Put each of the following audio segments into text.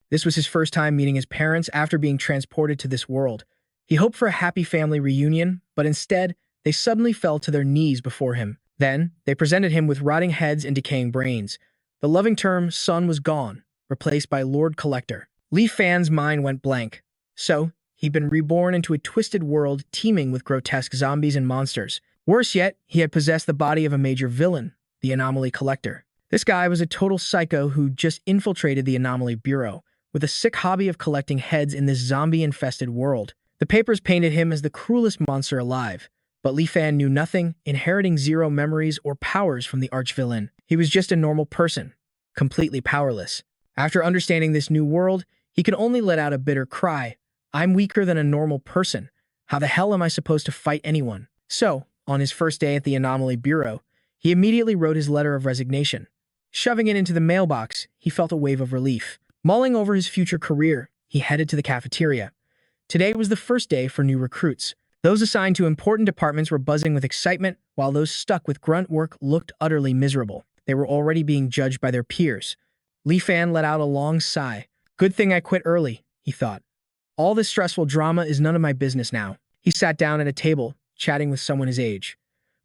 This was his first time meeting his parents after being transported to this world. He hoped for a happy family reunion, but instead, they suddenly fell to their knees before him. Then, they presented him with rotting heads and decaying brains. The loving term son was gone, replaced by Lord Collector. Li Fan's mind went blank. So, he'd been reborn into a twisted world teeming with grotesque zombies and monsters. Worse yet, he had possessed the body of a major villain, the Anomaly Collector. This guy was a total psycho who just infiltrated the Anomaly Bureau, with a sick hobby of collecting heads in this zombie-infested world. The papers painted him as the cruelest monster alive, but Li Fan knew nothing, inheriting zero memories or powers from the arch-villain. He was just a normal person, completely powerless. After understanding this new world, he could only let out a bitter cry. I'm weaker than a normal person. How the hell am I supposed to fight anyone? So, on his first day at the Anomaly Bureau, he immediately wrote his letter of resignation. Shoving it into the mailbox, he felt a wave of relief. Mulling over his future career, he headed to the cafeteria. Today was the first day for new recruits. Those assigned to important departments were buzzing with excitement, while those stuck with grunt work looked utterly miserable. They were already being judged by their peers. Li Fan let out a long sigh. Good thing I quit early, he thought. All this stressful drama is none of my business now. He sat down at a table, chatting with someone his age.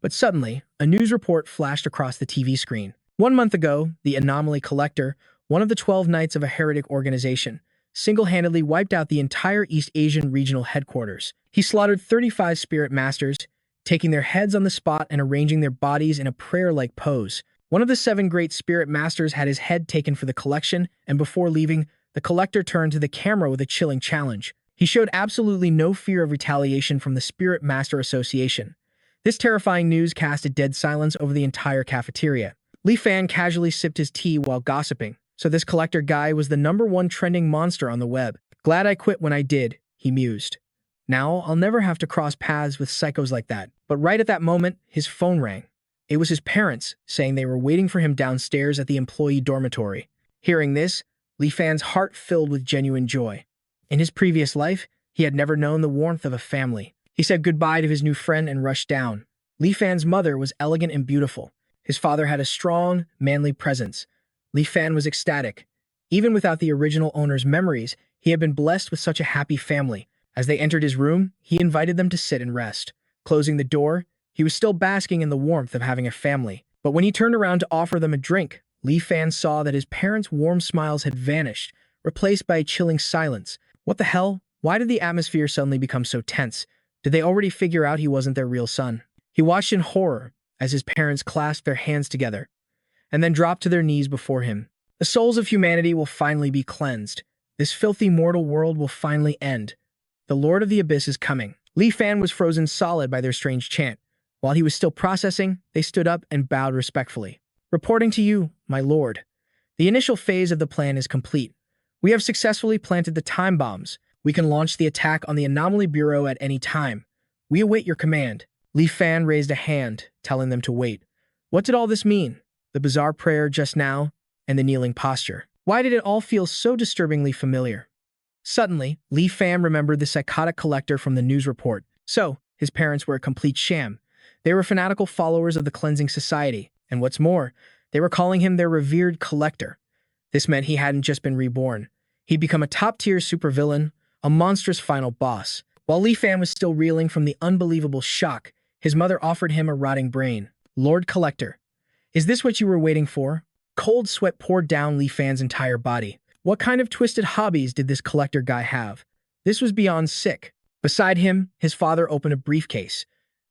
But suddenly, a news report flashed across the TV screen. 1 month ago, the Anomaly Collector, one of the 12 Knights of a heretic organization, single-handedly wiped out the entire East Asian regional headquarters. He slaughtered 35 spirit masters, taking their heads on the spot and arranging their bodies in a prayer-like pose. One of the 7 great spirit masters had his head taken for the collection, and before leaving, the collector turned to the camera with a chilling challenge. He showed absolutely no fear of retaliation from the Spirit Master Association. This terrifying news cast a dead silence over the entire cafeteria. Li Fan casually sipped his tea while gossiping. So this collector guy was the #1 trending monster on the web. Glad I quit when I did, he mused. Now I'll never have to cross paths with psychos like that. But right at that moment, his phone rang. It was his parents, saying they were waiting for him downstairs at the employee dormitory. Hearing this, Li Fan's heart filled with genuine joy. In his previous life, he had never known the warmth of a family. He said goodbye to his new friend and rushed down. Li Fan's mother was elegant and beautiful. His father had a strong, manly presence. Li Fan was ecstatic. Even without the original owner's memories, he had been blessed with such a happy family. As they entered his room, he invited them to sit and rest. Closing the door, he was still basking in the warmth of having a family. But when he turned around to offer them a drink, Li Fan saw that his parents' warm smiles had vanished, replaced by a chilling silence. What the hell? Why did the atmosphere suddenly become so tense? Did they already figure out he wasn't their real son? He watched in horror as his parents clasped their hands together, and then dropped to their knees before him. The souls of humanity will finally be cleansed. This filthy mortal world will finally end. The Lord of the Abyss is coming. Li Fan was frozen solid by their strange chant. While he was still processing, they stood up and bowed respectfully. Reporting to you, my lord. The initial phase of the plan is complete. We have successfully planted the time bombs. We can launch the attack on the Anomaly Bureau at any time. We await your command. Li Fan raised a hand, telling them to wait. What did all this mean? The bizarre prayer just now, and the kneeling posture. Why did it all feel so disturbingly familiar? Suddenly, Li Fan remembered the psychotic collector from the news report. So, his parents were a complete sham. They were fanatical followers of the cleansing society, and what's more, they were calling him their revered collector. This meant he hadn't just been reborn. He'd become a top-tier supervillain, a monstrous final boss. While Li Fan was still reeling from the unbelievable shock, his mother offered him a rotting brain. Lord Collector, is this what you were waiting for? Cold sweat poured down Li Fan's entire body. What kind of twisted hobbies did this collector guy have? This was beyond sick. Beside him, his father opened a briefcase.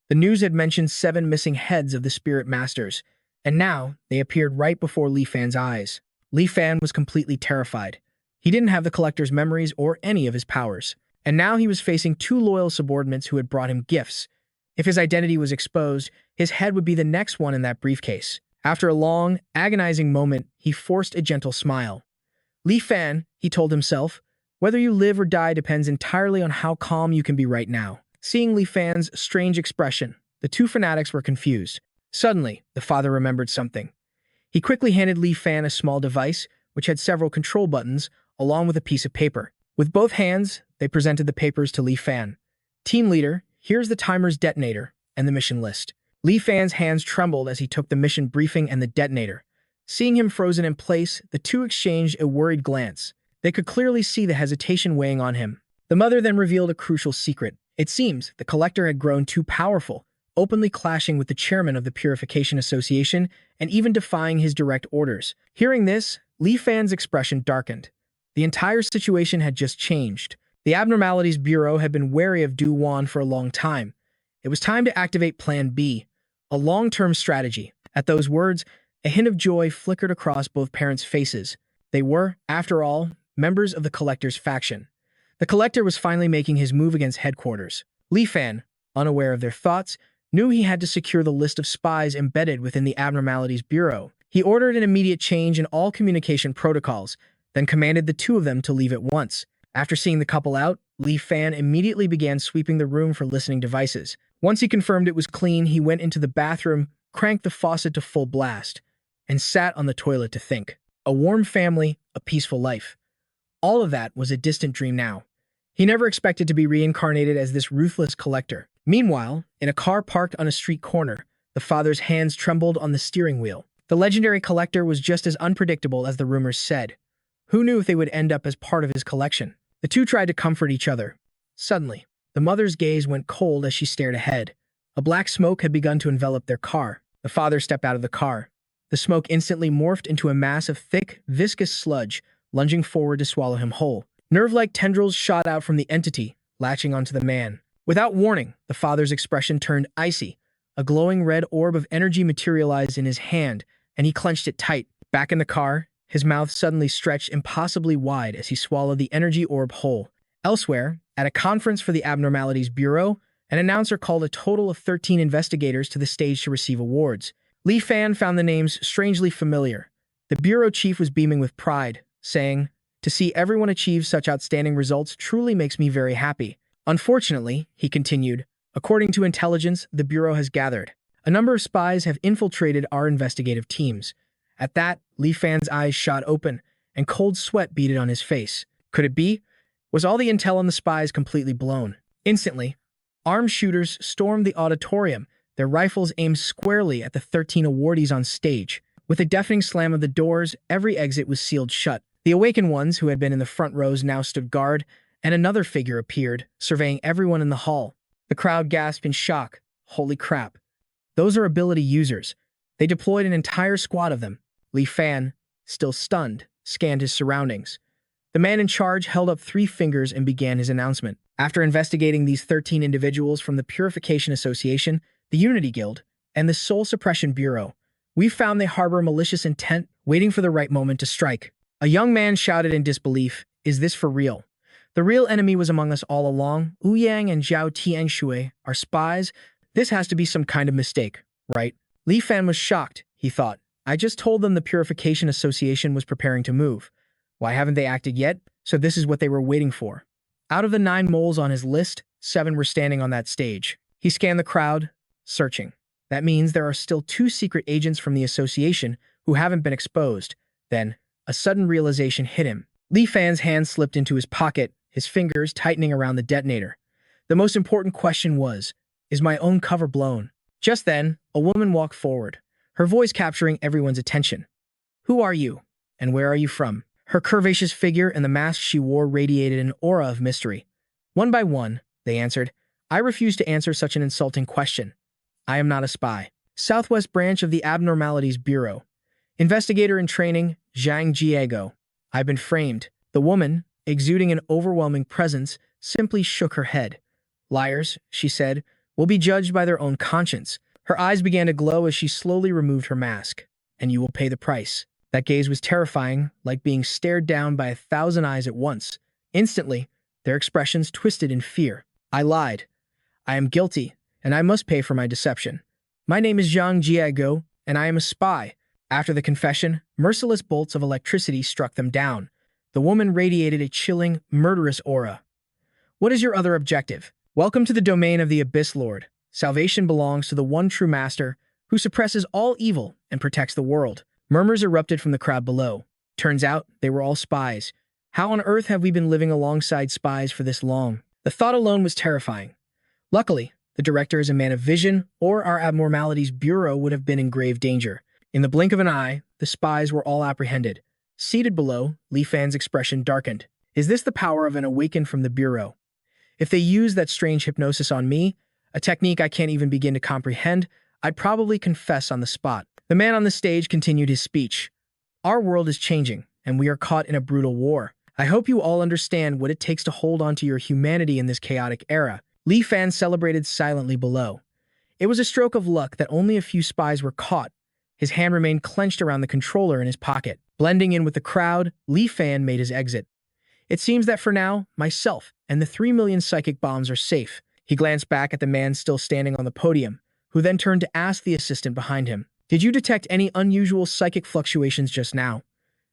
The news had mentioned 7 missing heads of the Spirit Masters, and now they appeared right before Li Fan's eyes. Li Fan was completely terrified. He didn't have the collector's memories or any of his powers, and now he was facing 2 loyal subordinates who had brought him gifts. If his identity was exposed, his head would be the next one in that briefcase. After a long, agonizing moment, he forced a gentle smile. Li Fan, he told himself, whether you live or die depends entirely on how calm you can be right now. Seeing Li Fan's strange expression, the 2 fanatics were confused. Suddenly, the father remembered something. He quickly handed Li Fan a small device, which had several control buttons, along with a piece of paper. With both hands, they presented the papers to Li Fan. Team leader, here's the timer's detonator and the mission list. Li Fan's hands trembled as he took the mission briefing and the detonator. Seeing him frozen in place, the 2 exchanged a worried glance. They could clearly see the hesitation weighing on him. The mother then revealed a crucial secret. It seems the collector had grown too powerful, openly clashing with the chairman of the Purification Association and even defying his direct orders. Hearing this, Li Fan's expression darkened. The entire situation had just changed. The Abnormalities Bureau had been wary of Du Wan for a long time. It was time to activate Plan B, a long-term strategy. At those words, a hint of joy flickered across both parents' faces. They were, after all, members of the Collector's faction. The Collector was finally making his move against headquarters. Li Fan, unaware of their thoughts, knew he had to secure the list of spies embedded within the Abnormalities Bureau. He ordered an immediate change in all communication protocols, then commanded the two of them to leave at once. After seeing the couple out, Li Fan immediately began sweeping the room for listening devices. Once he confirmed it was clean, he went into the bathroom, cranked the faucet to full blast, and sat on the toilet to think. A warm family, a peaceful life. All of that was a distant dream now. He never expected to be reincarnated as this ruthless collector. Meanwhile, in a car parked on a street corner, the father's hands trembled on the steering wheel. The legendary collector was just as unpredictable as the rumors said. Who knew if they would end up as part of his collection? The two tried to comfort each other. Suddenly, the mother's gaze went cold as she stared ahead. A black smoke had begun to envelop their car. The father stepped out of the car. The smoke instantly morphed into a mass of thick, viscous sludge, lunging forward to swallow him whole. Nerve-like tendrils shot out from the entity, latching onto the man. Without warning, the father's expression turned icy. A glowing red orb of energy materialized in his hand, and he clenched it tight. Back in the car, his mouth suddenly stretched impossibly wide as he swallowed the energy orb whole. Elsewhere, at a conference for the Abnormalities Bureau, an announcer called a total of 13 investigators to the stage to receive awards. Li Fan found the names strangely familiar. The bureau chief was beaming with pride, saying, "To see everyone achieve such outstanding results truly makes me very happy." Unfortunately, he continued, according to intelligence the bureau has gathered, a number of spies have infiltrated our investigative teams. At that, Li Fan's eyes shot open, and cold sweat beaded on his face. Could it be? Was all the intel on the spies completely blown? Instantly, armed shooters stormed the auditorium, their rifles aimed squarely at the 13 awardees on stage. With a deafening slam of the doors, every exit was sealed shut. The awakened ones who had been in the front rows now stood guard, and another figure appeared, surveying everyone in the hall. The crowd gasped in shock. Holy crap. Those are ability users. They deployed an entire squad of them. Li Fan, still stunned, scanned his surroundings. The man in charge held up 3 fingers and began his announcement. After investigating these 13 individuals from the Purification Association, the Unity Guild, and the Soul Suppression Bureau, we found they harbor malicious intent, waiting for the right moment to strike. A young man shouted in disbelief, "Is this for real?" The real enemy was among us all along. Wu Yang and Zhao Tianshui are spies. This has to be some kind of mistake, right? Li Fan was shocked, he thought. I just told them the Purification Association was preparing to move. Why haven't they acted yet? So this is what they were waiting for. Out of the 9 moles on his list, 7 were standing on that stage. He scanned the crowd, searching. That means there are still 2 secret agents from the association who haven't been exposed. Then, a sudden realization hit him. Li Fan's hand slipped into his pocket, his fingers tightening around the detonator. The most important question was, is my own cover blown? Just then, a woman walked forward, her voice capturing everyone's attention. Who are you? And where are you from? Her curvaceous figure and the mask she wore radiated an aura of mystery. One by one, they answered, I refuse to answer such an insulting question. I am not a spy. Southwest branch of the Abnormalities Bureau. Investigator in training, Zhang Jiego. I've been framed. The woman, exuding an overwhelming presence, simply shook her head. Liars, she said, will be judged by their own conscience. Her eyes began to glow as she slowly removed her mask. And you will pay the price. That gaze was terrifying, like being stared down by 1,000 eyes at once. Instantly, their expressions twisted in fear. I lied. I am guilty, and I must pay for my deception. My name is Zhang Jiego, and I am a spy. After the confession, merciless bolts of electricity struck them down. The woman radiated a chilling, murderous aura. What is your other objective? Welcome to the domain of the Abyss Lord. Salvation belongs to the one true master, who suppresses all evil and protects the world. Murmurs erupted from the crowd below. Turns out, they were all spies. How on earth have we been living alongside spies for this long? The thought alone was terrifying. Luckily, the director is a man of vision, or our Abnormalities Bureau would have been in grave danger. In the blink of an eye, the spies were all apprehended. Seated below, Li Fan's expression darkened. Is this the power of an awakened from the Bureau? If they use that strange hypnosis on me, a technique I can't even begin to comprehend, I'd probably confess on the spot. The man on the stage continued his speech. Our world is changing, and we are caught in a brutal war. I hope you all understand what it takes to hold on to your humanity in this chaotic era. Li Fan celebrated silently below. It was a stroke of luck that only a few spies were caught. His hand remained clenched around the controller in his pocket. Blending in with the crowd, Li Fan made his exit. It seems that for now, myself and the 3 million psychic bombs are safe. He glanced back at the man still standing on the podium, who then turned to ask the assistant behind him, "Did you detect any unusual psychic fluctuations just now?"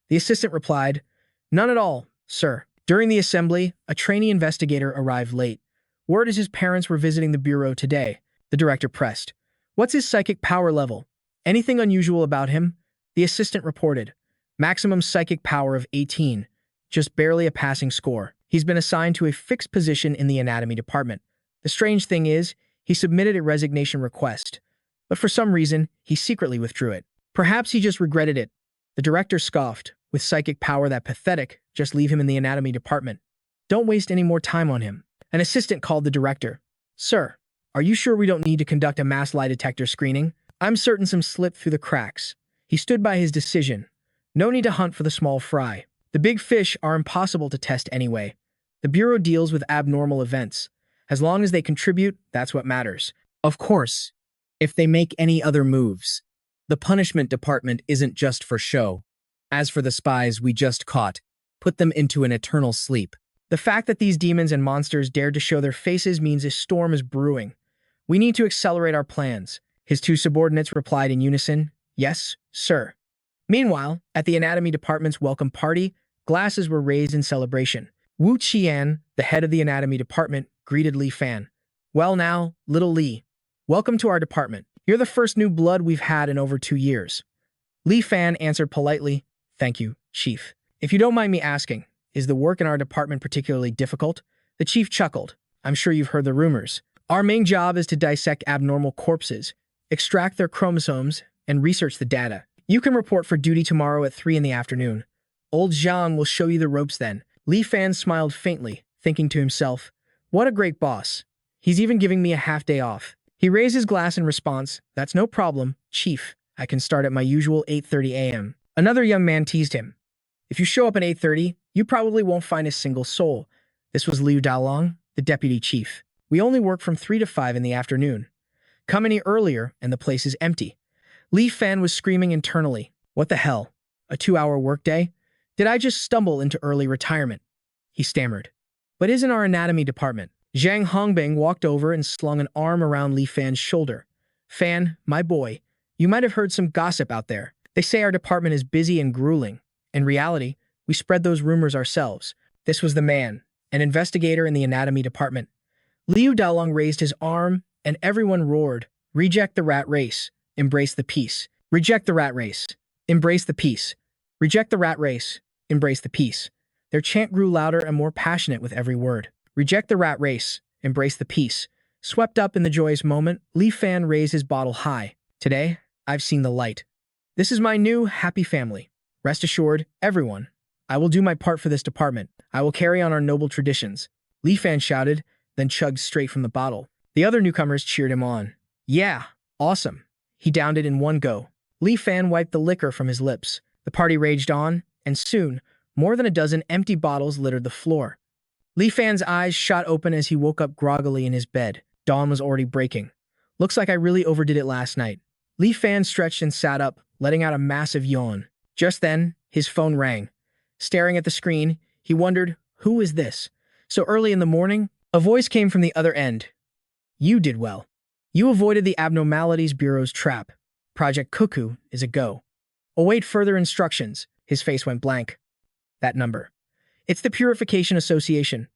The assistant replied, "None at all, sir." During the assembly, a trainee investigator arrived late. Word is his parents were visiting the bureau today. The director pressed, "What's his psychic power level? Anything unusual about him?" The assistant reported, "Maximum psychic power of 18, just barely a passing score. He's been assigned to a fixed position in the anatomy department. The strange thing is, he submitted a resignation request, but for some reason, he secretly withdrew it. Perhaps he just regretted it." The director scoffed. "With psychic power that pathetic, just leave him in the anatomy department. Don't waste any more time on him." An assistant called the director. "Sir, are you sure we don't need to conduct a mass lie detector screening? I'm certain some slipped through the cracks." He stood by his decision. No need to hunt for the small fry. The big fish are impossible to test anyway. The Bureau deals with abnormal events. As long as they contribute, that's what matters. Of course, if they make any other moves, the punishment department isn't just for show. As for the spies we just caught, put them into an eternal sleep. The fact that these demons and monsters dared to show their faces means a storm is brewing. We need to accelerate our plans. His two subordinates replied in unison, "Yes, sir." Meanwhile, at the anatomy department's welcome party, glasses were raised in celebration. Wu Qian, the head of the anatomy department, greeted Li Fan. "Well now, little Li, welcome to our department. You're the first new blood we've had in over 2 years." Li Fan answered politely, "Thank you, Chief. If you don't mind me asking, is the work in our department particularly difficult?" The chief chuckled. "I'm sure you've heard the rumors. Our main job is to dissect abnormal corpses, extract their chromosomes, and research the data. You can report for duty tomorrow at 3 in the afternoon. Old Zhang will show you the ropes then." Li Fan smiled faintly, thinking to himself, "What a great boss. He's even giving me a half day off." He raised his glass in response. "That's no problem, Chief. I can start at my usual 8:30 a.m. Another young man teased him. "If you show up at 8:30, you probably won't find a single soul." This was Liu Dalong, the deputy chief. "We only work from 3 to 5 in the afternoon. Come any earlier and the place is empty." Li Fan was screaming internally. What the hell? A 2-hour workday? Did I just stumble into early retirement? He stammered. "But isn't our anatomy department?" Zhang Hongbing walked over and slung an arm around Li Fan's shoulder. "Fan, my boy, you might have heard some gossip out there. They say our department is busy and grueling. In reality, we spread those rumors ourselves." This was the man, an investigator in the anatomy department. Liu Dalong raised his arm, and everyone roared, "Reject the rat race. Embrace the peace. Reject the rat race. Embrace the peace. Reject the rat race. Embrace the peace." Their chant grew louder and more passionate with every word. Reject the rat race. Embrace the peace. Swept up in the joyous moment, Li Fan raised his bottle high. "Today, I've seen the light. This is my new, happy family. Rest assured, everyone, I will do my part for this department. I will carry on our noble traditions." Li Fan shouted, then chugged straight from the bottle. The other newcomers cheered him on. "Yeah, awesome." He downed it in one go. Li Fan wiped the liquor from his lips. The party raged on, and soon, more than a dozen empty bottles littered the floor. Li Fan's eyes shot open as he woke up groggily in his bed. Dawn was already breaking. "Looks like I really overdid it last night." Li Fan stretched and sat up, letting out a massive yawn. Just then, his phone rang. Staring at the screen, he wondered, who is this? So early in the morning, a voice came from the other end. "You did well. You avoided the Abnormalities Bureau's trap. Project Cuckoo is a go. Await further instructions." His face went blank. That number. It's the Purification Association.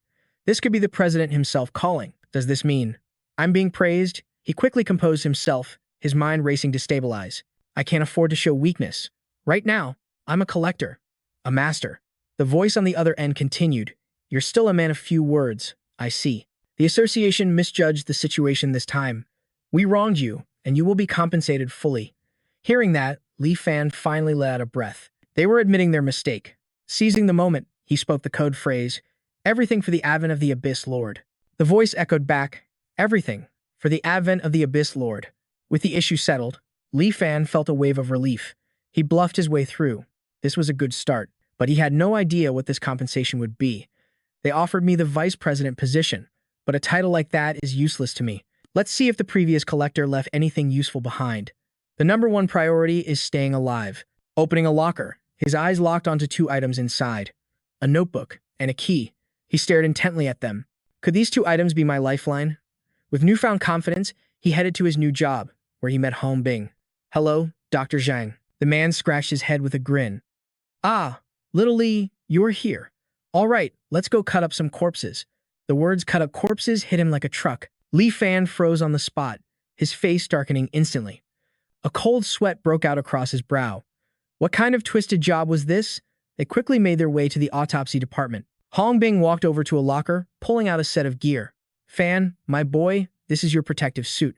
This could be the president himself calling. Does this mean I'm being praised? He quickly composed himself, his mind racing to stabilize. "I can't afford to show weakness. Right now, I'm a collector. A master." The voice on the other end continued. "You're still a man of few words. I see. The association misjudged the situation this time. We wronged you, and you will be compensated fully." Hearing that, Li Fan finally let out a breath. They were admitting their mistake. Seizing the moment, he spoke the code phrase, "Everything for the advent of the Abyss Lord." The voice echoed back, "Everything for the advent of the Abyss Lord." With the issue settled, Li Fan felt a wave of relief. He bluffed his way through. This was a good start, but he had no idea what this compensation would be. They offered me the vice president position, but a title like that is useless to me. Let's see if the previous collector left anything useful behind. The number one priority is staying alive. Opening a locker, his eyes locked onto two items inside. A notebook and a key. He stared intently at them. Could these two items be my lifeline? With newfound confidence, he headed to his new job, where he met Hong Bing. "Hello, Dr. Zhang." The man scratched his head with a grin. "Ah, little Li, you're here. All right, let's go cut up some corpses." The words "cut up corpses" hit him like a truck. Li Fan froze on the spot, his face darkening instantly. A cold sweat broke out across his brow. What kind of twisted job was this? They quickly made their way to the autopsy department. Hong Bing walked over to a locker, pulling out a set of gear. "Fan, my boy, this is your protective suit.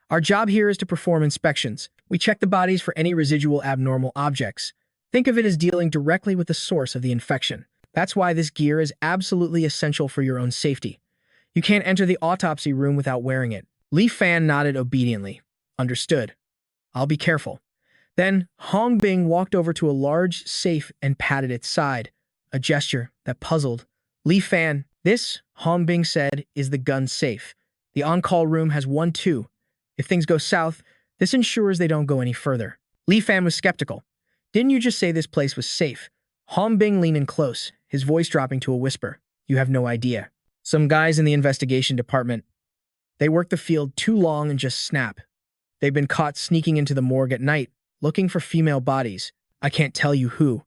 Our job here is to perform inspections. We check the bodies for any residual abnormal objects. Think of it as dealing directly with the source of the infection. That's why this gear is absolutely essential for your own safety. You can't enter the autopsy room without wearing it." Li Fan nodded obediently. "Understood. I'll be careful." Then, Hong Bing walked over to a large safe and patted its side, a gesture that puzzled Li Fan. "This," Hong Bing said, "is the gun safe. The on-call room has one too. If things go south, this ensures they don't go any further." Li Fan was skeptical. "Didn't you just say this place was safe?" Hong Bing leaned in close, his voice dropping to a whisper. "You have no idea. Some guys in the investigation department, they work the field too long and just snap. They've been caught sneaking into the morgue at night, looking for female bodies. I can't tell you who."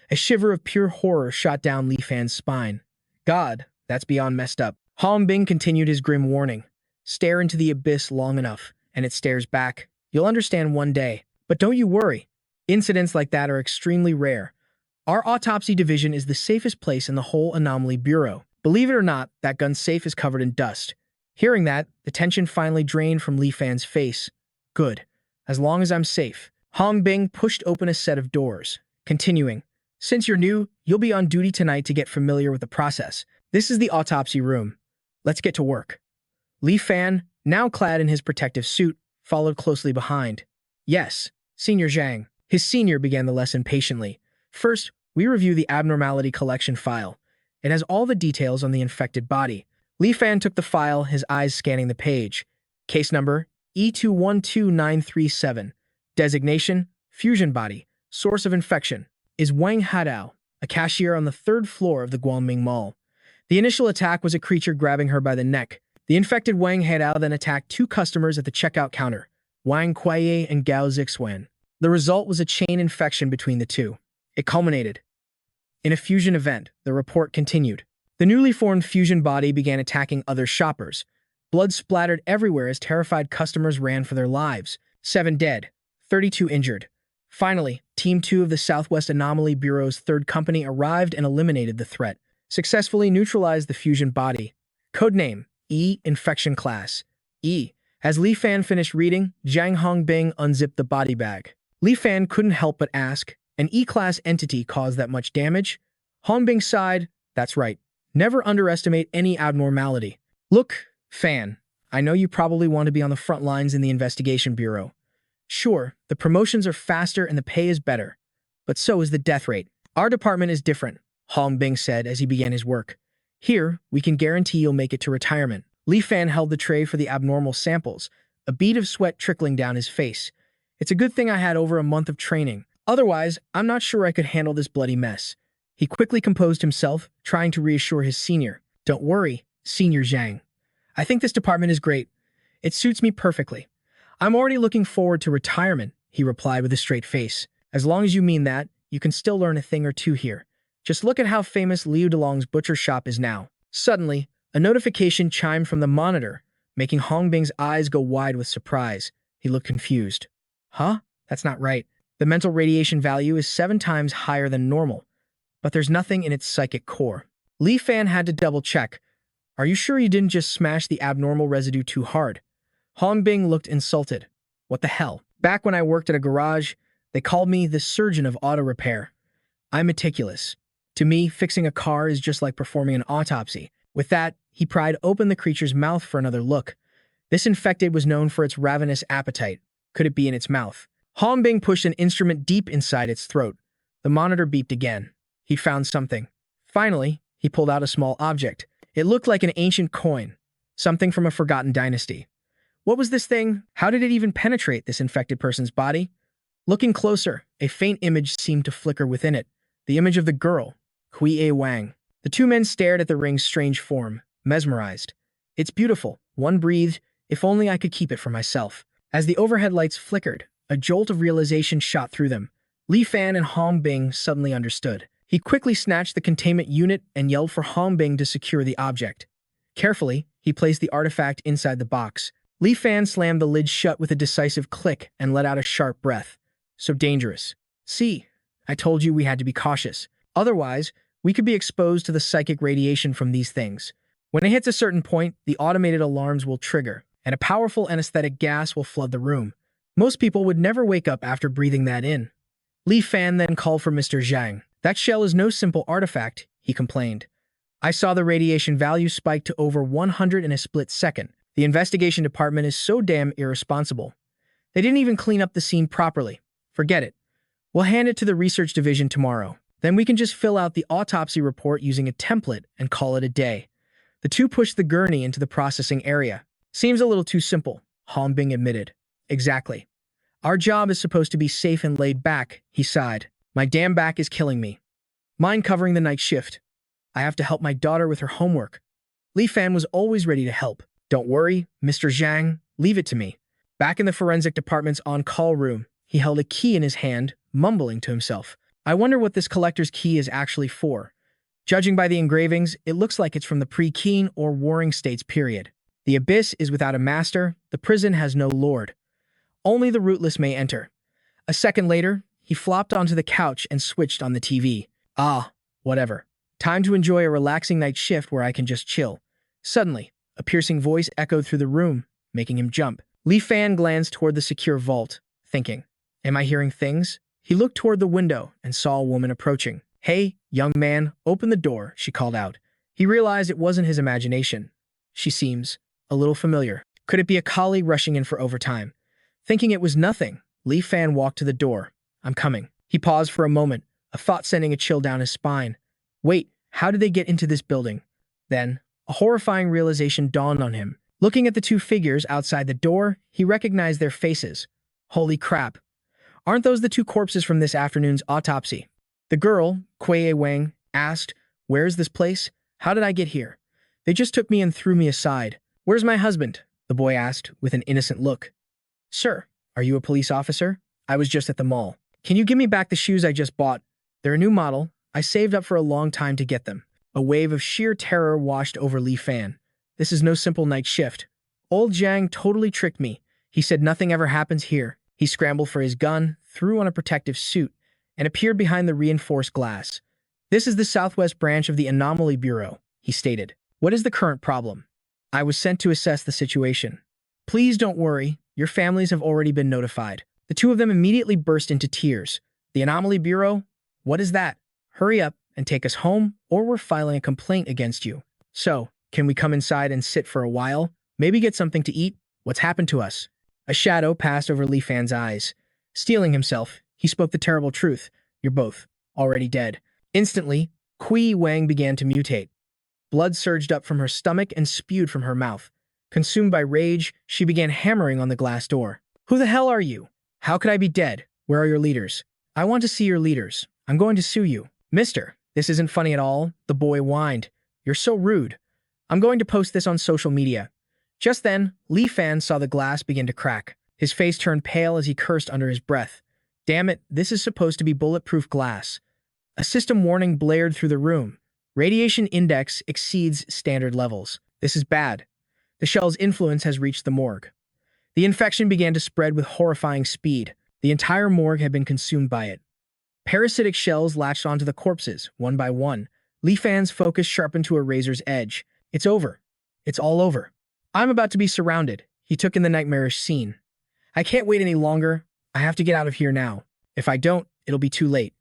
A shiver of pure horror shot down Li Fan's spine. "God, that's beyond messed up." Hong Bing continued his grim warning. "Stare into the abyss long enough, and it stares back. You'll understand one day. But don't you worry. Incidents like that are extremely rare. Our autopsy division is the safest place in the whole Anomaly Bureau. Believe it or not, that gun safe is covered in dust." Hearing that, the tension finally drained from Li Fan's face. "Good. As long as I'm safe." Hong Bing pushed open a set of doors, continuing, "Since you're new, you'll be on duty tonight to get familiar with the process. This is the autopsy room. Let's get to work." Li Fan, now clad in his protective suit, followed closely behind. "Yes, Senior Zhang." His senior began the lesson patiently. "First, we review the abnormality collection file. It has all the details on the infected body." Li Fan took the file, his eyes scanning the page. Case number E212937. Designation, fusion body. Source of infection is Wang Hadao, a cashier on the third floor of the Guangming Mall. The initial attack was a creature grabbing her by the neck. The infected Wang Hadao then attacked two customers at the checkout counter, Wang Kuaye and Gao Zixuan. The result was a chain infection between the two. It culminated in a fusion event. The report continued. The newly formed fusion body began attacking other shoppers. Blood splattered everywhere as terrified customers ran for their lives. 7 dead, 32 injured. Finally, Team 2 of the Southwest Anomaly Bureau's third company arrived and eliminated the threat. Successfully neutralized the fusion body. Codename, E, Infection Class. E. As Li Fan finished reading, Zhang Hongbing unzipped the body bag. Li Fan couldn't help but ask, an E-Class entity caused that much damage? Hongbing sighed, "That's right. Never underestimate any abnormality." "Look, Fan, I know you probably want to be on the front lines in the investigation bureau. Sure, the promotions are faster and the pay is better, but so is the death rate. Our department is different," Hong Bing said as he began his work. "Here, we can guarantee you'll make it to retirement." Li Fan held the tray for the abnormal samples, a bead of sweat trickling down his face. "It's a good thing I had over a month of training. Otherwise, I'm not sure I could handle this bloody mess." He quickly composed himself, trying to reassure his senior. "Don't worry, Senior Zhang. I think this department is great. It suits me perfectly. I'm already looking forward to retirement," he replied with a straight face. "As long as you mean that, you can still learn a thing or two here. Just look at how famous Liu Delong's butcher shop is now." Suddenly, a notification chimed from the monitor, making Hongbing's eyes go wide with surprise. He looked confused. "Huh? That's not right. The mental radiation value is 7 times higher than normal, but there's nothing in its psychic core." Li Fan had to double-check. "Are you sure you didn't just smash the abnormal residue too hard?" Hongbing looked insulted. "What the hell? Back when I worked at a garage, they called me the surgeon of auto repair. I'm meticulous. To me, fixing a car is just like performing an autopsy. With that, he pried open the creature's mouth for another look. This infected was known for its ravenous appetite. Could it be in its mouth? Bing pushed an instrument deep inside its throat. The monitor beeped again. He found something. Finally, he pulled out a small object. It looked like an ancient coin, something from a forgotten dynasty. What was this thing? How did it even penetrate this infected person's body? Looking closer, a faint image seemed to flicker within it. The image of the girl, Hui Wang. The two men stared at the ring's strange form, mesmerized. It's beautiful, one breathed. If only I could keep it for myself. As the overhead lights flickered, a jolt of realization shot through them. Li Fan and Bing suddenly understood. He quickly snatched the containment unit and yelled for Bing to secure the object. Carefully, he placed the artifact inside the box. Li Fan slammed the lid shut with a decisive click and let out a sharp breath. So dangerous. See, I told you we had to be cautious. Otherwise, we could be exposed to the psychic radiation from these things. When it hits a certain point, the automated alarms will trigger, and a powerful anesthetic gas will flood the room. Most people would never wake up after breathing that in. Li Fan then called for Mr. Zhang. That shell is no simple artifact, he complained. I saw the radiation value spike to over 100 in a split second. The investigation department is so damn irresponsible. They didn't even clean up the scene properly. Forget it. We'll hand it to the research division tomorrow. Then we can just fill out the autopsy report using a template and call it a day. The two pushed the gurney into the processing area. Seems a little too simple, Bing admitted. Exactly. Our job is supposed to be safe and laid back, he sighed. My damn back is killing me. Mine covering the night shift. I have to help my daughter with her homework. Li Fan was always ready to help. Don't worry, Mr. Zhang, leave it to me. Back in the forensic department's on-call room, he held a key in his hand, mumbling to himself. I wonder what this collector's key is actually for. Judging by the engravings, it looks like it's from the pre-Qin or Warring States period. The abyss is without a master, the prison has no lord. Only the rootless may enter. A second later, he flopped onto the couch and switched on the TV. Ah, whatever. Time to enjoy a relaxing night shift where I can just chill. Suddenly, a piercing voice echoed through the room, making him jump. Li Fan glanced toward the secure vault, thinking, am I hearing things? He looked toward the window and saw a woman approaching. Hey, young man, open the door, she called out. He realized it wasn't his imagination. She seems a little familiar. Could it be a colleague rushing in for overtime? Thinking it was nothing, Li Fan walked to the door. I'm coming. He paused for a moment, a thought sending a chill down his spine. Wait, how did they get into this building? Then, a horrifying realization dawned on him. Looking at the two figures outside the door, he recognized their faces. Holy crap. Aren't those the two corpses from this afternoon's autopsy? The girl, Hui Wang, asked, where's this place? How did I get here? They just took me and threw me aside. Where's my husband? The boy asked, with an innocent look. Sir, are you a police officer? I was just at the mall. Can you give me back the shoes I just bought? They're a new model. I saved up for a long time to get them. A wave of sheer terror washed over Li Fan. This is no simple night shift. Old Zhang totally tricked me. He said nothing ever happens here. He scrambled for his gun, threw on a protective suit, and appeared behind the reinforced glass. This is the Southwest branch of the Anomaly Bureau, he stated. What is the current problem? I was sent to assess the situation. Please don't worry. Your families have already been notified. The two of them immediately burst into tears. The Anomaly Bureau? What is that? Hurry up and take us home, or we're filing a complaint against you. So, can we come inside and sit for a while? Maybe get something to eat? What's happened to us? A shadow passed over Li Fan's eyes. Steeling himself, he spoke the terrible truth. You're both already dead. Instantly, Hui Wang began to mutate. Blood surged up from her stomach and spewed from her mouth. Consumed by rage, she began hammering on the glass door. Who the hell are you? How could I be dead? Where are your leaders? I want to see your leaders. I'm going to sue you. Mister, this isn't funny at all, the boy whined. You're so rude. I'm going to post this on social media. Just then, Li Fan saw the glass begin to crack. His face turned pale as he cursed under his breath. Damn it, this is supposed to be bulletproof glass. A system warning blared through the room. Radiation index exceeds standard levels. This is bad. The shell's influence has reached the morgue. The infection began to spread with horrifying speed. The entire morgue had been consumed by it. Parasitic shells latched onto the corpses, one by one. Li Fan's focus sharpened to a razor's edge. It's over. It's all over. I'm about to be surrounded. He took in the nightmarish scene. I can't wait any longer. I have to get out of here now. If I don't, it'll be too late.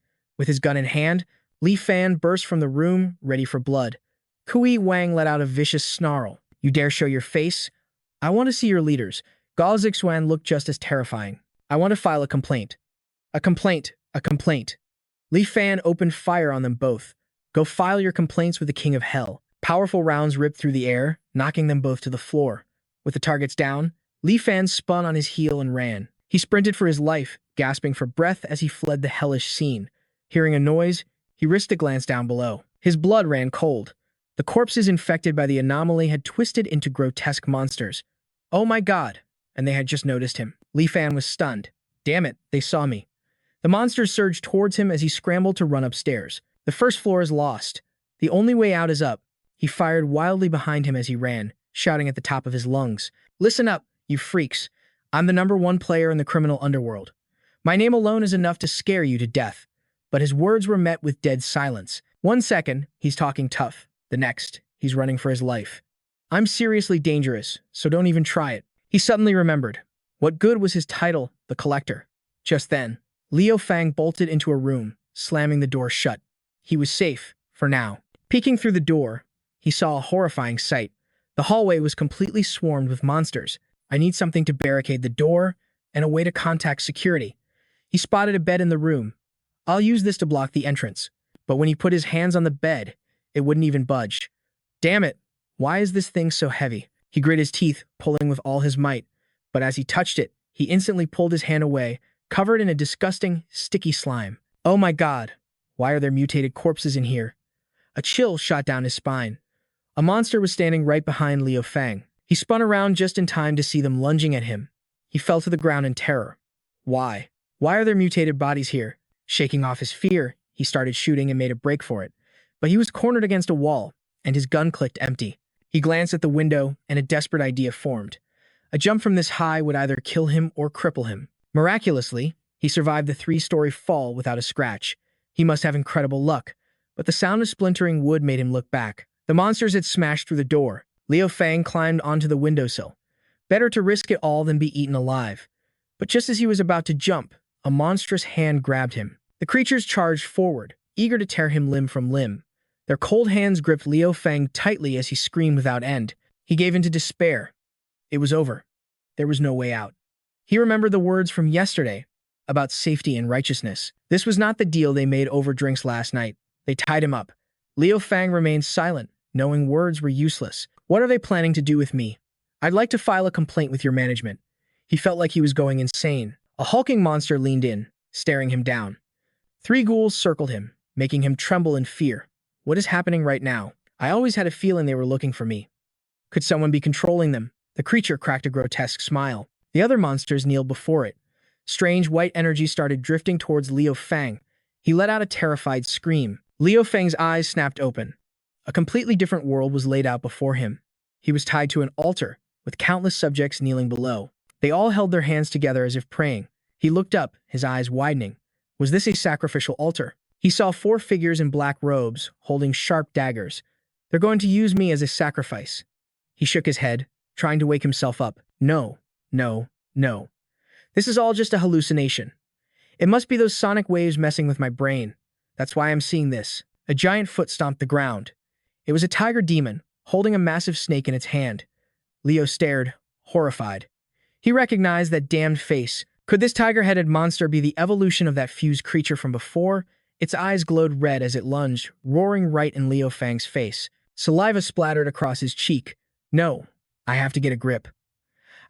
With his gun in hand, Li Fan burst from the room, ready for blood. Kui Wang let out a vicious snarl. You dare show your face? I want to see your leaders. Gao Zixuan looked just as terrifying. I want to file a complaint. A complaint. A complaint. Li Fan opened fire on them both. Go file your complaints with the King of Hell. Powerful rounds ripped through the air, knocking them both to the floor. With the targets down, Li Fan spun on his heel and ran. He sprinted for his life, gasping for breath as he fled the hellish scene. Hearing a noise, he risked a glance down below. His blood ran cold. The corpses infected by the anomaly had twisted into grotesque monsters. Oh my god! And they had just noticed him. Li Fan was stunned. Damn it, they saw me. The monsters surged towards him as he scrambled to run upstairs. The first floor is lost. The only way out is up. He fired wildly behind him as he ran, shouting at the top of his lungs. Listen up, you freaks. I'm the #1 player in the criminal underworld. My name alone is enough to scare you to death. But his words were met with dead silence. 1 second, he's talking tough. The next, he's running for his life. I'm seriously dangerous, so don't even try it. He suddenly remembered. What good was his title, the Collector? Just then, Liu Fang bolted into a room, slamming the door shut. He was safe, for now. Peeking through the door, he saw a horrifying sight. The hallway was completely swarmed with monsters. I need something to barricade the door and a way to contact security. He spotted a bed in the room. I'll use this to block the entrance. But when he put his hands on the bed, it wouldn't even budge. Damn it! Why is this thing so heavy? He grit his teeth, pulling with all his might. But as he touched it, he instantly pulled his hand away, covered in a disgusting, sticky slime. Oh my god! Why are there mutated corpses in here? A chill shot down his spine. A monster was standing right behind Liu Fang. He spun around just in time to see them lunging at him. He fell to the ground in terror. Why? Why are there mutated bodies here? Shaking off his fear, he started shooting and made a break for it. But he was cornered against a wall, and his gun clicked empty. He glanced at the window, and a desperate idea formed. A jump from this high would either kill him or cripple him. Miraculously, he survived the 3-story fall without a scratch. He must have incredible luck, but the sound of splintering wood made him look back. The monsters had smashed through the door. Liu Fang climbed onto the windowsill. Better to risk it all than be eaten alive. But just as he was about to jump, a monstrous hand grabbed him. The creatures charged forward, eager to tear him limb from limb. Their cold hands gripped Liu Fang tightly as he screamed without end. He gave in to despair. It was over. There was no way out. He remembered the words from yesterday about safety and righteousness. This was not the deal they made over drinks last night. They tied him up. Liu Fang remained silent, knowing words were useless. What are they planning to do with me? I'd like to file a complaint with your management. He felt like he was going insane. A hulking monster leaned in, staring him down. 3 ghouls circled him, making him tremble in fear. What is happening right now? I always had a feeling they were looking for me. Could someone be controlling them? The creature cracked a grotesque smile. The other monsters kneeled before it. Strange white energy started drifting towards Liu Fang. He let out a terrified scream. Liu Fang's eyes snapped open. A completely different world was laid out before him. He was tied to an altar, with countless subjects kneeling below. They all held their hands together as if praying. He looked up, his eyes widening. Was this a sacrificial altar? He saw 4 figures in black robes, holding sharp daggers. They're going to use me as a sacrifice. He shook his head, trying to wake himself up. No, no, no. This is all just a hallucination. It must be those sonic waves messing with my brain. That's why I'm seeing this. A giant foot stomped the ground. It was a tiger demon, holding a massive snake in its hand. Leo stared, horrified. He recognized that damned face. Could this tiger-headed monster be the evolution of that fused creature from before? Its eyes glowed red as it lunged, roaring right in Liu Fang's face. Saliva splattered across his cheek. No, I have to get a grip.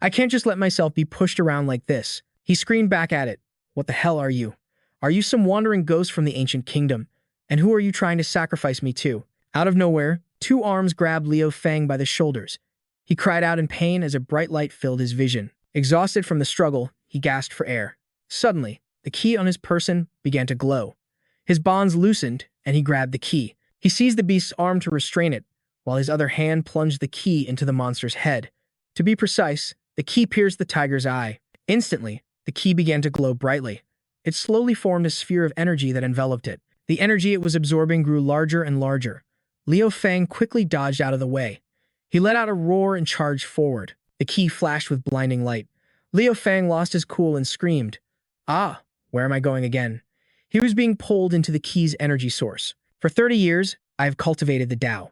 I can't just let myself be pushed around like this. He screamed back at it. What the hell are you? Are you some wandering ghost from the ancient kingdom? And who are you trying to sacrifice me to? Out of nowhere, 2 arms grabbed Liu Fang by the shoulders. He cried out in pain as a bright light filled his vision. Exhausted from the struggle, he gasped for air. Suddenly, the key on his person began to glow. His bonds loosened, and he grabbed the key. He seized the beast's arm to restrain it, while his other hand plunged the key into the monster's head. To be precise, the key pierced the tiger's eye. Instantly, the key began to glow brightly. It slowly formed a sphere of energy that enveloped it. The energy it was absorbing grew larger and larger. Liu Fang quickly dodged out of the way. He let out a roar and charged forward. The key flashed with blinding light. Liu Fang lost his cool and screamed. Ah, where am I going again? He was being pulled into the key's energy source. For 30 years, I have cultivated the Tao.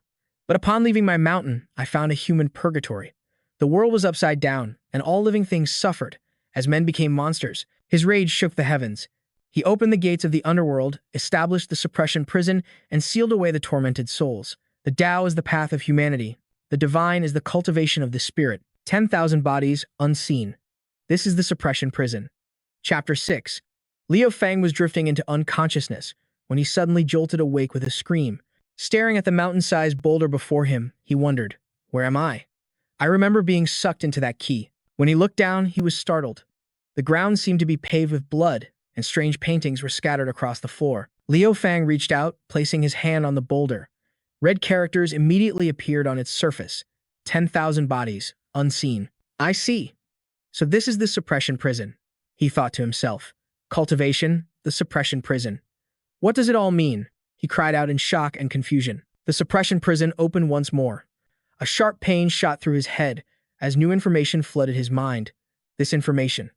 But upon leaving my mountain, I found a human purgatory. The world was upside down, and all living things suffered. As men became monsters, his rage shook the heavens. He opened the gates of the underworld, established the suppression prison, and sealed away the tormented souls. The Tao is the path of humanity. The divine is the cultivation of the spirit. 10,000 bodies unseen. This is the suppression prison. Chapter 6. Liu Fang was drifting into unconsciousness when he suddenly jolted awake with a scream. Staring at the mountain-sized boulder before him, he wondered, "Where am I?" I remember being sucked into that key. When he looked down, he was startled. The ground seemed to be paved with blood, and strange paintings were scattered across the floor. Liu Fang reached out, placing his hand on the boulder. Red characters immediately appeared on its surface. 10,000 bodies, unseen. I see. So this is the suppression prison, he thought to himself. Cultivation, the suppression prison. What does it all mean? He cried out in shock and confusion. The suppression prison opened once more. A sharp pain shot through his head as new information flooded his mind. This information.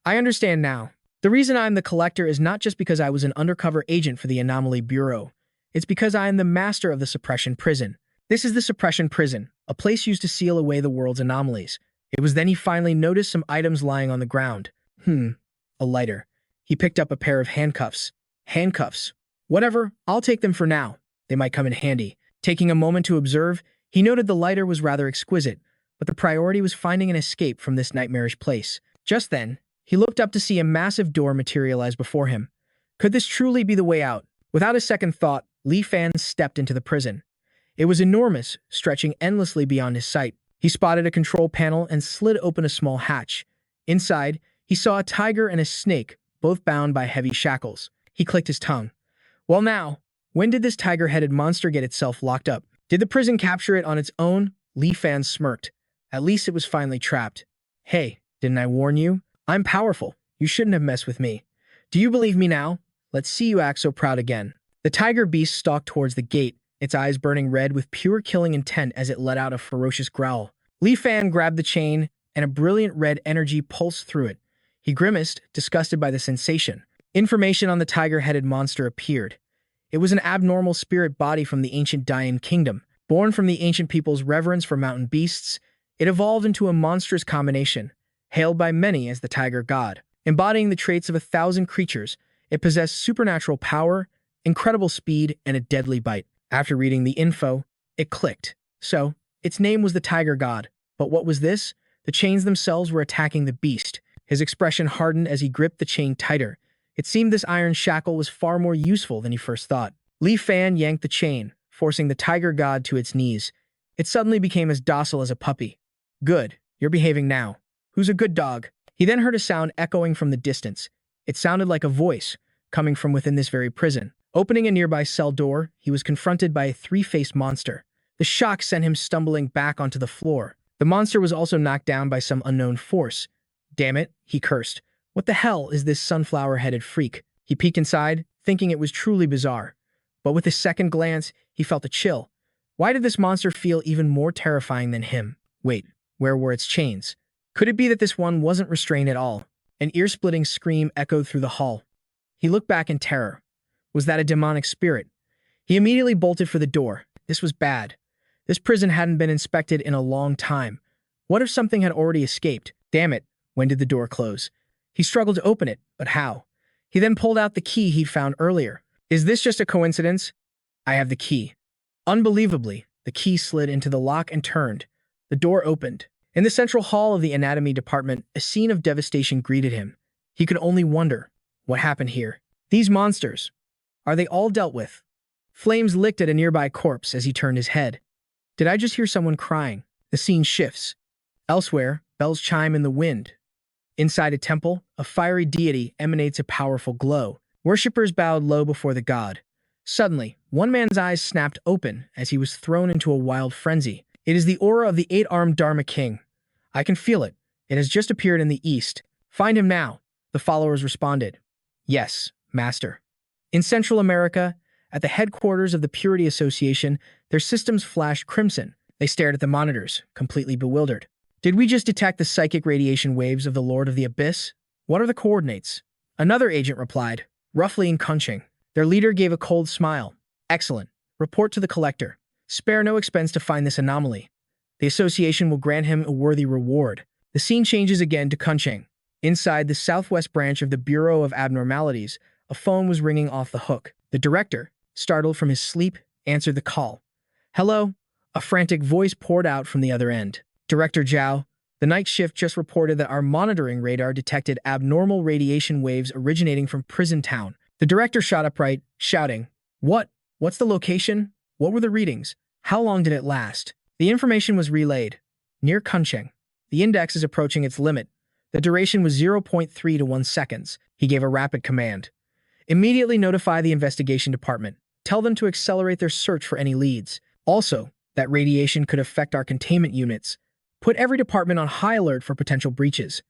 I understand now. The reason I'm the collector is not just because I was an undercover agent for the Anomaly Bureau. It's because I am the master of the suppression prison. This is the suppression prison, a place used to seal away the world's anomalies. It was then he finally noticed some items lying on the ground. A lighter. He picked up a pair of handcuffs. Handcuffs. Whatever, I'll take them for now. They might come in handy. Taking a moment to observe, he noted the lighter was rather exquisite, but the priority was finding an escape from this nightmarish place. Just then, he looked up to see a massive door materialize before him. Could this truly be the way out? Without a second thought, Li Fan stepped into the prison. It was enormous, stretching endlessly beyond his sight. He spotted a control panel and slid open a small hatch. Inside, he saw a tiger and a snake, both bound by heavy shackles. He clicked his tongue. Well now, when did this tiger-headed monster get itself locked up? Did the prison capture it on its own? Li Fan smirked. At least it was finally trapped. Hey, didn't I warn you? I'm powerful. You shouldn't have messed with me. Do you believe me now? Let's see you act so proud again. The tiger beast stalked towards the gate, its eyes burning red with pure killing intent as it let out a ferocious growl. Li Fan grabbed the chain, and a brilliant red energy pulsed through it. He grimaced, disgusted by the sensation. Information on the tiger-headed monster appeared. It was an abnormal spirit body from the ancient Dayan kingdom. Born from the ancient people's reverence for mountain beasts, it evolved into a monstrous combination, hailed by many as the tiger god. Embodying the traits of 1,000 creatures, it possessed supernatural power, incredible speed, and a deadly bite. After reading the info, it clicked. So, its name was the tiger god. But what was this? The chains themselves were attacking the beast. His expression hardened as he gripped the chain tighter. It seemed this iron shackle was far more useful than he first thought. Li Fan yanked the chain, forcing the tiger god to its knees. It suddenly became as docile as a puppy. Good, you're behaving now. Who's a good dog? He then heard a sound echoing from the distance. It sounded like a voice, coming from within this very prison. Opening a nearby cell door, he was confronted by a three-faced monster. The shock sent him stumbling back onto the floor. The monster was also knocked down by some unknown force. Damn it, he cursed. What the hell is this sunflower-headed freak? He peeked inside, thinking it was truly bizarre. But with a second glance, he felt a chill. Why did this monster feel even more terrifying than him? Wait, where were its chains? Could it be that this one wasn't restrained at all? An ear-splitting scream echoed through the hall. He looked back in terror. Was that a demonic spirit? He immediately bolted for the door. This was bad. This prison hadn't been inspected in a long time. What if something had already escaped? Damn it, when did the door close? He struggled to open it, but how? He then pulled out the key he'd found earlier. Is this just a coincidence? I have the key. Unbelievably, the key slid into the lock and turned. The door opened. In the central hall of the anatomy department, a scene of devastation greeted him. He could only wonder, what happened here? These monsters, are they all dealt with? Flames licked at a nearby corpse as he turned his head. Did I just hear someone crying? The scene shifts. Elsewhere, bells chime in the wind. Inside a temple, a fiery deity emanates a powerful glow. Worshippers bowed low before the god. Suddenly, one man's eyes snapped open as he was thrown into a wild frenzy. It is the aura of the eight-armed Dharma King. I can feel it. It has just appeared in the east. Find him now, the followers responded. Yes, master. In Central America, at the headquarters of the Purity Association, their systems flashed crimson. They stared at the monitors, completely bewildered. Did we just detect the psychic radiation waves of the Lord of the Abyss? What are the coordinates? Another agent replied, roughly in Kunching. Their leader gave a cold smile. Excellent. Report to the collector. Spare no expense to find this anomaly. The association will grant him a worthy reward. The scene changes again to Kunching. Inside the southwest branch of the Bureau of Abnormalities, a phone was ringing off the hook. The director, startled from his sleep, answered the call. Hello? A frantic voice poured out from the other end. Director Zhao, the night shift just reported that our monitoring radar detected abnormal radiation waves originating from Prison Town. The director shot upright, shouting, What? What's the location? What were the readings? How long did it last? The information was relayed. Near Kuncheng. The index is approaching its limit. The duration was 0.3 to 1 seconds. He gave a rapid command. Immediately notify the investigation department. Tell them to accelerate their search for any leads. Also, that radiation could affect our containment units. Put every department on high alert for potential breaches.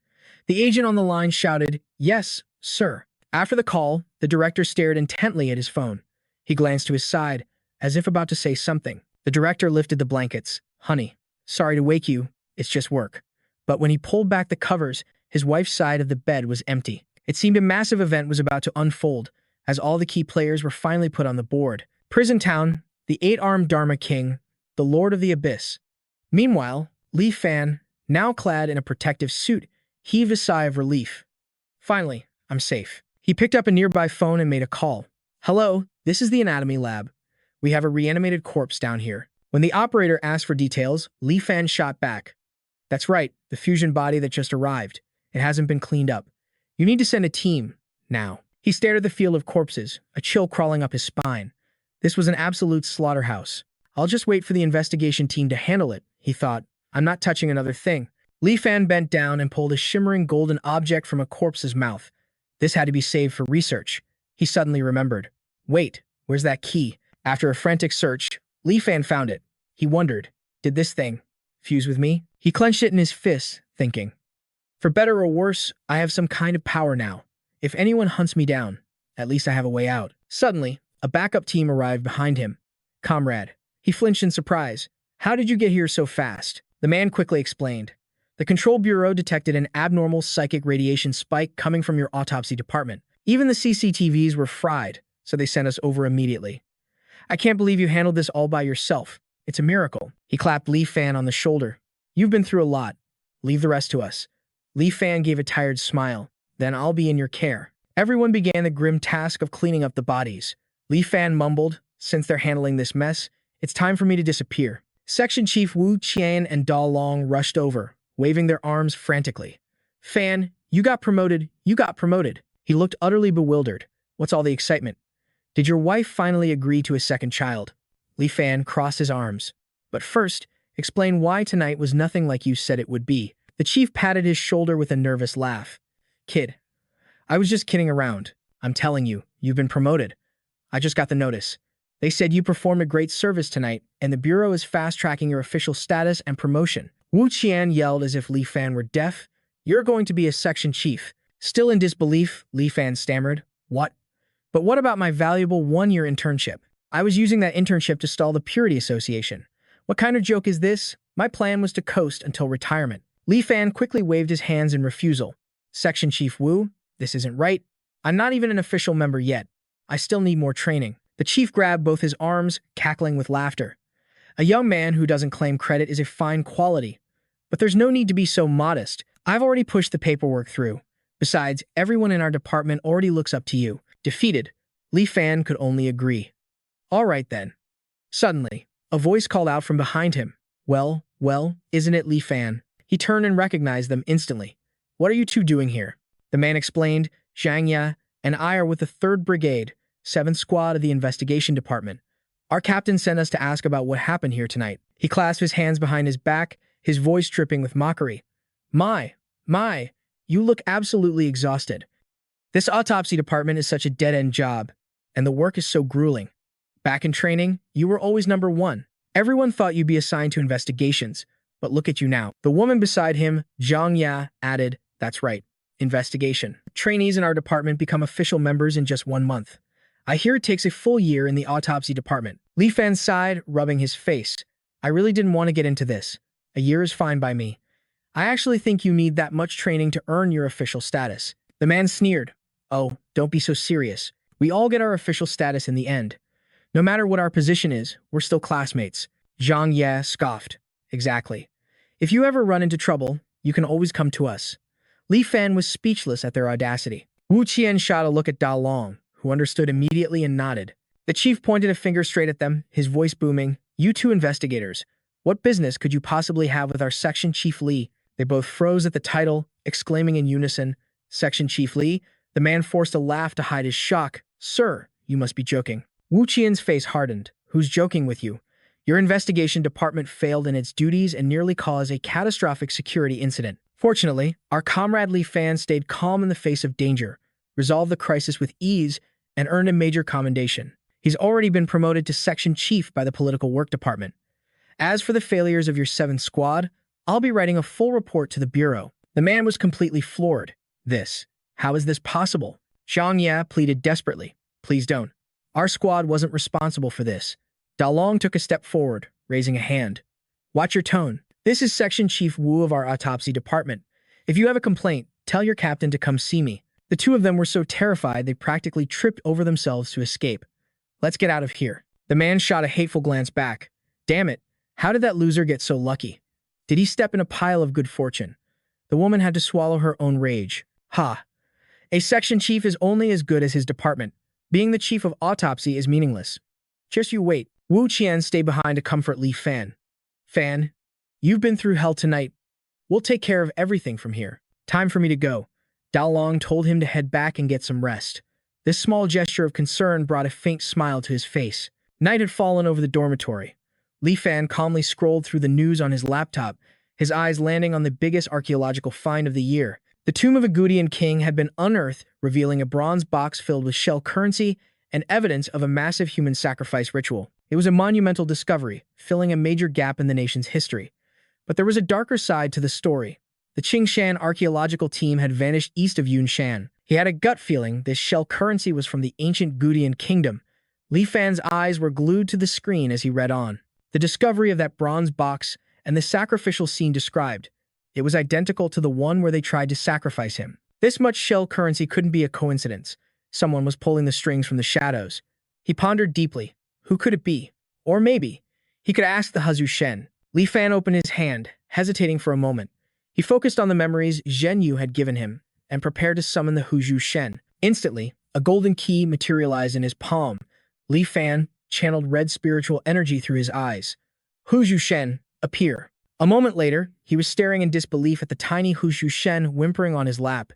The agent on the line shouted, Yes, sir. After the call, the director stared intently at his phone. He glanced to his side, as if about to say something. The director lifted the blankets. Honey, sorry to wake you, it's just work. But when he pulled back the covers, his wife's side of the bed was empty. It seemed a massive event was about to unfold, as all the key players were finally put on the board. Prison Town, the 8-armed Dharma King, the Lord of the Abyss. Meanwhile, Li Fan, now clad in a protective suit, heaved a sigh of relief. Finally, I'm safe. He picked up a nearby phone and made a call. Hello, this is the anatomy lab. We have a reanimated corpse down here. When the operator asked for details, Li Fan shot back. That's right, the fusion body that just arrived. It hasn't been cleaned up. You need to send a team, now. He stared at the field of corpses, a chill crawling up his spine. This was an absolute slaughterhouse. I'll just wait for the investigation team to handle it, he thought. I'm not touching another thing. Li Fan bent down and pulled a shimmering golden object from a corpse's mouth. This had to be saved for research. He suddenly remembered. Wait, where's that key? After a frantic search, Li Fan found it. He wondered, did this thing fuse with me? He clenched it in his fists, thinking, for better or worse, I have some kind of power now. If anyone hunts me down, at least I have a way out. Suddenly, a backup team arrived behind him. Comrade. He flinched in surprise. How did you get here so fast? The man quickly explained. The Control Bureau detected an abnormal psychic radiation spike coming from your autopsy department. Even the CCTVs were fried, so they sent us over immediately. I can't believe you handled this all by yourself. It's a miracle. He clapped Li Fan on the shoulder. You've been through a lot. Leave the rest to us. Li Fan gave a tired smile. Then I'll be in your care. Everyone began the grim task of cleaning up the bodies. Li Fan mumbled, since they're handling this mess, it's time for me to disappear. Section Chief Wu Qian and Da Long rushed over, waving their arms frantically. Fan, you got promoted, you got promoted. He looked utterly bewildered. What's all the excitement? Did your wife finally agree to a second child? Li Fan crossed his arms. But first, explain why tonight was nothing like you said it would be. The chief patted his shoulder with a nervous laugh. Kid, I was just kidding around. I'm telling you, you've been promoted. I just got the notice. They said you performed a great service tonight, and the Bureau is fast-tracking your official status and promotion. Wu Qian yelled as if Li Fan were deaf. You're going to be a section chief. Still in disbelief, Li Fan stammered. What? But what about my valuable one-year internship? I was using that internship to stall the Purity Association. What kind of joke is this? My plan was to coast until retirement. Li Fan quickly waved his hands in refusal. Section Chief Wu, this isn't right. I'm not even an official member yet. I still need more training. The chief grabbed both his arms, cackling with laughter. A young man who doesn't claim credit is a fine quality. But there's no need to be so modest. I've already pushed the paperwork through. Besides, everyone in our department already looks up to you. Defeated, Li Fan could only agree. All right then. Suddenly, a voice called out from behind him. Well, isn't it Li Fan? He turned and recognized them instantly. What are you two doing here? The man explained, Zhang Ya and I are with the 3rd Brigade, 7th Squad of the Investigation Department. Our captain sent us to ask about what happened here tonight. He clasped his hands behind his back, his voice dripping with mockery. My, you look absolutely exhausted. This autopsy department is such a dead-end job, and the work is so grueling. Back in training, you were always number 1. Everyone thought you'd be assigned to investigations, but look at you now. The woman beside him, Zhang Ya, added, that's right, investigation. Trainees in our department become official members in just 1 month. I hear it takes a full year in the autopsy department. Li Fan sighed, rubbing his face. I really didn't want to get into this. A year is fine by me. I actually think you need that much training to earn your official status. The man sneered. Oh, don't be so serious. We all get our official status in the end. No matter what our position is, we're still classmates. Zhang Ye scoffed. Exactly. If you ever run into trouble, you can always come to us. Li Fan was speechless at their audacity. Wu Qian shot a look at Da Long, who understood immediately and nodded. The chief pointed a finger straight at them, his voice booming. You two investigators, what business could you possibly have with our Section Chief Li? They both froze at the title, exclaiming in unison, Section Chief Li? The man forced a laugh to hide his shock. Sir, you must be joking. Wu Qian's face hardened. Who's joking with you? Your investigation department failed in its duties and nearly caused a catastrophic security incident. Fortunately, our comrade Li Fan stayed calm in the face of danger, resolved the crisis with ease, and earned a major commendation. He's already been promoted to Section Chief by the Political Work Department. As for the failures of your 7th Squad, I'll be writing a full report to the Bureau. The man was completely floored. How is this possible? Zhang Ye pleaded desperately. Please don't. Our squad wasn't responsible for this. Da Long took a step forward, raising a hand. Watch your tone. This is Section Chief Wu of our autopsy department. If you have a complaint, tell your captain to come see me. The two of them were so terrified they practically tripped over themselves to escape. Let's get out of here. The man shot a hateful glance back. Damn it, how did that loser get so lucky? Did he step in a pile of good fortune? The woman had to swallow her own rage. Ha! A section chief is only as good as his department. Being the chief of autopsy is meaningless. Just you wait. Wu Qian stayed behind to comfort Li Fan. Fan, you've been through hell tonight. We'll take care of everything from here. Time for me to go. Dao Long told him to head back and get some rest. This small gesture of concern brought a faint smile to his face. Night had fallen over the dormitory. Li Fan calmly scrolled through the news on his laptop, his eyes landing on the biggest archaeological find of the year. The tomb of a Gudian king had been unearthed, revealing a bronze box filled with shell currency and evidence of a massive human sacrifice ritual. It was a monumental discovery, filling a major gap in the nation's history. But there was a darker side to the story. The Qingshan archaeological team had vanished east of Yunshan. He had a gut feeling this shell currency was from the ancient Gudian kingdom. Li Fan's eyes were glued to the screen as he read on. The discovery of that bronze box and the sacrificial scene described. It was identical to the one where they tried to sacrifice him. This much shell currency couldn't be a coincidence. Someone was pulling the strings from the shadows. He pondered deeply. Who could it be? Or maybe he could ask the Huzu Shen. Li Fan opened his hand, hesitating for a moment. He focused on the memories Zhen Yu had given him and prepared to summon the Huzu Shen. Instantly, a golden key materialized in his palm. Li Fan channeled red spiritual energy through his eyes. Huzu Shen, appear. A moment later, he was staring in disbelief at the tiny Huzu Shen whimpering on his lap.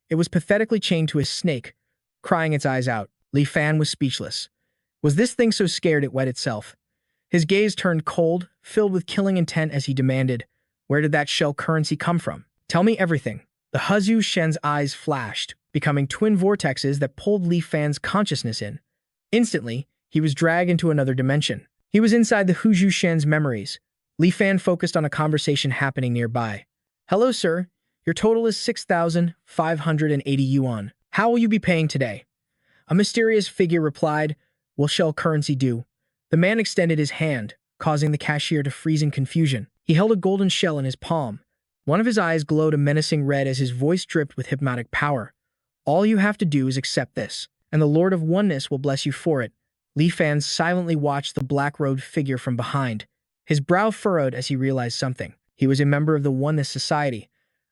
It was pathetically chained to a snake, crying its eyes out. Li Fan was speechless. Was this thing so scared it wet itself? His gaze turned cold, filled with killing intent as he demanded, where did that shell currency come from? Tell me everything. The Huzu Shen's eyes flashed, becoming twin vortexes that pulled Li Fan's consciousness in. Instantly, he was dragged into another dimension. He was inside the Huzu Shen's memories. Li Fan focused on a conversation happening nearby. Hello, sir. Your total is 6,580 yuan. How will you be paying today? A mysterious figure replied, Will shell currency do? The man extended his hand, causing the cashier to freeze in confusion. He held a golden shell in his palm. One of his eyes glowed a menacing red as his voice dripped with hypnotic power. All you have to do is accept this, and the Lord of Oneness will bless you for it. Li Fan silently watched the black-robed figure from behind. His brow furrowed as he realized something. He was a member of the Oneness Society,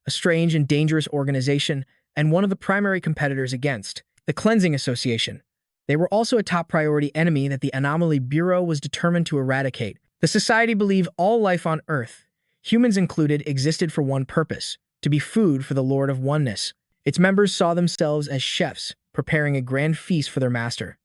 a strange and dangerous organization, and one of the primary competitors against the Cleansing Association. They were also a top priority enemy that the Anomaly Bureau was determined to eradicate. The society believed all life on Earth, humans included, existed for one purpose, to be food for the Lord of Oneness. Its members saw themselves as chefs, preparing a grand feast for their master.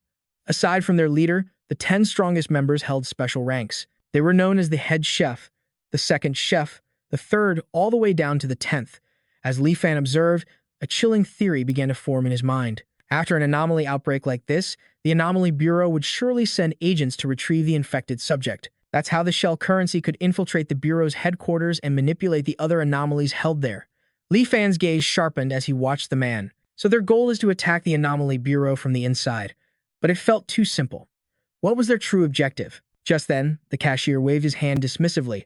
Aside from their leader, the 10 strongest members held special ranks. They were known as the head chef, the second chef, the third, all the way down to the 10th. As Li Fan observed, a chilling theory began to form in his mind. After an anomaly outbreak like this, the Anomaly Bureau would surely send agents to retrieve the infected subject. That's how the shell currency could infiltrate the Bureau's headquarters and manipulate the other anomalies held there. Li Fan's gaze sharpened as he watched the man. So their goal is to attack the Anomaly Bureau from the inside. But it felt too simple. What was their true objective? Just then, the cashier waved his hand dismissively.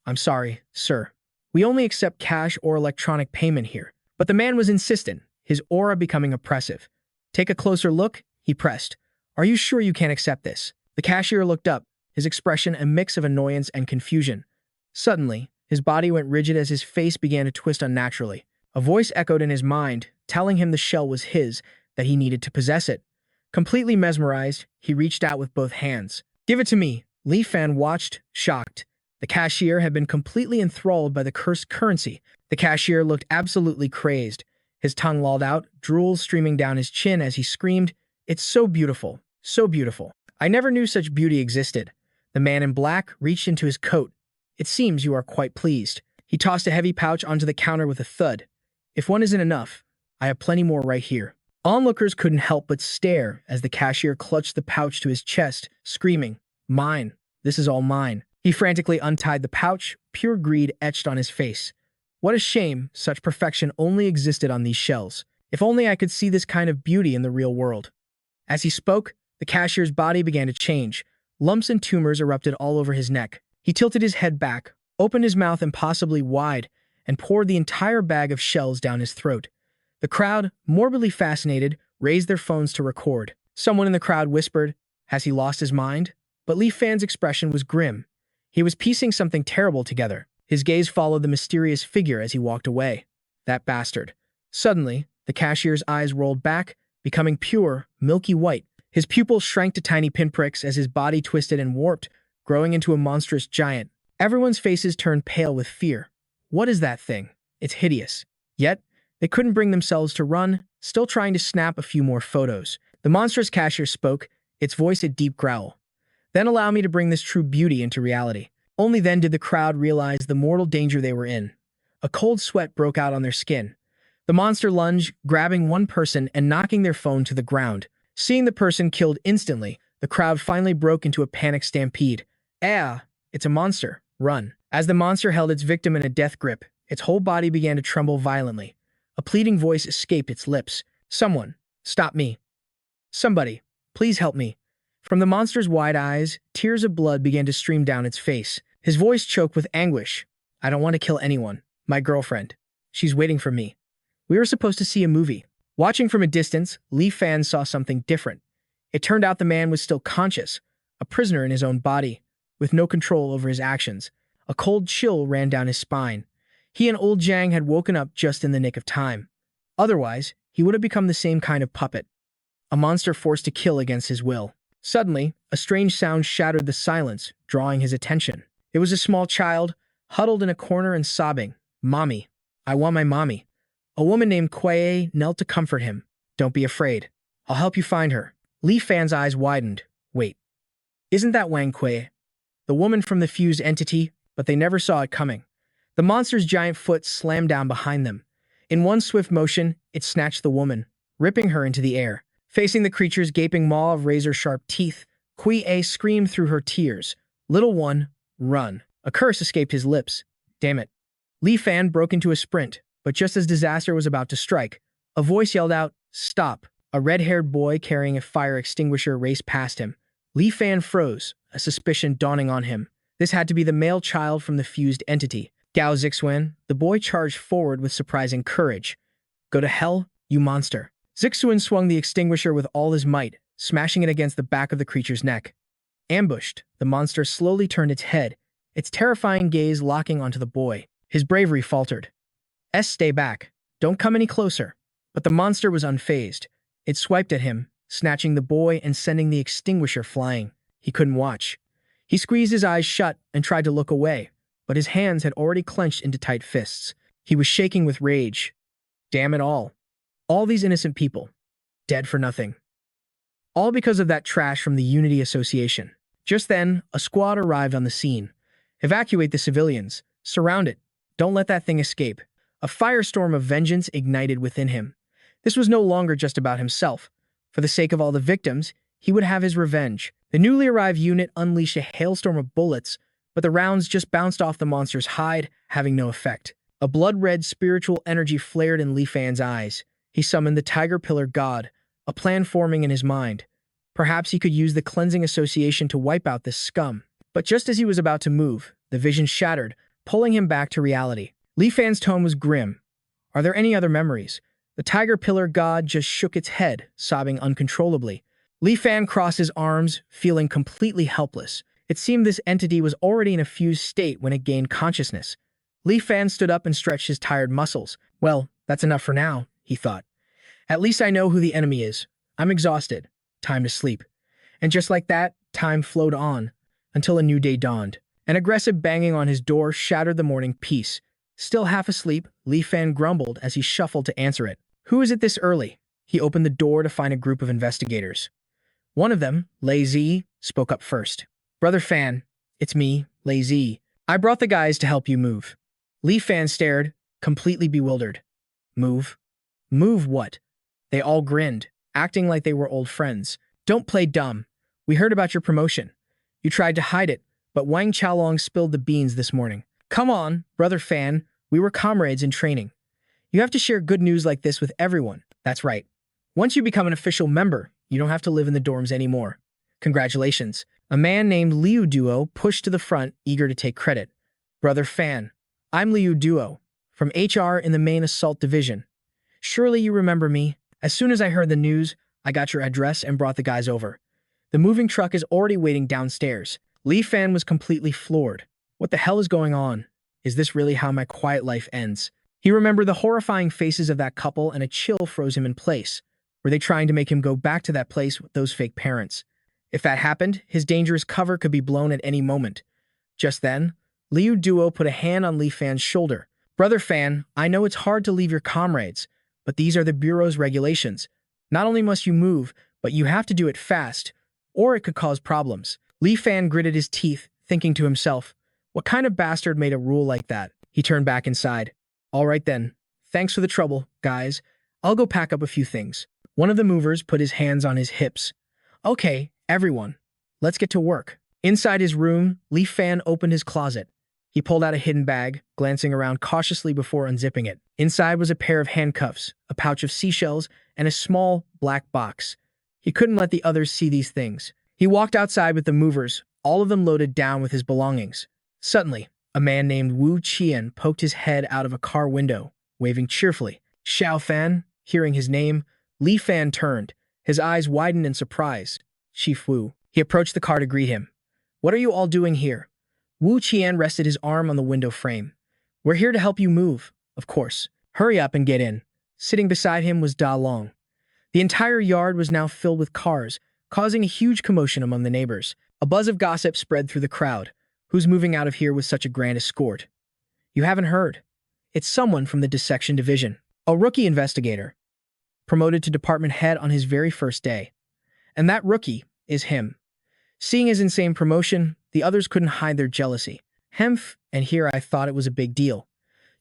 I'm sorry, sir. We only accept cash or electronic payment here. But the man was insistent, his aura becoming oppressive. Take a closer look, he pressed. Are you sure you can't accept this? The cashier looked up, his expression a mix of annoyance and confusion. Suddenly, his body went rigid as his face began to twist unnaturally. A voice echoed in his mind, telling him the shell was his, that he needed to possess it. Completely mesmerized, he reached out with both hands. Give it to me. Li Fan watched, shocked. The cashier had been completely enthralled by the cursed currency. The cashier looked absolutely crazed. His tongue lolled out, drool streaming down his chin as he screamed, "It's so beautiful, so beautiful. I never knew such beauty existed." The man in black reached into his coat. It seems you are quite pleased. He tossed a heavy pouch onto the counter with a thud. If one isn't enough, I have plenty more right here. Onlookers couldn't help but stare as the cashier clutched the pouch to his chest, screaming, "Mine. This is all mine." He frantically untied the pouch, pure greed etched on his face. What a shame such perfection only existed on these shells. If only I could see this kind of beauty in the real world. As he spoke, the cashier's body began to change. Lumps and tumors erupted all over his neck. He tilted his head back, opened his mouth impossibly wide, and poured the entire bag of shells down his throat. The crowd, morbidly fascinated, raised their phones to record. Someone in the crowd whispered, "Has he lost his mind?" But Li Fan's expression was grim. He was piecing something terrible together. His gaze followed the mysterious figure as he walked away. That bastard. Suddenly, the cashier's eyes rolled back, becoming pure, milky white. His pupils shrank to tiny pinpricks as his body twisted and warped, growing into a monstrous giant. Everyone's faces turned pale with fear. What is that thing? It's hideous. Yet, they couldn't bring themselves to run, still trying to snap a few more photos. The monstrous cashier spoke, its voice a deep growl. Then allow me to bring this true beauty into reality. Only then did the crowd realize the mortal danger they were in. A cold sweat broke out on their skin. The monster lunged, grabbing one person and knocking their phone to the ground. Seeing the person killed instantly, the crowd finally broke into a panic stampede. It's a monster. Run. As the monster held its victim in a death grip, its whole body began to tremble violently. A pleading voice escaped its lips. Someone, stop me. Somebody, please help me. From the monster's wide eyes, tears of blood began to stream down its face. His voice choked with anguish. I don't want to kill anyone. My girlfriend. She's waiting for me. We were supposed to see a movie. Watching from a distance, Li Fan saw something different. It turned out the man was still conscious, a prisoner in his own body, with no control over his actions. A cold chill ran down his spine. He and old Jiang had woken up just in the nick of time. Otherwise, he would have become the same kind of puppet. A monster forced to kill against his will. Suddenly, a strange sound shattered the silence, drawing his attention. It was a small child, huddled in a corner and sobbing. Mommy. I want my mommy. A woman named Kuei knelt to comfort him. Don't be afraid. I'll help you find her. Li Fan's eyes widened. Wait. Isn't that Wang Kuei? The woman from the fused entity, but they never saw it coming. The monster's giant foot slammed down behind them. In one swift motion, it snatched the woman, ripping her into the air. Facing the creature's gaping maw of razor-sharp teeth, Kuei screamed through her tears. Little one, run. A curse escaped his lips. Damn it. Li Fan broke into a sprint, but just as disaster was about to strike, a voice yelled out, Stop. A red-haired boy carrying a fire extinguisher raced past him. Li Fan froze, a suspicion dawning on him. This had to be the male child from the fused entity. Gao Zixuan, the boy charged forward with surprising courage. Go to hell, you monster. Zixuan swung the extinguisher with all his might, smashing it against the back of the creature's neck. Ambushed, the monster slowly turned its head, its terrifying gaze locking onto the boy. His bravery faltered. Stay back. Don't come any closer. But the monster was unfazed. It swiped at him, snatching the boy and sending the extinguisher flying. He couldn't watch. He squeezed his eyes shut and tried to look away, but his hands had already clenched into tight fists. He was shaking with rage. Damn it all. All these innocent people. Dead for nothing. All because of that trash from the Unity Association. Just then, a squad arrived on the scene. Evacuate the civilians. Surround it. Don't let that thing escape. A firestorm of vengeance ignited within him. This was no longer just about himself. For the sake of all the victims, he would have his revenge. The newly arrived unit unleashed a hailstorm of bullets, but the rounds just bounced off the monster's hide, having no effect. A blood-red spiritual energy flared in Li Fan's eyes. He summoned the Tiger Pillar God, a plan forming in his mind. Perhaps he could use the Cleansing Association to wipe out this scum. But just as he was about to move, the vision shattered, pulling him back to reality. Li Fan's tone was grim. Are there any other memories? The Tiger Pillar God just shook its head, sobbing uncontrollably. Li Fan crossed his arms, feeling completely helpless. It seemed this entity was already in a fused state when it gained consciousness. Li Fan stood up and stretched his tired muscles. Well, that's enough for now, he thought. At least I know who the enemy is. I'm exhausted. Time to sleep. And just like that, time flowed on, until a new day dawned. An aggressive banging on his door shattered the morning peace. Still half asleep, Li Fan grumbled as he shuffled to answer it. Who is it this early? He opened the door to find a group of investigators. One of them, Lei Zi, spoke up first. Brother Fan, it's me, Lei Zi. I brought the guys to help you move. Li Fan stared, completely bewildered. Move? Move what? They all grinned, acting like they were old friends. Don't play dumb. We heard about your promotion. You tried to hide it, but Wang Qiaolong spilled the beans this morning. Come on, Brother Fan, we were comrades in training. You have to share good news like this with everyone. That's right. Once you become an official member, you don't have to live in the dorms anymore. Congratulations. A man named Liu Duo pushed to the front, eager to take credit. Brother Fan, I'm Liu Duo, from HR in the main assault division. Surely you remember me. As soon as I heard the news, I got your address and brought the guys over. The moving truck is already waiting downstairs. Li Fan was completely floored. What the hell is going on? Is this really how my quiet life ends? He remembered the horrifying faces of that couple and a chill froze him in place. Were they trying to make him go back to that place with those fake parents? If that happened, his dangerous cover could be blown at any moment. Just then, Liu Duo put a hand on Li Fan's shoulder. Brother Fan, I know it's hard to leave your comrades, but these are the Bureau's regulations. Not only must you move, but you have to do it fast, or it could cause problems. Li Fan gritted his teeth, thinking to himself, what kind of bastard made a rule like that? He turned back inside. All right then. Thanks for the trouble, guys. I'll go pack up a few things. One of the movers put his hands on his hips. Okay, everyone. Let's get to work. Inside his room, Li Fan opened his closet. He pulled out a hidden bag, glancing around cautiously before unzipping it. Inside was a pair of handcuffs, a pouch of seashells, and a small, black box. He couldn't let the others see these things. He walked outside with the movers, all of them loaded down with his belongings. Suddenly, a man named Wu Qian poked his head out of a car window, waving cheerfully. Xiao Fan, hearing his name, Li Fan turned. His eyes widened in surprise. Chief Wu. He approached the car to greet him. What are you all doing here? Wu Qian rested his arm on the window frame. We're here to help you move, of course. Hurry up and get in. Sitting beside him was Da Long. The entire yard was now filled with cars, causing a huge commotion among the neighbors. A buzz of gossip spread through the crowd. Who's moving out of here with such a grand escort? You haven't heard. It's someone from the dissection division. A rookie investigator. Promoted to department head on his very first day. And that rookie is him. Seeing his insane promotion, the others couldn't hide their jealousy. Hemph, and here I thought it was a big deal.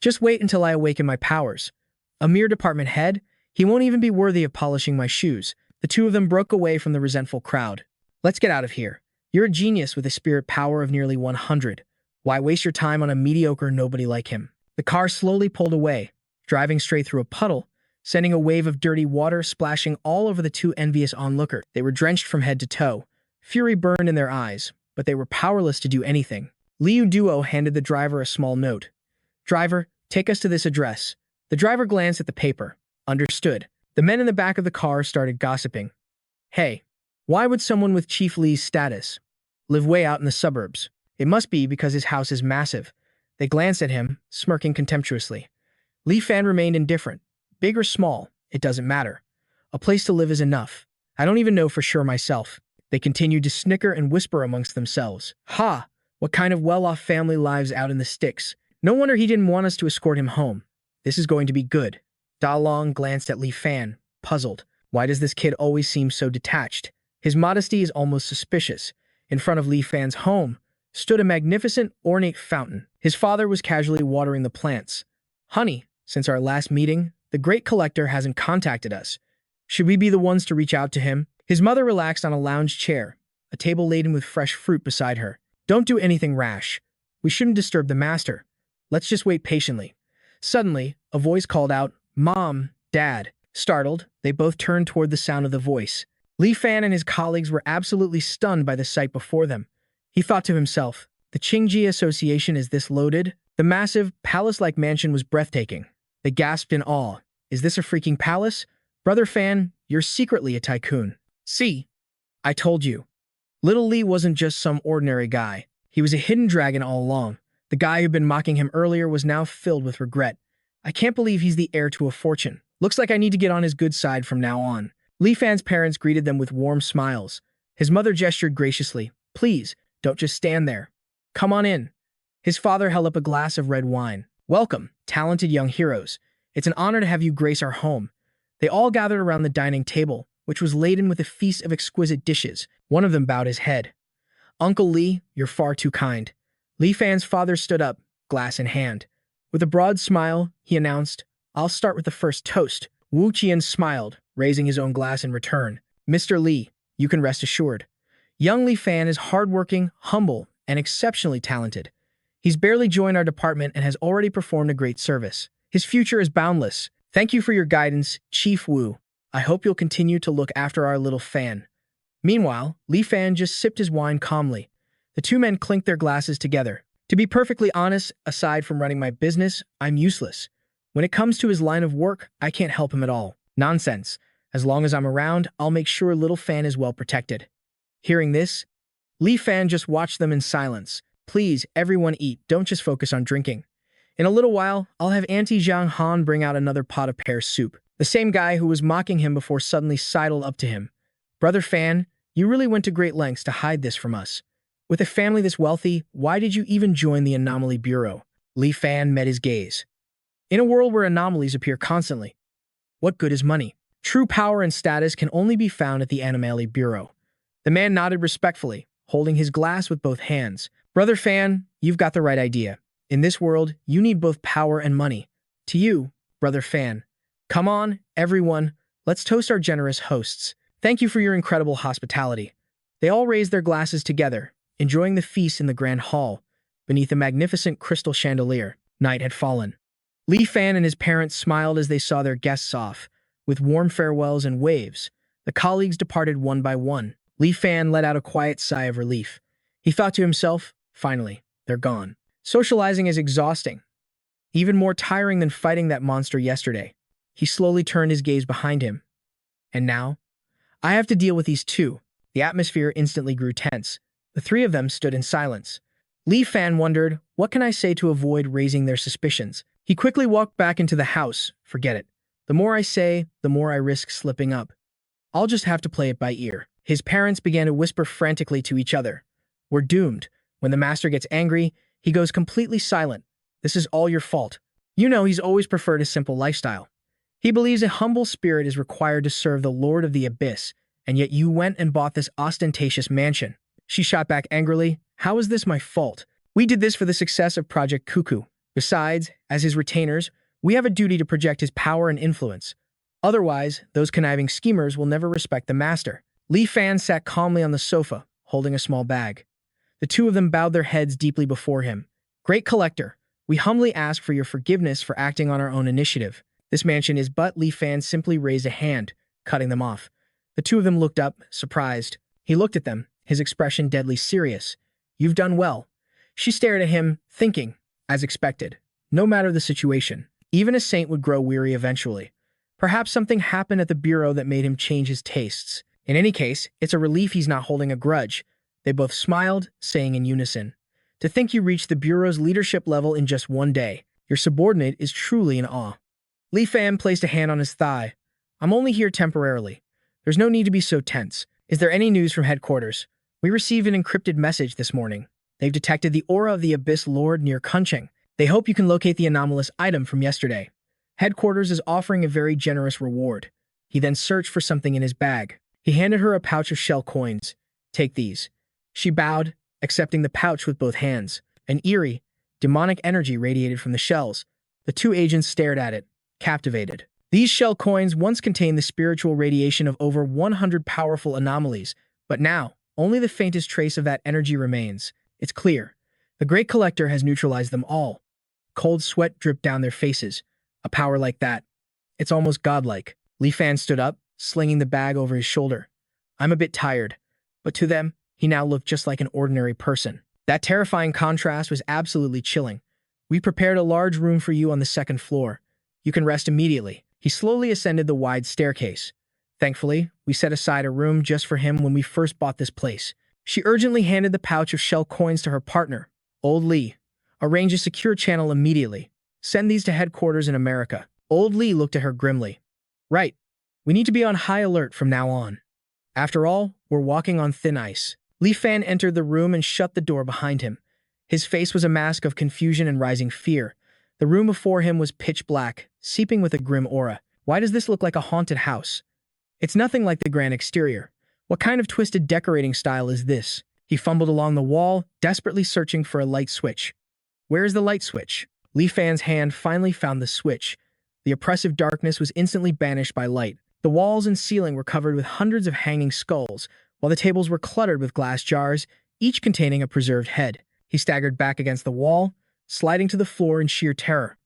Just wait until I awaken my powers. A mere department head? He won't even be worthy of polishing my shoes. The two of them broke away from the resentful crowd. Let's get out of here. You're a genius with a spirit power of nearly 100. Why waste your time on a mediocre nobody like him? The car slowly pulled away, driving straight through a puddle, sending a wave of dirty water splashing all over the two envious onlookers. They were drenched from head to toe. Fury burned in their eyes, but they were powerless to do anything. Liu Duo handed the driver a small note. Driver, take us to this address. The driver glanced at the paper. Understood. The men in the back of the car started gossiping. Hey, why would someone with Chief Li's status live way out in the suburbs? It must be because his house is massive. They glanced at him, smirking contemptuously. Li Fan remained indifferent. Big or small, it doesn't matter. A place to live is enough. I don't even know for sure myself. They continued to snicker and whisper amongst themselves. Ha! What kind of well-off family lives out in the sticks? No wonder he didn't want us to escort him home. This is going to be good. Da Long glanced at Li Fan, puzzled. Why does this kid always seem so detached? His modesty is almost suspicious. In front of Li Fan's home stood a magnificent, ornate fountain. His father was casually watering the plants. Honey, since our last meeting, the great collector hasn't contacted us. Should we be the ones to reach out to him? His mother relaxed on a lounge chair, a table laden with fresh fruit beside her. Don't do anything rash. We shouldn't disturb the master. Let's just wait patiently. Suddenly, a voice called out, Mom, Dad. Startled, they both turned toward the sound of the voice. Li Fan and his colleagues were absolutely stunned by the sight before them. He thought to himself, the Qingji Association is this loaded? The massive, palace-like mansion was breathtaking. They gasped in awe. Is this a freaking palace? Brother Fan, you're secretly a tycoon. See, I told you. Little Lee wasn't just some ordinary guy. He was a hidden dragon all along. The guy who'd been mocking him earlier was now filled with regret. I can't believe he's the heir to a fortune. Looks like I need to get on his good side from now on. Li Fan's parents greeted them with warm smiles. His mother gestured graciously. Please, don't just stand there. Come on in. His father held up a glass of red wine. Welcome, talented young heroes. It's an honor to have you grace our home. They all gathered around the dining table, which was laden with a feast of exquisite dishes. One of them bowed his head. Uncle Lee, you're far too kind. Li Fan's father stood up, glass in hand. With a broad smile, he announced, I'll start with the first toast. Wu Qian smiled, raising his own glass in return. Mr. Li, you can rest assured. Young Li Fan is hardworking, humble, and exceptionally talented. He's barely joined our department and has already performed a great service. His future is boundless. Thank you for your guidance, Chief Wu. I hope you'll continue to look after our little Fan. Meanwhile, Li Fan just sipped his wine calmly. The two men clinked their glasses together. To be perfectly honest, aside from running my business, I'm useless. When it comes to his line of work, I can't help him at all. Nonsense. As long as I'm around, I'll make sure little Fan is well protected. Hearing this, Li Fan just watched them in silence. Please, everyone eat, don't just focus on drinking. In a little while, I'll have Auntie Zhang Han bring out another pot of pear soup. The same guy who was mocking him before suddenly sidled up to him. Brother Fan, you really went to great lengths to hide this from us. With a family this wealthy, why did you even join the Anomaly Bureau? Li Fan met his gaze. In a world where anomalies appear constantly, what good is money? True power and status can only be found at the Anomaly Bureau. The man nodded respectfully, holding his glass with both hands. Brother Fan, you've got the right idea. In this world, you need both power and money. To you, Brother Fan. Come on, everyone, let's toast our generous hosts. Thank you for your incredible hospitality. They all raised their glasses together, enjoying the feast in the grand hall, beneath a magnificent crystal chandelier. Night had fallen. Li Fan and his parents smiled as they saw their guests off. With warm farewells and waves, the colleagues departed one by one. Li Fan let out a quiet sigh of relief. He thought to himself, finally, they're gone. Socializing is exhausting, even more tiring than fighting that monster yesterday. He slowly turned his gaze behind him. And now, I have to deal with these two. The atmosphere instantly grew tense. The three of them stood in silence. Li Fan wondered, what can I say to avoid raising their suspicions? He quickly walked back into the house. Forget it. The more I say, the more I risk slipping up. I'll just have to play it by ear. His parents began to whisper frantically to each other. We're doomed. When the master gets angry, he goes completely silent. This is all your fault. You know he's always preferred a simple lifestyle. He believes a humble spirit is required to serve the Lord of the Abyss, and yet you went and bought this ostentatious mansion. She shot back angrily. How is this my fault? We did this for the success of Project Cuckoo. Besides, as his retainers, we have a duty to project his power and influence. Otherwise, those conniving schemers will never respect the master. Li Fan sat calmly on the sofa, holding a small bag. The two of them bowed their heads deeply before him. Great Collector, we humbly ask for your forgiveness for acting on our own initiative. This mansion is but Li Fan simply raised a hand, cutting them off. The two of them looked up, surprised. He looked at them, his expression deadly serious. You've done well. She stared at him, thinking, as expected. No matter the situation, even a saint would grow weary eventually. Perhaps something happened at the bureau that made him change his tastes. In any case, it's a relief he's not holding a grudge. They both smiled, saying in unison, to think you reached the bureau's leadership level in just one day. Your subordinate is truly in awe. Li Fan placed a hand on his thigh. I'm only here temporarily. There's no need to be so tense. Is there any news from headquarters? We received an encrypted message this morning. They've detected the aura of the Abyss Lord near Kuncheng. They hope you can locate the anomalous item from yesterday. Headquarters is offering a very generous reward. He then searched for something in his bag. He handed her a pouch of shell coins. Take these. She bowed, accepting the pouch with both hands. An eerie, demonic energy radiated from the shells. The two agents stared at it, captivated. These shell coins once contained the spiritual radiation of over 100 powerful anomalies, but now, only the faintest trace of that energy remains. It's clear. The Great Collector has neutralized them all. Cold sweat dripped down their faces. A power like that. It's almost godlike. Li Fan stood up, slinging the bag over his shoulder. I'm a bit tired, but to them, he now looked just like an ordinary person. That terrifying contrast was absolutely chilling. We prepared a large room for you on the second floor. You can rest immediately. He slowly ascended the wide staircase. Thankfully, we set aside a room just for him when we first bought this place. She urgently handed the pouch of shell coins to her partner, Old Lee. Arrange a secure channel immediately. Send these to headquarters in America. Old Lee looked at her grimly. Right. We need to be on high alert from now on. After all, we're walking on thin ice. Li Fan entered the room and shut the door behind him. His face was a mask of confusion and rising fear. The room before him was pitch black, seeping with a grim aura. Why does this look like a haunted house? It's nothing like the grand exterior. What kind of twisted decorating style is this? He fumbled along the wall, desperately searching for a light switch. Where is the light switch? Li Fan's hand finally found the switch. The oppressive darkness was instantly banished by light. The walls and ceiling were covered with hundreds of hanging skulls, while the tables were cluttered with glass jars, each containing a preserved head. He staggered back against the wall, sliding to the floor in sheer terror.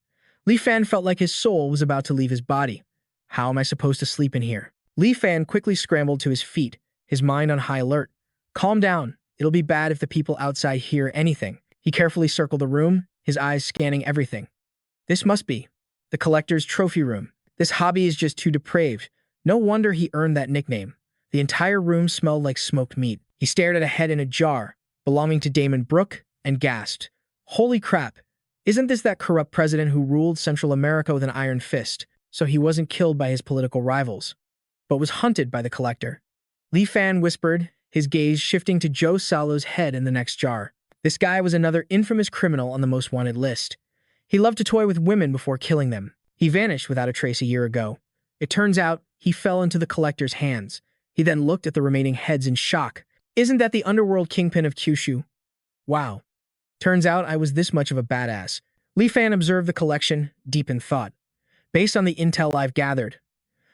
Li Fan felt like his soul was about to leave his body. How am I supposed to sleep in here? Li Fan quickly scrambled to his feet, his mind on high alert. Calm down. It'll be bad if the people outside hear anything. He carefully circled the room, his eyes scanning everything. This must be the collector's trophy room. This hobby is just too depraved. No wonder he earned that nickname. The entire room smelled like smoked meat. He stared at a head in a jar, belonging to Damon Brooke, and gasped. Holy crap! Isn't this that corrupt president who ruled Central America with an iron fist, so he wasn't killed by his political rivals, but was hunted by the collector? Li Fan whispered, his gaze shifting to Joe Salo's head in the next jar. This guy was another infamous criminal on the most wanted list. He loved to toy with women before killing them. He vanished without a trace a year ago. It turns out he fell into the collector's hands. He then looked at the remaining heads in shock. Isn't that the underworld kingpin of Kyushu? Wow. Turns out I was this much of a badass. Li Fan observed the collection, deep in thought. Based on the intel I've gathered,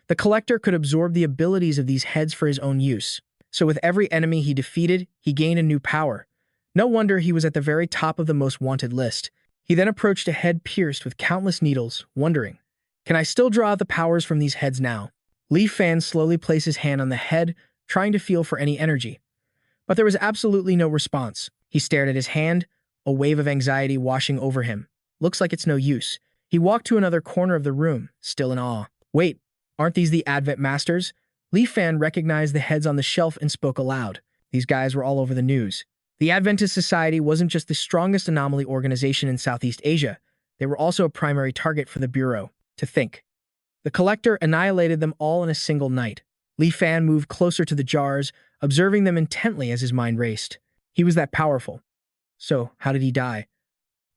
the collector could absorb the abilities of these heads for his own use. So with every enemy he defeated, he gained a new power. No wonder he was at the very top of the most wanted list. He then approached a head pierced with countless needles, wondering, can I still draw out the powers from these heads now? Li Fan slowly placed his hand on the head, trying to feel for any energy. But there was absolutely no response. He stared at his hand, a wave of anxiety washing over him. Looks like it's no use. He walked to another corner of the room, still in awe. Wait, aren't these the Advent Masters? Li Fan recognized the heads on the shelf and spoke aloud. These guys were all over the news. The Adventist Society wasn't just the strongest anomaly organization in Southeast Asia. They were also a primary target for the Bureau. To think. The collector annihilated them all in a single night. Li Fan moved closer to the jars, observing them intently as his mind raced. He was that powerful. So, how did he die?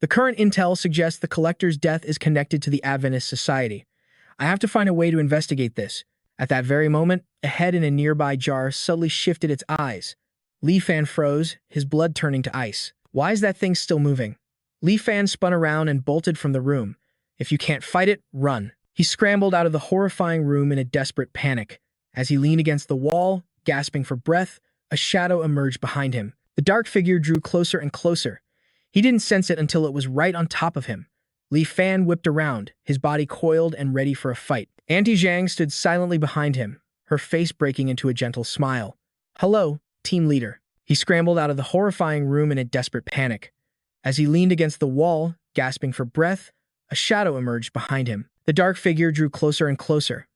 The current intel suggests the collector's death is connected to the Adventist Society. I have to find a way to investigate this. At that very moment, a head in a nearby jar suddenly shifted its eyes. Li Fan froze, his blood turning to ice. Why is that thing still moving? Li Fan spun around and bolted from the room. If you can't fight it, run. He scrambled out of the horrifying room in a desperate panic. As he leaned against the wall, gasping for breath, a shadow emerged behind him. The dark figure drew closer and closer. He didn't sense it until it was right on top of him. Li Fan whipped around, his body coiled and ready for a fight. Auntie Zhang stood silently behind him, her face breaking into a gentle smile. Hello, team leader. He scrambled out of the horrifying room in a desperate panic. As he leaned against the wall, gasping for breath, a shadow emerged behind him. The dark figure drew closer and closer.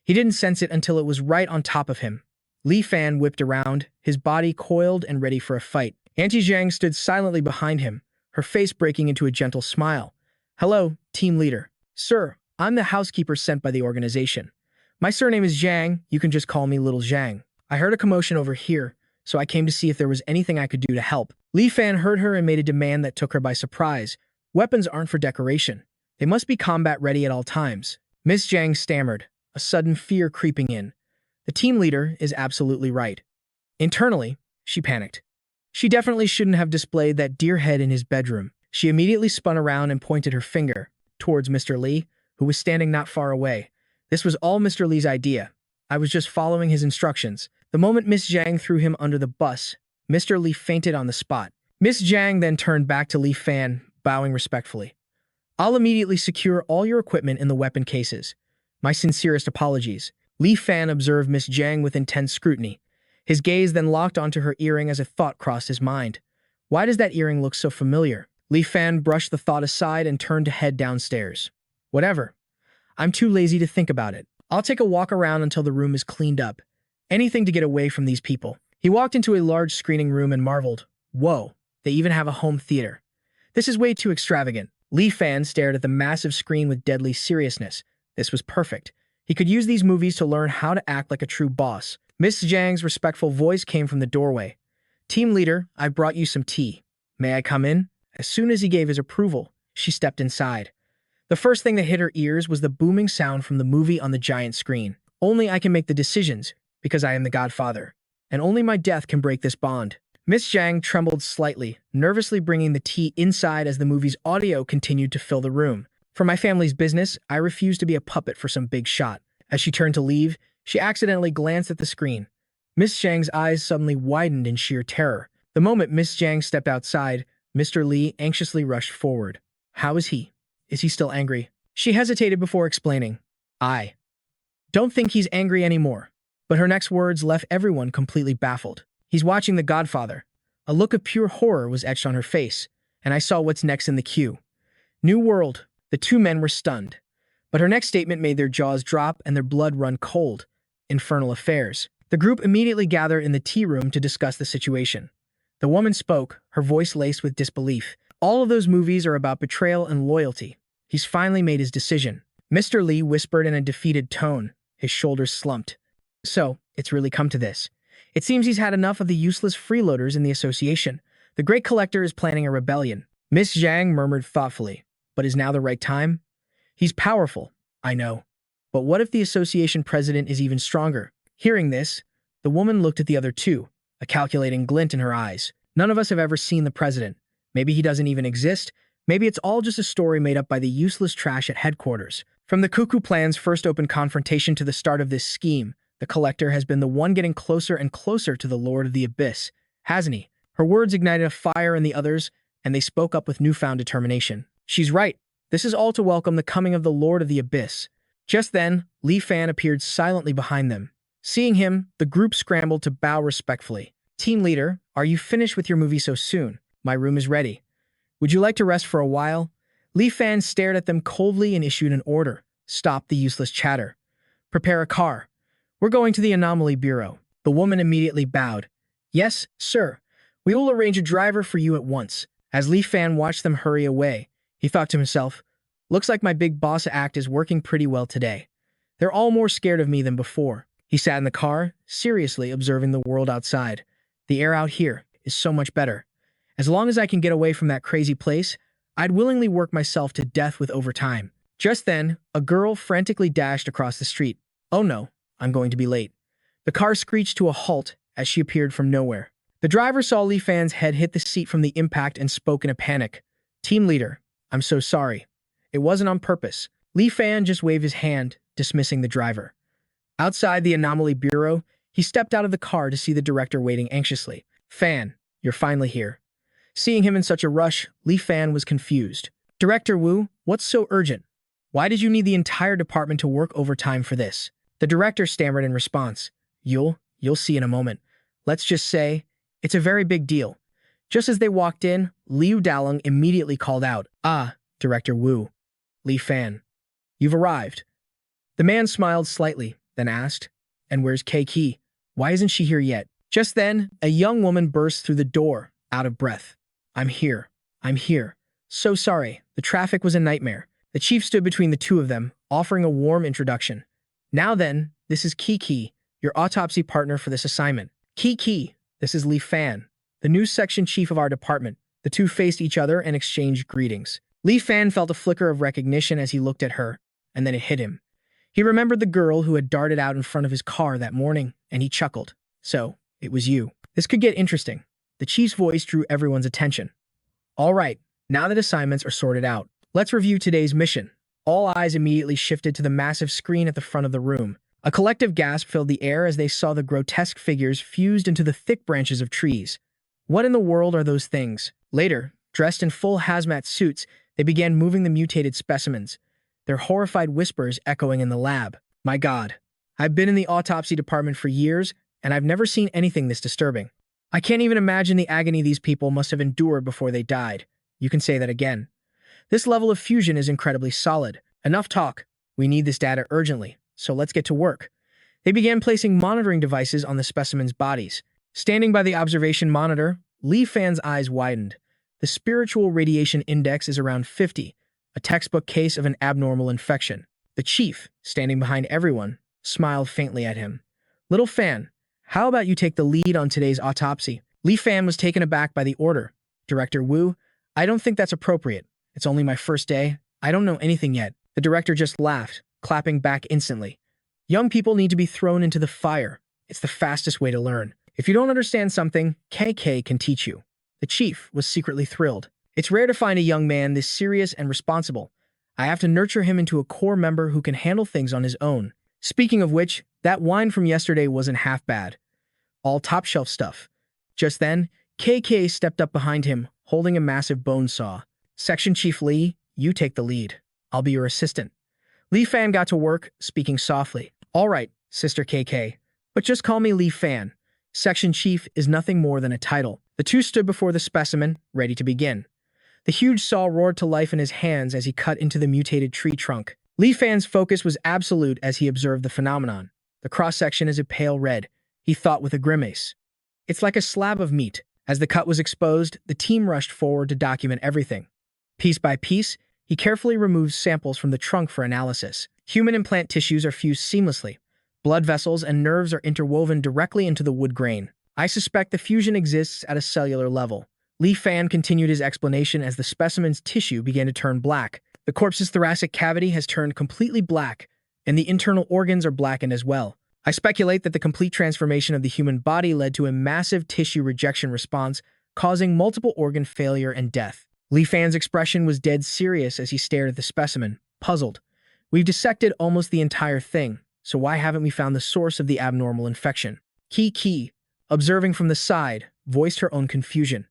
He didn't sense it until it was right on top of him. Li Fan whipped around, his body coiled and ready for a fight. Auntie Zhang stood silently behind him, her face breaking into a gentle smile. Hello, team leader. Sir, I'm the housekeeper sent by the organization. My surname is Zhang, you can just call me Little Zhang. I heard a commotion over here, so I came to see if there was anything I could do to help. Li Fan heard her and made a demand that took her by surprise. Weapons aren't for decoration. They must be combat ready at all times. Miss Zhang stammered, a sudden fear creeping in. The team leader is absolutely right. Internally, she panicked. She definitely shouldn't have displayed that deer head in his bedroom. She immediately spun around and pointed her finger towards Mr. Li, who was standing not far away. This was all Mr. Li's idea. I was just following his instructions. The moment Miss Zhang threw him under the bus, Mr. Li fainted on the spot. Miss Zhang then turned back to Li Fan, bowing respectfully. I'll immediately secure all your equipment in the weapon cases. My sincerest apologies. Li Fan observed Miss Zhang with intense scrutiny. His gaze then locked onto her earring as a thought crossed his mind. Why does that earring look so familiar? Li Fan brushed the thought aside and turned to head downstairs. Whatever. I'm too lazy to think about it. I'll take a walk around until the room is cleaned up. Anything to get away from these people. He walked into a large screening room and marveled. Whoa, they even have a home theater. This is way too extravagant. Lee Fan stared at the massive screen with deadly seriousness. This was perfect. He could use these movies to learn how to act like a true boss. Miss Zhang's respectful voice came from the doorway. Team leader, I've brought you some tea. May I come in? As soon as he gave his approval, she stepped inside. The first thing that hit her ears was the booming sound from the movie on the giant screen. Only I can make the decisions, because I am the Godfather. And only my death can break this bond. Miss Zhang trembled slightly, nervously bringing the tea inside as the movie's audio continued to fill the room. For my family's business, I refuse to be a puppet for some big shot. As she turned to leave, she accidentally glanced at the screen. Miss Zhang's eyes suddenly widened in sheer terror. The moment Miss Zhang stepped outside, Mr. Li anxiously rushed forward. How is he? Is he still angry? She hesitated before explaining. I don't think he's angry anymore. But her next words left everyone completely baffled. He's watching The Godfather. A look of pure horror was etched on her face, and I saw what's next in the queue. New world. The two men were stunned. But her next statement made their jaws drop and their blood run cold. Infernal affairs. The group immediately gathered in the tea room to discuss the situation. The woman spoke, her voice laced with disbelief. All of those movies are about betrayal and loyalty. He's finally made his decision. Mr. Li whispered in a defeated tone. His shoulders slumped. So, it's really come to this. It seems he's had enough of the useless freeloaders in the association. The great collector is planning a rebellion. Miss Zhang murmured thoughtfully. But is now the right time? He's powerful, I know. But what if the association president is even stronger? Hearing this, the woman looked at the other two, a calculating glint in her eyes. None of us have ever seen the president. Maybe he doesn't even exist. Maybe it's all just a story made up by the useless trash at headquarters. From the Cuckoo Plan's first open confrontation to the start of this scheme, the Collector has been the one getting closer and closer to the Lord of the Abyss, hasn't he? Her words ignited a fire in the others, and they spoke up with newfound determination. She's right. This is all to welcome the coming of the Lord of the Abyss. Just then, Li Fan appeared silently behind them. Seeing him, the group scrambled to bow respectfully. Team leader, are you finished with your movie so soon? My room is ready. Would you like to rest for a while? Li Fan stared at them coldly and issued an order. Stop the useless chatter. Prepare a car. We're going to the Anomaly Bureau. The woman immediately bowed. Yes, sir. We will arrange a driver for you at once. As Li Fan watched them hurry away, he thought to himself, looks like my big boss act is working pretty well today. They're all more scared of me than before. He sat in the car, seriously observing the world outside. The air out here is so much better. As long as I can get away from that crazy place, I'd willingly work myself to death with overtime. Just then, a girl frantically dashed across the street. Oh no, I'm going to be late. The car screeched to a halt as she appeared from nowhere. The driver saw Li Fan's head hit the seat from the impact and spoke in a panic. Team leader, I'm so sorry. It wasn't on purpose. Li Fan just waved his hand, dismissing the driver. Outside the Anomaly Bureau, he stepped out of the car to see the director waiting anxiously. Fan, you're finally here. Seeing him in such a rush, Li Fan was confused. Director Wu, what's so urgent? Why did you need the entire department to work overtime for this? The director stammered in response. You'll see in a moment. Let's just say, it's a very big deal. Just as they walked in, Liu Dalong immediately called out, Ah, Director Wu. Li Fan, you've arrived. The man smiled slightly, then asked, And where's Kei? Why isn't she here yet? Just then, a young woman burst through the door, out of breath. I'm here. So sorry, the traffic was a nightmare. The chief stood between the two of them, offering a warm introduction. Now then, this is Kiki, your autopsy partner for this assignment. Kiki, this is Li Fan, the new section chief of our department. The two faced each other and exchanged greetings. Li Fan felt a flicker of recognition as he looked at her, and then it hit him. He remembered the girl who had darted out in front of his car that morning, and he chuckled. So, it was you. This could get interesting. The chief's voice drew everyone's attention. All right, now that assignments are sorted out, let's review today's mission. All eyes immediately shifted to the massive screen at the front of the room. A collective gasp filled the air as they saw the grotesque figures fused into the thick branches of trees. What in the world are those things? Later, dressed in full hazmat suits, they began moving the mutated specimens, their horrified whispers echoing in the lab. My God, I've been in the autopsy department for years, and I've never seen anything this disturbing. I can't even imagine the agony these people must have endured before they died. You can say that again. This level of fusion is incredibly solid. Enough talk. We need this data urgently. so let's get to work. They began placing monitoring devices on the specimen's bodies. Standing by the observation monitor, Li Fan's eyes widened. The spiritual radiation index is around 50, a textbook case of an abnormal infection. The chief, standing behind everyone, smiled faintly at him. Little Fan, how about you take the lead on today's autopsy? Li Fan was taken aback by the order. Director Wu, I don't think that's appropriate. It's only my first day. I don't know anything yet. The director just laughed, clapping back instantly. Young people need to be thrown into the fire. It's the fastest way to learn. If you don't understand something, KK can teach you. The chief was secretly thrilled. It's rare to find a young man this serious and responsible. I have to nurture him into a core member who can handle things on his own. Speaking of which, that wine from yesterday wasn't half bad. All top-shelf stuff. Just then, KK stepped up behind him, holding a massive bone saw. Section Chief Li, you take the lead. I'll be your assistant. Li Fan got to work, speaking softly. All right, Sister KK, but just call me Li Fan. Section Chief is nothing more than a title. The two stood before the specimen, ready to begin. The huge saw roared to life in his hands as he cut into the mutated tree trunk. Li Fan's focus was absolute as he observed the phenomenon. The cross-section is a pale red, he thought with a grimace. It's like a slab of meat. As the cut was exposed, the team rushed forward to document everything. Piece by piece, he carefully removed samples from the trunk for analysis. Human and plant tissues are fused seamlessly. Blood vessels and nerves are interwoven directly into the wood grain. I suspect the fusion exists at a cellular level. Li Fan continued his explanation as the specimen's tissue began to turn black. The corpse's thoracic cavity has turned completely black, and the internal organs are blackened as well. I speculate that the complete transformation of the human body led to a massive tissue rejection response, causing multiple organ failure and death. Li Fan's expression was dead serious as he stared at the specimen, puzzled. We've dissected almost the entire thing, so why haven't we found the source of the abnormal infection? Ki, observing from the side, voiced her own confusion.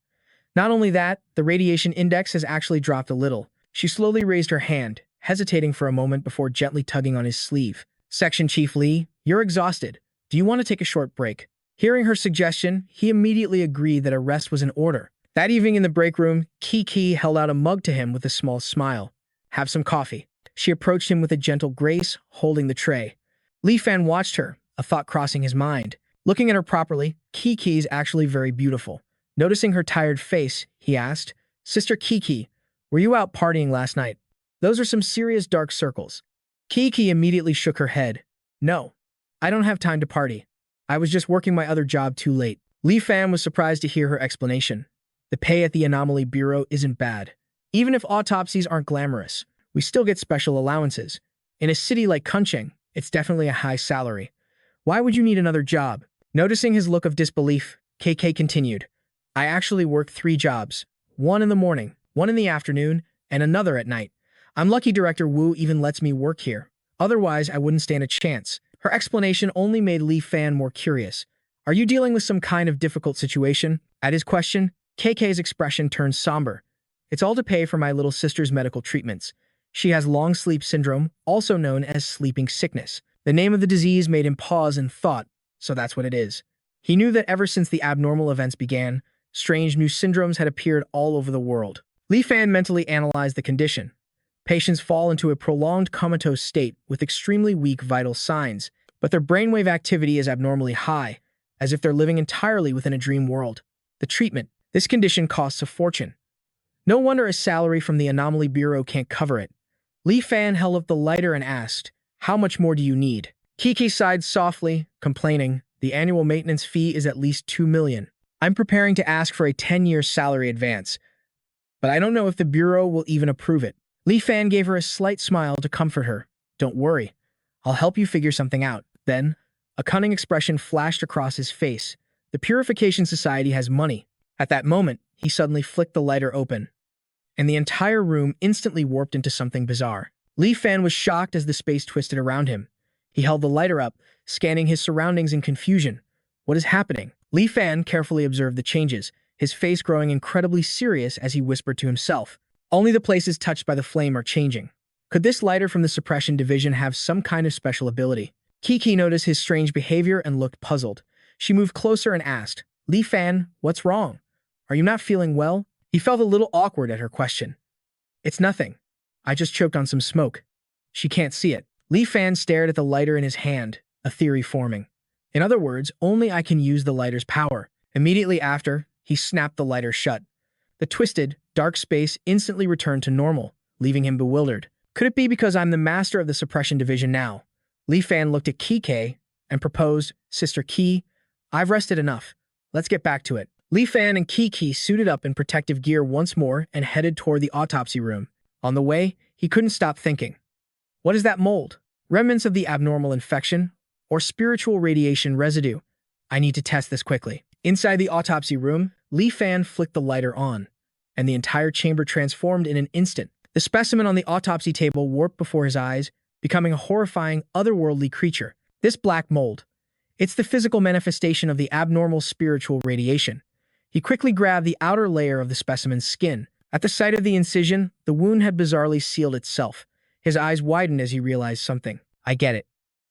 Not only that, the radiation index has actually dropped a little. She slowly raised her hand, hesitating for a moment before gently tugging on his sleeve. Section Chief Li, you're exhausted. Do you want to take a short break? Hearing her suggestion, he immediately agreed that a rest was in order. That evening in the break room, Ki held out a mug to him with a small smile. Have some coffee. She approached him with a gentle grace, holding the tray. Li Fan watched her, a thought crossing his mind. Looking at her properly, Kiki's actually very beautiful. Noticing her tired face, he asked, Sister Kiki, were you out partying last night? Those are some serious dark circles. Kiki immediately shook her head. No, I don't have time to party. I was just working my other job too late. Li Fan was surprised to hear her explanation. The pay at the Anomaly Bureau isn't bad. Even if autopsies aren't glamorous, we still get special allowances. In a city like Kuncheng, it's definitely a high salary. Why would you need another job? Noticing his look of disbelief, KK continued. I actually work 3 jobs. 1 in the morning, 1 in the afternoon, and another at night. I'm lucky Director Wu even lets me work here. Otherwise, I wouldn't stand a chance. Her explanation only made Li Fan more curious. Are you dealing with some kind of difficult situation? At his question, KK's expression turned somber. It's all to pay for my little sister's medical treatments. She has long sleep syndrome, also known as sleeping sickness. The name of the disease made him pause and thought, so that's what it is. He knew that ever since the abnormal events began, strange new syndromes had appeared all over the world. Li Fan mentally analyzed the condition. Patients fall into a prolonged comatose state with extremely weak vital signs, but their brainwave activity is abnormally high, as if they're living entirely within a dream world. The treatment. This condition costs a fortune. No wonder a salary from the Anomaly Bureau can't cover it. Li Fan held up the lighter and asked, how much more do you need? Kiki sighed softly, complaining, the annual maintenance fee is at least 2 million. I'm preparing to ask for a 10-year salary advance, but I don't know if the Bureau will even approve it. Li Fan gave her a slight smile to comfort her. Don't worry. I'll help you figure something out. Then, a cunning expression flashed across his face. The Purification Society has money. At that moment, he suddenly flicked the lighter open, and the entire room instantly warped into something bizarre. Li Fan was shocked as the space twisted around him. He held the lighter up, scanning his surroundings in confusion. What is happening? Li Fan carefully observed the changes, his face growing incredibly serious as he whispered to himself. Only the places touched by the flame are changing. Could this lighter from the suppression division have some kind of special ability? Kiki noticed his strange behavior and looked puzzled. She moved closer and asked, Li Fan, what's wrong? Are you not feeling well? He felt a little awkward at her question. It's nothing. I just choked on some smoke. She can't see it. Li Fan stared at the lighter in his hand, a theory forming. In other words, only I can use the lighter's power. Immediately after, he snapped the lighter shut. The twisted, dark space instantly returned to normal, leaving him bewildered. Could it be because I'm the master of the suppression division now? Li Fan looked at Kike and proposed, Sister Ki, I've rested enough. Let's get back to it. Li Fan and Kiki suited up in protective gear once more and headed toward the autopsy room. On the way, he couldn't stop thinking. What is that mold? Remnants of the abnormal infection? Or spiritual radiation residue? I need to test this quickly. Inside the autopsy room, Li Fan flicked the lighter on, and the entire chamber transformed in an instant. The specimen on the autopsy table warped before his eyes, becoming a horrifying, otherworldly creature. This black mold. It's the physical manifestation of the abnormal spiritual radiation. He quickly grabbed the outer layer of the specimen's skin. At the sight of the incision, the wound had bizarrely sealed itself. His eyes widened as he realized something. I get it.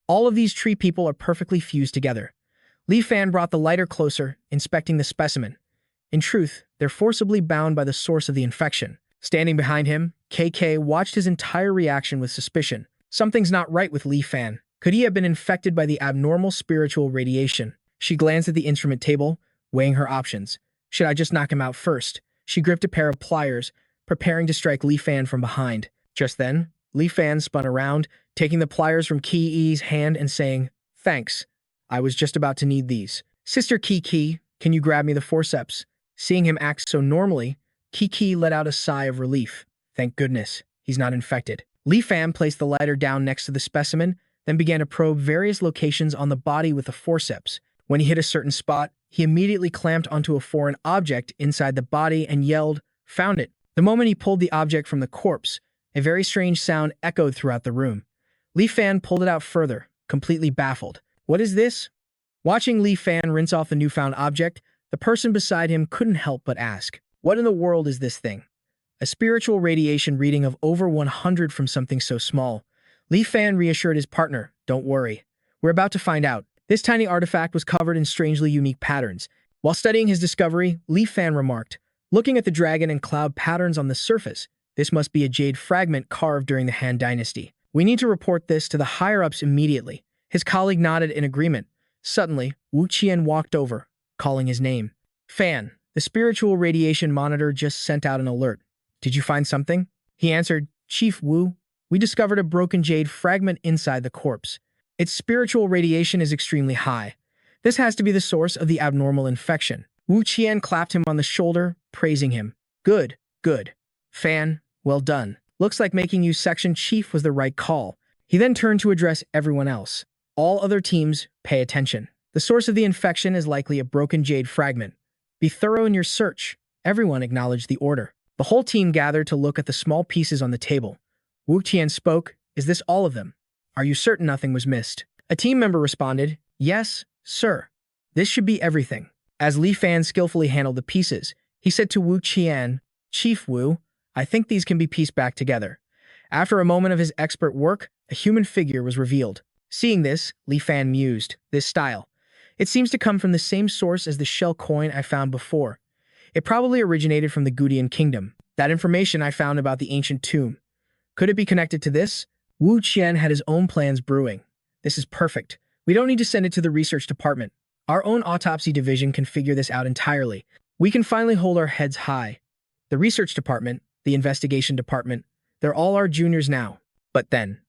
All of these tree people are perfectly fused together. Li Fan brought the lighter closer, inspecting the specimen. In truth, they're forcibly bound by the source of the infection. Standing behind him, KK watched his entire reaction with suspicion. Something's not right with Li Fan. Could he have been infected by the abnormal spiritual radiation? She glanced at the instrument table, weighing her options. Should I just knock him out first? She gripped a pair of pliers, preparing to strike Li Fan from behind. Just then, Li Fan spun around, taking the pliers from Ki-Yi's hand and saying, Thanks. I was just about to need these. Sister Ki-Ki, can you grab me the forceps? Seeing him act so normally, Ki-Ki let out a sigh of relief. Thank goodness, he's not infected. Li Fan placed the lighter down next to the specimen, then began to probe various locations on the body with the forceps. When he hit a certain spot, he immediately clamped onto a foreign object inside the body and yelled, Found it. The moment he pulled the object from the corpse, a very strange sound echoed throughout the room. Li Fan pulled it out further, completely baffled. What is this? Watching Li Fan rinse off the newfound object, the person beside him couldn't help but ask, What in the world is this thing? A spiritual radiation reading of over 100 from something so small. Li Fan reassured his partner, Don't worry. We're about to find out. This tiny artifact was covered in strangely unique patterns. While studying his discovery, Li Fan remarked, Looking at the dragon and cloud patterns on the surface, this must be a jade fragment carved during the Han Dynasty. We need to report this to the higher-ups immediately. His colleague nodded in agreement. Suddenly, Wu Qian walked over, calling his name. Fan, the spiritual radiation monitor just sent out an alert. Did you find something? He answered, Chief Wu, we discovered a broken jade fragment inside the corpse. Its spiritual radiation is extremely high. This has to be the source of the abnormal infection. Wu Qian clapped him on the shoulder, praising him. Good, good. Fan, well done. Looks like making you section chief was the right call. He then turned to address everyone else. All other teams, pay attention. The source of the infection is likely a broken jade fragment. Be thorough in your search. Everyone acknowledged the order. The whole team gathered to look at the small pieces on the table. Wu Qian spoke, Is this all of them? Are you certain nothing was missed? A team member responded, Yes, sir. This should be everything. As Li Fan skillfully handled the pieces, he said to Wu Qian, Chief Wu, I think these can be pieced back together. After a moment of his expert work, a human figure was revealed. Seeing this, Li Fan mused, This style. It seems to come from the same source as the shell coin I found before. It probably originated from the Gudian kingdom. That information I found about the ancient tomb. Could it be connected to this? Wu Qian had his own plans brewing. This is perfect. We don't need to send it to the research department. Our own autopsy division can figure this out entirely. We can finally hold our heads high. The research department, the investigation department, they're all our juniors now. But then,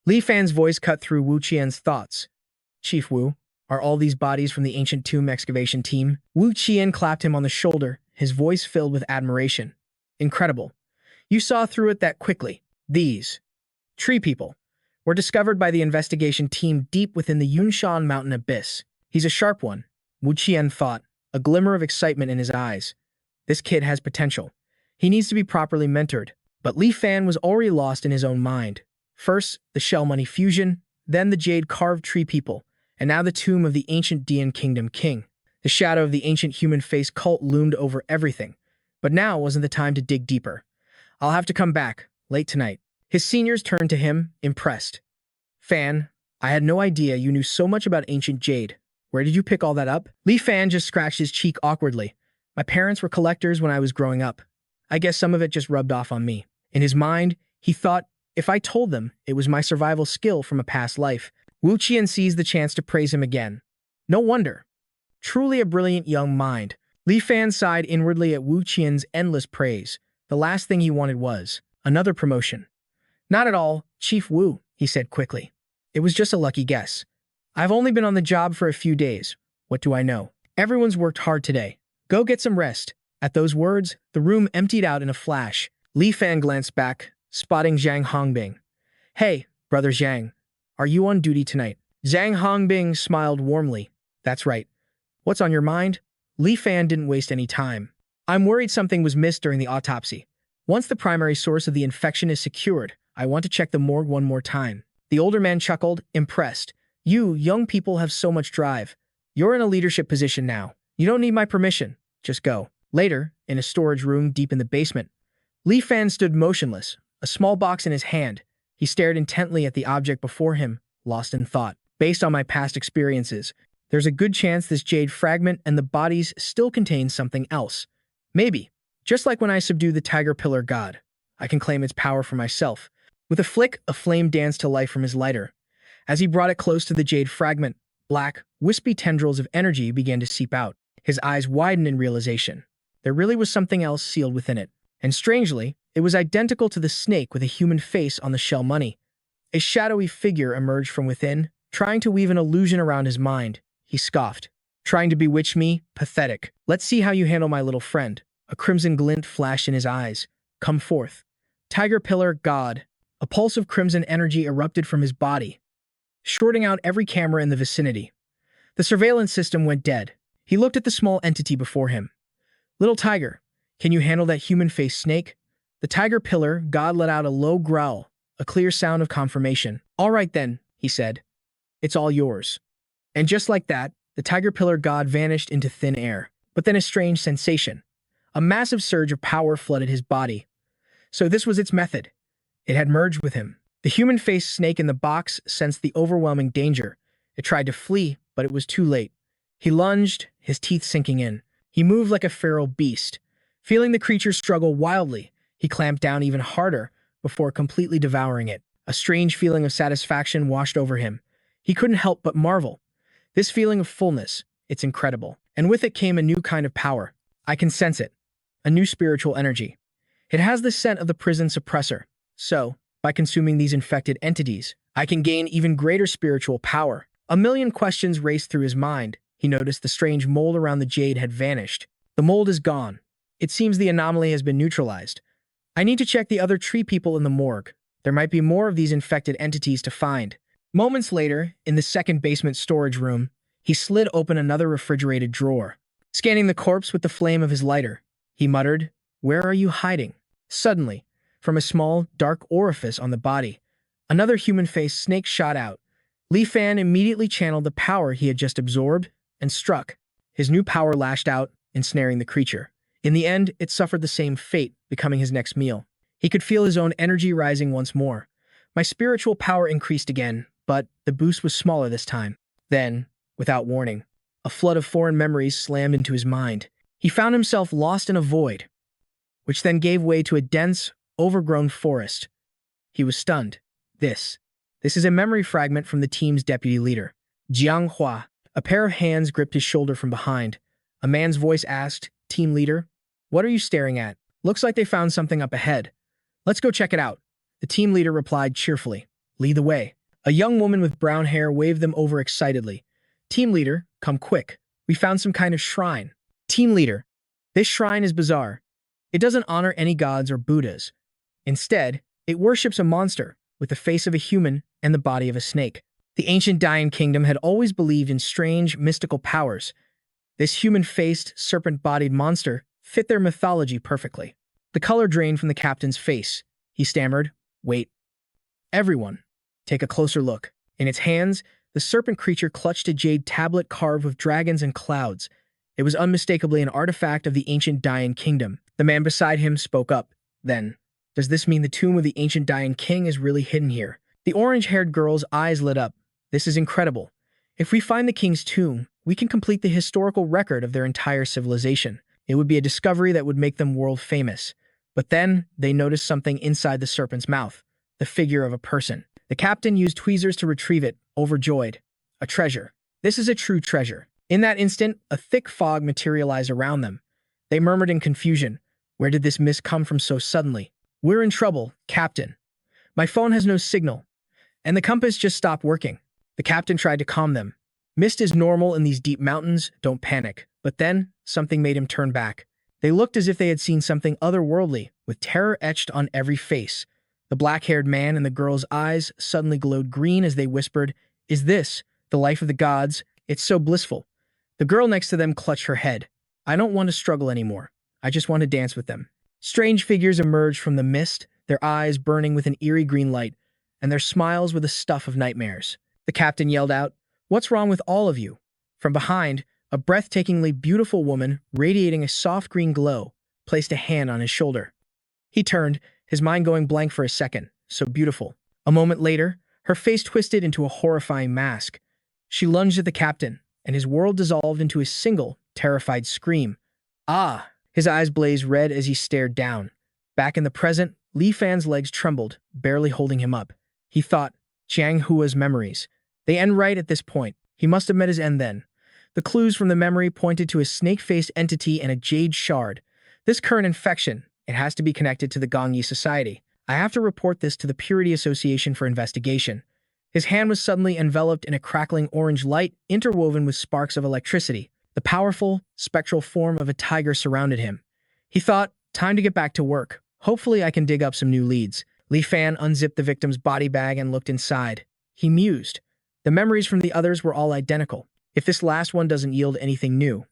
Li Fan's voice cut through Wu Qian's thoughts. Chief Wu, are all these bodies from the ancient tomb excavation team? Wu Qian clapped him on the shoulder, his voice filled with admiration. Incredible. You saw through it that quickly. These tree people were discovered by the investigation team deep within the Yunshan mountain abyss. He's a sharp one, Wu Qian thought, a glimmer of excitement in his eyes. This kid has potential. He needs to be properly mentored. But Li Fan was already lost in his own mind. First, the shell money fusion, then the jade-carved tree people, and now the tomb of the ancient Dian Kingdom king. The shadow of the ancient human face cult loomed over everything. But now wasn't the time to dig deeper. I'll have to come back, late tonight. His seniors turned to him, impressed. Fan, I had no idea you knew so much about ancient jade. Where did you pick all that up? Li Fan just scratched his cheek awkwardly. My parents were collectors when I was growing up. I guess some of it just rubbed off on me. In his mind, he thought If I told them it was my survival skill from a past life, Wu Qian seized the chance to praise him again. No wonder. Truly a brilliant young mind. Li Fan sighed inwardly at Wu Qian's endless praise. The last thing he wanted was another promotion. Not at all, Chief Wu, he said quickly. It was just a lucky guess. I've only been on the job for a few days. What do I know? Everyone's worked hard today. Go get some rest. At those words, the room emptied out in a flash. Li Fan glanced back, spotting Zhang Hongbing. Hey, brother Zhang, are you on duty tonight? Zhang Hongbing smiled warmly. That's right. What's on your mind? Li Fan didn't waste any time. I'm worried something was missed during the autopsy. Once the primary source of the infection is secured, I want to check the morgue one more time. The older man chuckled, impressed. You, young people have so much drive. You're in a leadership position now. You don't need my permission. Just go. Later, in a storage room deep in the basement, Li Fan stood motionless, a small box in his hand. He stared intently at the object before him, lost in thought. Based on my past experiences, there's a good chance this jade fragment and the bodies still contain something else. Maybe, just like when I subdued the tiger pillar god, I can claim its power for myself. With a flick, a flame danced to life from his lighter. As he brought it close to the jade fragment, black, wispy tendrils of energy began to seep out. His eyes widened in realization. There really was something else sealed within it. And strangely, it was identical to the snake with a human face on the shell money. A shadowy figure emerged from within, trying to weave an illusion around his mind. He scoffed. Trying to bewitch me? Pathetic. Let's see how you handle my little friend. A crimson glint flashed in his eyes. Come forth. Tiger Pillar God. A pulse of crimson energy erupted from his body, shorting out every camera in the vicinity. The surveillance system went dead. He looked at the small entity before him. Little tiger, can you handle that human-faced snake? The Tiger Pillar God let out a low growl, a clear sound of confirmation. All right then, he said. It's all yours. And just like that, the Tiger Pillar God vanished into thin air. But then a strange sensation. A massive surge of power flooded his body. So this was its method. It had merged with him. The human-faced snake in the box sensed the overwhelming danger. It tried to flee, but it was too late. He lunged, his teeth sinking in. He moved like a feral beast. Feeling the creature struggle wildly, he clamped down even harder before completely devouring it. A strange feeling of satisfaction washed over him. He couldn't help but marvel. This feeling of fullness, it's incredible. And with it came a new kind of power. I can sense it. A new spiritual energy. It has the scent of the prison suppressor. So, by consuming these infected entities, I can gain even greater spiritual power. A million questions raced through his mind. He noticed the strange mold around the jade had vanished. The mold is gone. It seems the anomaly has been neutralized. I need to check the other tree people in the morgue. There might be more of these infected entities to find. Moments later, in the second basement storage room, he slid open another refrigerated drawer. Scanning the corpse with the flame of his lighter, he muttered, "Where are you hiding?" Suddenly, from a small, dark orifice on the body, another human-faced snake shot out. Li Fan immediately channeled the power he had just absorbed and struck. His new power lashed out, ensnaring the creature. In the end, it suffered the same fate, becoming his next meal. He could feel his own energy rising once more. My spiritual power increased again, but the boost was smaller this time. Then, without warning, a flood of foreign memories slammed into his mind. He found himself lost in a void, which then gave way to a dense, overgrown forest. He was stunned. This is a memory fragment from the team's deputy leader, Jiang Hua. A pair of hands gripped his shoulder from behind. A man's voice asked, "Team leader, what are you staring at? Looks like they found something up ahead. Let's go check it out." The team leader replied cheerfully, "Lead the way." A young woman with brown hair waved them over excitedly. "Team leader, come quick. We found some kind of shrine." "Team leader, this shrine is bizarre. It doesn't honor any gods or Buddhas. Instead, it worships a monster with the face of a human and the body of a snake." The ancient Dayan kingdom had always believed in strange, mystical powers. This human-faced, serpent-bodied monster fit their mythology perfectly. The color drained from the captain's face. He stammered, "Wait. Everyone, take a closer look." In its hands, the serpent creature clutched a jade tablet carved with dragons and clouds. It was unmistakably an artifact of the ancient Dayan kingdom. The man beside him spoke up. "Then, does this mean the tomb of the ancient Dayan king is really hidden here?" The orange-haired girl's eyes lit up. "This is incredible. If we find the king's tomb, we can complete the historical record of their entire civilization. It would be a discovery that would make them world famous." But then, they noticed something inside the serpent's mouth. the figure of a person. The captain used tweezers to retrieve it, overjoyed. A treasure. This is a true treasure. In that instant, a thick fog materialized around them. They murmured in confusion. Where did this mist come from so suddenly? We're in trouble, Captain. My phone has no signal, and the compass just stopped working. The captain tried to calm them. Mist is normal in these deep mountains, don't panic. But then, something made him turn back. They looked as if they had seen something otherworldly, with terror etched on every face. The black-haired man and the girl's eyes suddenly glowed green as they whispered, "Is this the life of the gods? It's so blissful." The girl next to them clutched her head. "I don't want to struggle anymore. I just want to dance with them." Strange figures emerged from the mist, their eyes burning with an eerie green light, and their smiles were the stuff of nightmares. The captain yelled out, "What's wrong with all of you?" From behind, a breathtakingly beautiful woman, radiating a soft green glow, placed a hand on his shoulder. He turned, his mind going blank for a second. So beautiful. A moment later, her face twisted into a horrifying mask. She lunged at the captain, and his world dissolved into a single, terrified scream. "Ah!" His eyes blazed red as he stared down. Back in the present, Li Fan's legs trembled, barely holding him up. He thought, Jiang Hua's memories. They end right at this point. He must have met his end then. The clues from the memory pointed to a snake-faced entity and a jade shard. This current infection, it has to be connected to the Gongyi Society. I have to report this to the Purity Association for investigation. His hand was suddenly enveloped in a crackling orange light interwoven with sparks of electricity. The powerful, spectral form of a tiger surrounded him. He thought, time to get back to work. Hopefully I can dig up some new leads. Li Fan unzipped the victim's body bag and looked inside. He mused. The memories from the others were all identical. If this last one doesn't yield anything new,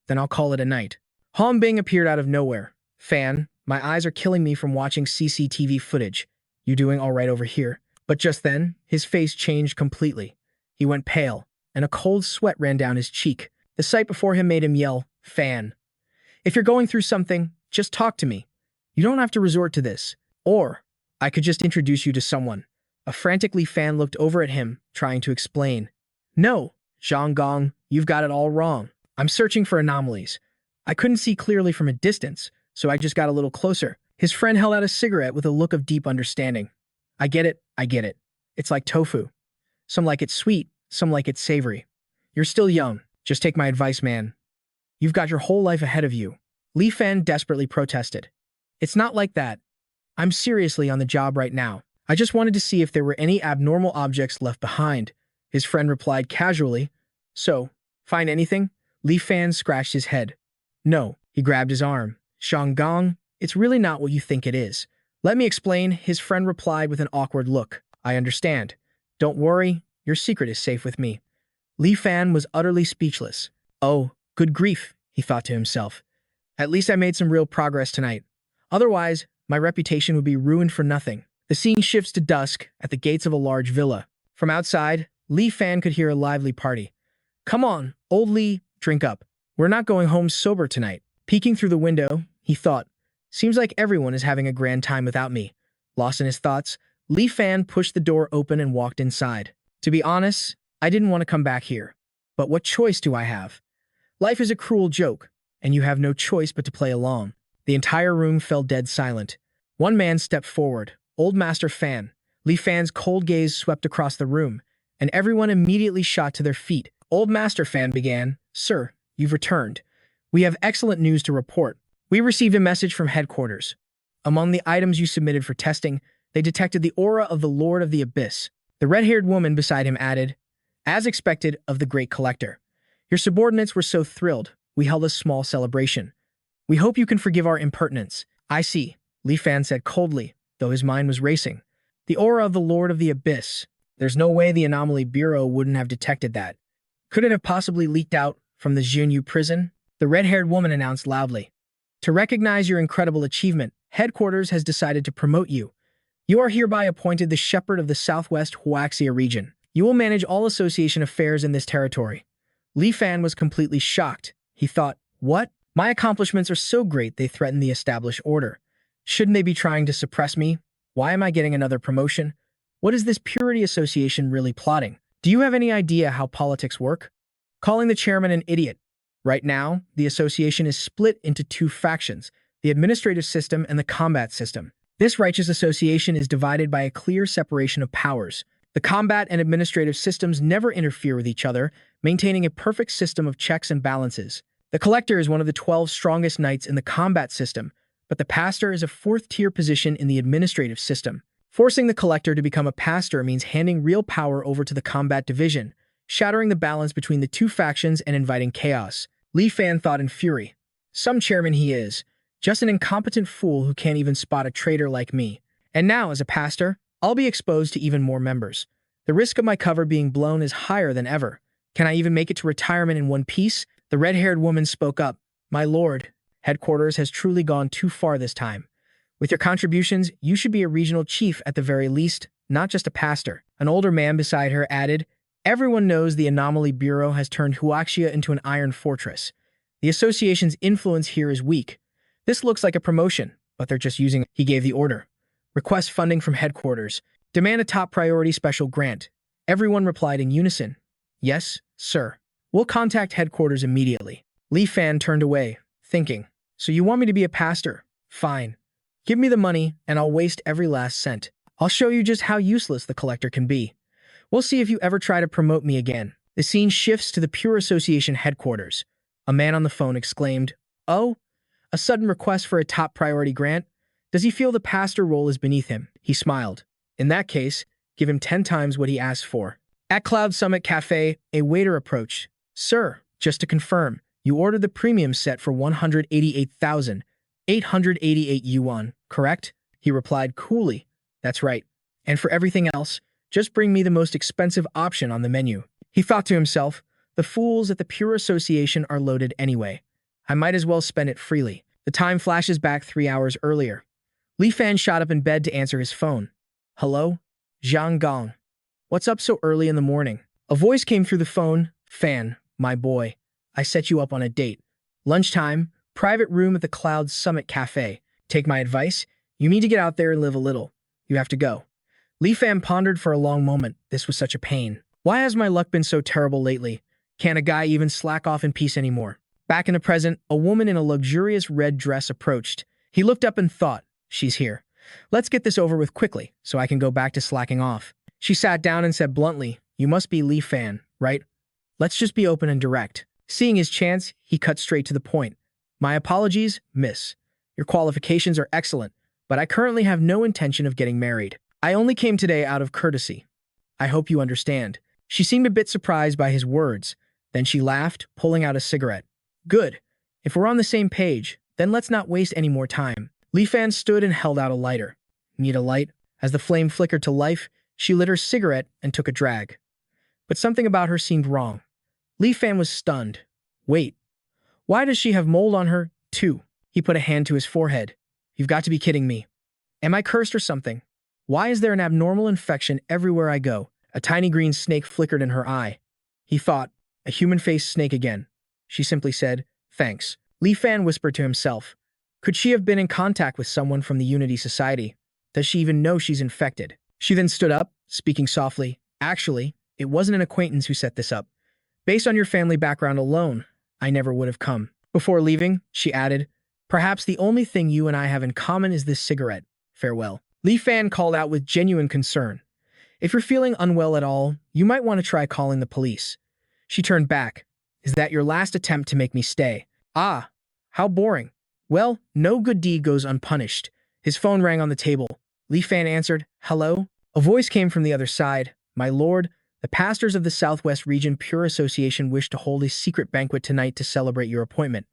then I'll call it a night. Han Bing appeared out of nowhere. "Fan, my eyes are killing me from watching CCTV footage. You doing all right over here?" But just then, his face changed completely. He went pale, and a cold sweat ran down his cheek. The sight before him made him yell, "Fan, if you're going through something, just talk to me. You don't have to resort to this. Or, I could just introduce you to someone." A frantically Fan looked over at him, trying to explain. "No, Zhang Gong, you've got it all wrong. I'm searching for anomalies. I couldn't see clearly from a distance, so I just got a little closer." His friend held out a cigarette with a look of deep understanding. I get it. It's like tofu. Some like it sweet, some like it savory. You're still young. Just take my advice, man. You've got your whole life ahead of you." Li Fan desperately protested. "It's not like that. I'm seriously on the job right now. I just wanted to see if there were any abnormal objects left behind." His friend replied casually. "So, find anything?" Li Fan scratched his head. "No." He grabbed his arm. "Zhang Gong, it's really not what you think it is." "Let me explain," his friend replied with an awkward look. "I understand. Don't worry, your secret is safe with me." Li Fan was utterly speechless. "Oh, good grief," he thought to himself. "At least I made some real progress tonight. Otherwise, my reputation would be ruined for nothing." The scene shifts to dusk at the gates of a large villa. From outside, Li Fan could hear a lively party. "Come on, old Li, drink up. We're not going home sober tonight." Peeking through the window, he thought, "Seems like everyone is having a grand time without me." Lost in his thoughts, Li Fan pushed the door open and walked inside. "To be honest, I didn't want to come back here. But what choice do I have? Life is a cruel joke, and you have no choice but to play along." The entire room fell dead silent. One man stepped forward, Old Master Fan. Li Fan's cold gaze swept across the room, and everyone immediately shot to their feet. Old Master Fan began, "Sir, you've returned. We have excellent news to report. We received a message from headquarters. Among the items you submitted for testing, they detected the aura of the Lord of the Abyss." The red-haired woman beside him added, "As expected of the great collector. Your subordinates were so thrilled, we held a small celebration. We hope you can forgive our impertinence." "I see," Li Fan said coldly, though his mind was racing. "The aura of the Lord of the Abyss. There's no way the Anomaly Bureau wouldn't have detected that. Could it have possibly leaked out from the Junyu prison?" The red-haired woman announced loudly. "To recognize your incredible achievement, headquarters has decided to promote you. You are hereby appointed the Shepherd of the Southwest Huaxia region. You will manage all association affairs in this territory." Li Fan was completely shocked. He thought, "What? My accomplishments are so great they threaten the established order. Shouldn't they be trying to suppress me? Why am I getting another promotion? What is this Purity Association really plotting? Do you have any idea how politics work? Calling the chairman an idiot. Right now, the association is split into two factions, the administrative system and the combat system. This righteous association is divided by a clear separation of powers. The combat and administrative systems never interfere with each other, maintaining a perfect system of checks and balances. The Collector is one of the 12 strongest knights in the combat system, but the Pastor is a fourth-tier position in the administrative system. Forcing the Collector to become a Pastor means handing real power over to the combat division, shattering the balance between the two factions and inviting chaos. Li Fan thought in fury. Some chairman he is, just an incompetent fool who can't even spot a traitor like me. And now, as a Pastor, I'll be exposed to even more members. The risk of my cover being blown is higher than ever. Can I even make it to retirement in one piece? The red-haired woman spoke up. My lord, headquarters has truly gone too far this time. With your contributions, you should be a regional chief at the very least, not just a pastor. An older man beside her added, everyone knows the Anomaly Bureau has turned Huaxia into an iron fortress. The association's influence here is weak. This looks like a promotion, but they're just using it. He gave the order. Request funding from headquarters. Demand a top priority special grant. Everyone replied in unison. Yes, sir. We'll contact headquarters immediately. Li Fan turned away, thinking, so you want me to be a pastor? Fine. Give me the money, and I'll waste every last cent. I'll show you just how useless the Collector can be. We'll see if you ever try to promote me again. The scene shifts to the Pure Association headquarters. A man on the phone exclaimed, oh, a sudden request for a top priority grant? Does he feel the pastor role is beneath him? He smiled. In that case, give him 10 times what he asked for. At Cloud Summit Cafe, a waiter approached. Sir, just to confirm, you ordered the premium set for 188,888 yuan, correct? He replied coolly. That's right. And for everything else, just bring me the most expensive option on the menu. He thought to himself, the fools at the Pure Association are loaded anyway. I might as well spend it freely. The time flashes back 3 hours earlier. Li Fan shot up in bed to answer his phone. Hello? Zhang Gong. What's up so early in the morning? A voice came through the phone. Fan, my boy. I set you up on a date. Lunchtime, private room at the Cloud Summit Cafe. Take my advice. You need to get out there and live a little. You have to go. Li Fan pondered for a long moment. This was such a pain. Why has my luck been so terrible lately? Can't a guy even slack off in peace anymore? Back in the present, a woman in a luxurious red dress approached. He looked up and thought, she's here. Let's get this over with quickly, so I can go back to slacking off. She sat down and said bluntly, you must be Li Fan, right? Let's just be open and direct. Seeing his chance, he cut straight to the point. My apologies, miss. Your qualifications are excellent, but I currently have no intention of getting married. I only came today out of courtesy. I hope you understand. She seemed a bit surprised by his words. Then she laughed, pulling out a cigarette. Good. If we're on the same page, then let's not waste any more time. Li Fan stood and held out a lighter. Need a light? As the flame flickered to life, she lit her cigarette and took a drag. But something about her seemed wrong. Li Fan was stunned. Wait. Why does she have mold on her, too? He put a hand to his forehead. You've got to be kidding me. Am I cursed or something? Why is there an abnormal infection everywhere I go? A tiny green snake flickered in her eye. He thought, a human-faced snake again. She simply said, thanks. Li Fan whispered to himself. Could she have been in contact with someone from the Unity Society? Does she even know she's infected? She then stood up, speaking softly. Actually, it wasn't an acquaintance who set this up. Based on your family background alone, I never would have come. Before leaving, she added, perhaps the only thing you and I have in common is this cigarette. Farewell. Li Fan called out with genuine concern. If you're feeling unwell at all, you might want to try calling the police. She turned back. Is that your last attempt to make me stay? Ah, how boring. Well, no good deed goes unpunished. His phone rang on the table. Li Fan answered, hello? A voice came from the other side. My lord, the pastors of the Southwest Region Pure Association wish to hold a secret banquet tonight to celebrate your appointment.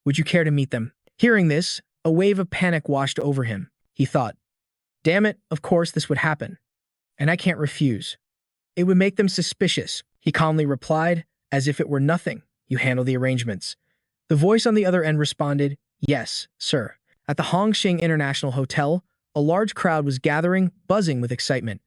Would you care to meet them? Hearing this, a wave of panic washed over him. He thought, damn it, of course this would happen. And I can't refuse. It would make them suspicious. He calmly replied, as if it were nothing. You handle the arrangements. The voice on the other end responded, yes, sir. At the Hongqing International Hotel, a large crowd was gathering, buzzing with excitement.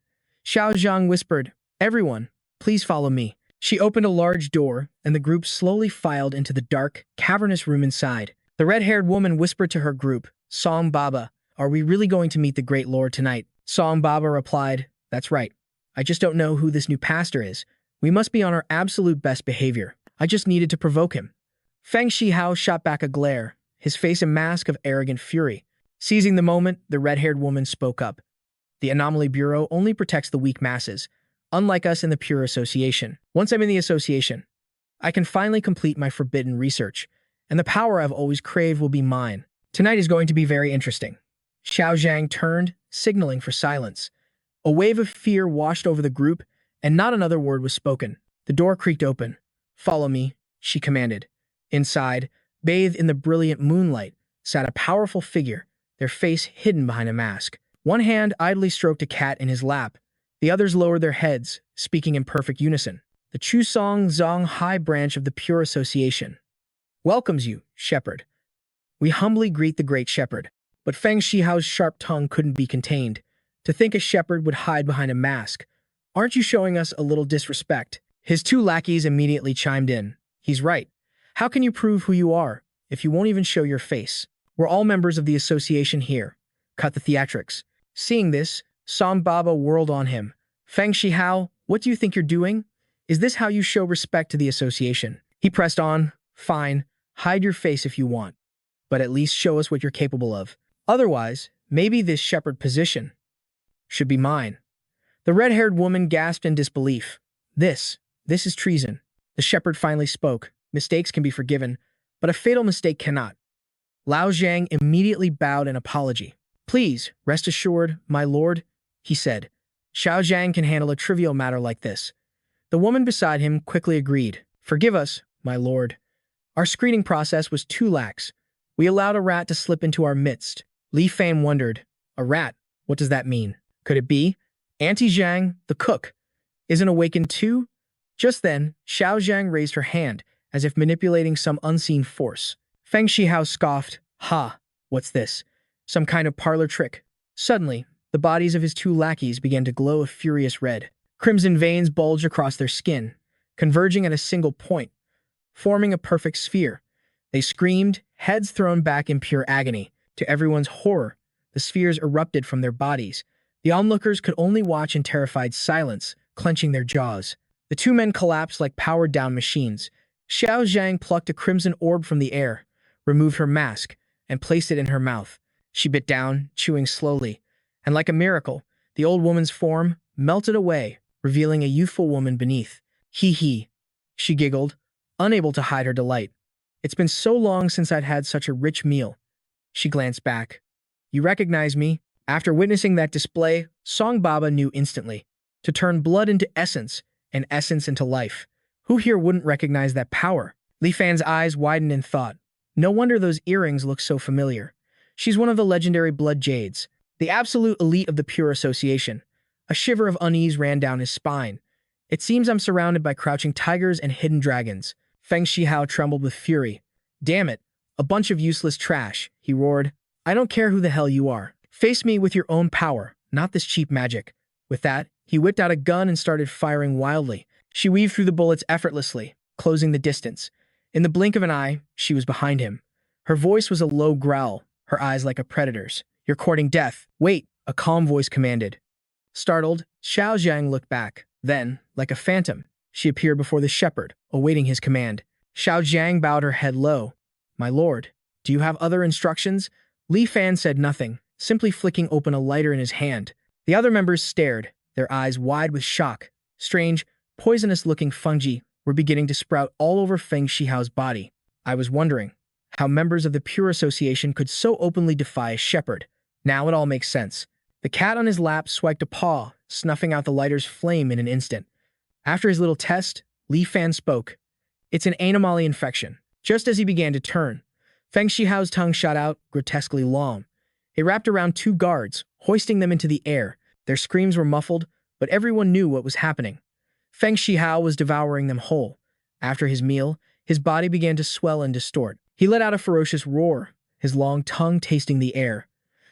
Xiao Zhang whispered, everyone, please follow me. She opened a large door, and the group slowly filed into the dark, cavernous room inside. The red-haired woman whispered to her group, Song Baba, are we really going to meet the Great Lord tonight? Song Baba replied, that's right. I just don't know who this new pastor is. We must be on our absolute best behavior. I just needed to provoke him. Feng Shihao shot back a glare, his face a mask of arrogant fury. Seizing the moment, the red-haired woman spoke up. The Anomaly Bureau only protects the weak masses, unlike us in the Pure Association. Once I'm in the association, I can finally complete my forbidden research, and the power I've always craved will be mine. Tonight is going to be very interesting. Xiao Zhang turned, signaling for silence. A wave of fear washed over the group, and not another word was spoken. The door creaked open. "Follow me," she commanded. Inside, bathed in the brilliant moonlight, sat a powerful figure, their face hidden behind a mask. One hand idly stroked a cat in his lap. The others lowered their heads, speaking in perfect unison. The Chusong Zong High branch of the Pure Association welcomes you, Shepherd. We humbly greet the great shepherd. But Feng Shihao's sharp tongue couldn't be contained. To think a shepherd would hide behind a mask. Aren't you showing us a little disrespect? His two lackeys immediately chimed in. He's right. How can you prove who you are if you won't even show your face? We're all members of the association here. Cut the theatrics. Seeing this, Song Baba whirled on him. Feng Shihao, what do you think you're doing? Is this how you show respect to the association? He pressed on. Fine, hide your face if you want, but at least show us what you're capable of. Otherwise, maybe this shepherd position should be mine. The red-haired woman gasped in disbelief. This is treason. The shepherd finally spoke. Mistakes can be forgiven, but a fatal mistake cannot. Lao Zhang immediately bowed in apology. Please, rest assured, my lord, he said. Xiao Zhang can handle a trivial matter like this. The woman beside him quickly agreed. Forgive us, my lord. Our screening process was too lax. We allowed a rat to slip into our midst. Li Fan wondered. A rat? What does that mean? Could it be Auntie Zhang, the cook, isn't awakened too? Just then, Xiao Zhang raised her hand, as if manipulating some unseen force. Feng Shihao scoffed. Ha, what's this? Some kind of parlor trick. Suddenly, the bodies of his two lackeys began to glow a furious red. Crimson veins bulged across their skin, converging at a single point, forming a perfect sphere. They screamed, heads thrown back in pure agony. To everyone's horror, the spheres erupted from their bodies. The onlookers could only watch in terrified silence, clenching their jaws. The two men collapsed like powered-down machines. Xiao Zhang plucked a crimson orb from the air, removed her mask, and placed it in her mouth. She bit down, chewing slowly, and like a miracle, the old woman's form melted away, revealing a youthful woman beneath. Hee hee, she giggled, unable to hide her delight. It's been so long since I'd had such a rich meal. She glanced back. You recognize me? After witnessing that display, Song Baba knew instantly. To turn blood into essence, and essence into life. Who here wouldn't recognize that power? Li Fan's eyes widened in thought. No wonder those earrings look so familiar. She's one of the legendary blood jades, the absolute elite of the Pure Association. A shiver of unease ran down his spine. It seems I'm surrounded by crouching tigers and hidden dragons. Feng Shihao trembled with fury. Damn it, a bunch of useless trash, he roared. I don't care who the hell you are. Face me with your own power, not this cheap magic. With that, he whipped out a gun and started firing wildly. She weaved through the bullets effortlessly, closing the distance. In the blink of an eye, she was behind him. Her voice was a low growl, her eyes like a predator's. You're courting death. Wait, a calm voice commanded. Startled, Xiao Zhang looked back. Then, like a phantom, she appeared before the shepherd, awaiting his command. Xiao Zhang bowed her head low. My lord, do you have other instructions? Li Fan said nothing, simply flicking open a lighter in his hand. The other members stared, their eyes wide with shock. Strange, poisonous-looking fungi were beginning to sprout all over Feng Shihao's body. I was wondering how members of the Pure Association could so openly defy a shepherd. Now it all makes sense. The cat on his lap swiped a paw, snuffing out the lighter's flame in an instant. After his little test, Li Fan spoke. It's an anomaly infection. Just as he began to turn, Feng Shihao's tongue shot out, grotesquely long. It wrapped around two guards, hoisting them into the air. Their screams were muffled, but everyone knew what was happening. Feng Shihao was devouring them whole. After his meal, his body began to swell and distort. He let out a ferocious roar, his long tongue tasting the air.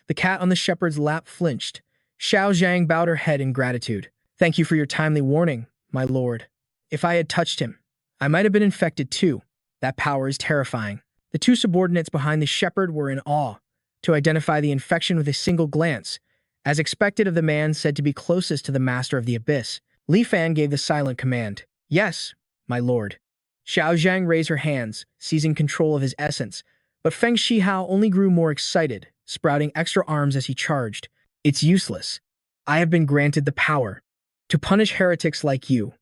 The cat on the shepherd's lap flinched. Xiao Zhang bowed her head in gratitude. Thank you for your timely warning, my lord. If I had touched him, I might have been infected too. That power is terrifying. The two subordinates behind the shepherd were in awe. To identify the infection with a single glance, as expected of the man said to be closest to the master of the abyss, Li Fan gave the silent command. Yes, my lord. Xiao Zhang raised her hands, seizing control of his essence, but Feng Shihao only grew more excited, sprouting extra arms as he charged. It's useless. I have been granted the power to punish heretics like you.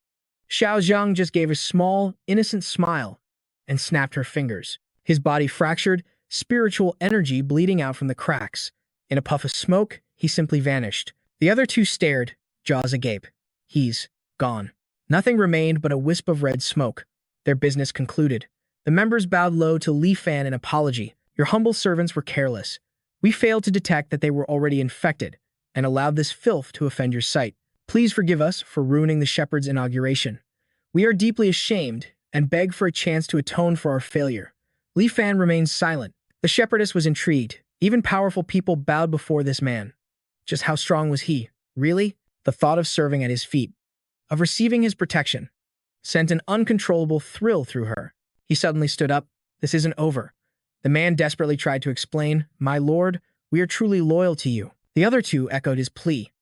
Xiao Zhang just gave a small, innocent smile and snapped her fingers. His body fractured, spiritual energy bleeding out from the cracks. In a puff of smoke, he simply vanished. The other two stared, jaws agape. He's gone. Nothing remained but a wisp of red smoke. Their business concluded. The members bowed low to Li Fan in apology. Your humble servants were careless. We failed to detect that they were already infected and allowed this filth to offend your sight. Please forgive us for ruining the shepherd's inauguration. We are deeply ashamed and beg for a chance to atone for our failure. Li Fan remained silent. The shepherdess was intrigued. Even powerful people bowed before this man. Just how strong was he? Really? The thought of serving at his feet, of receiving his protection, sent an uncontrollable thrill through her. He suddenly stood up. This isn't over. The man desperately tried to explain, My lord, we are truly loyal to you. The other two echoed his plea.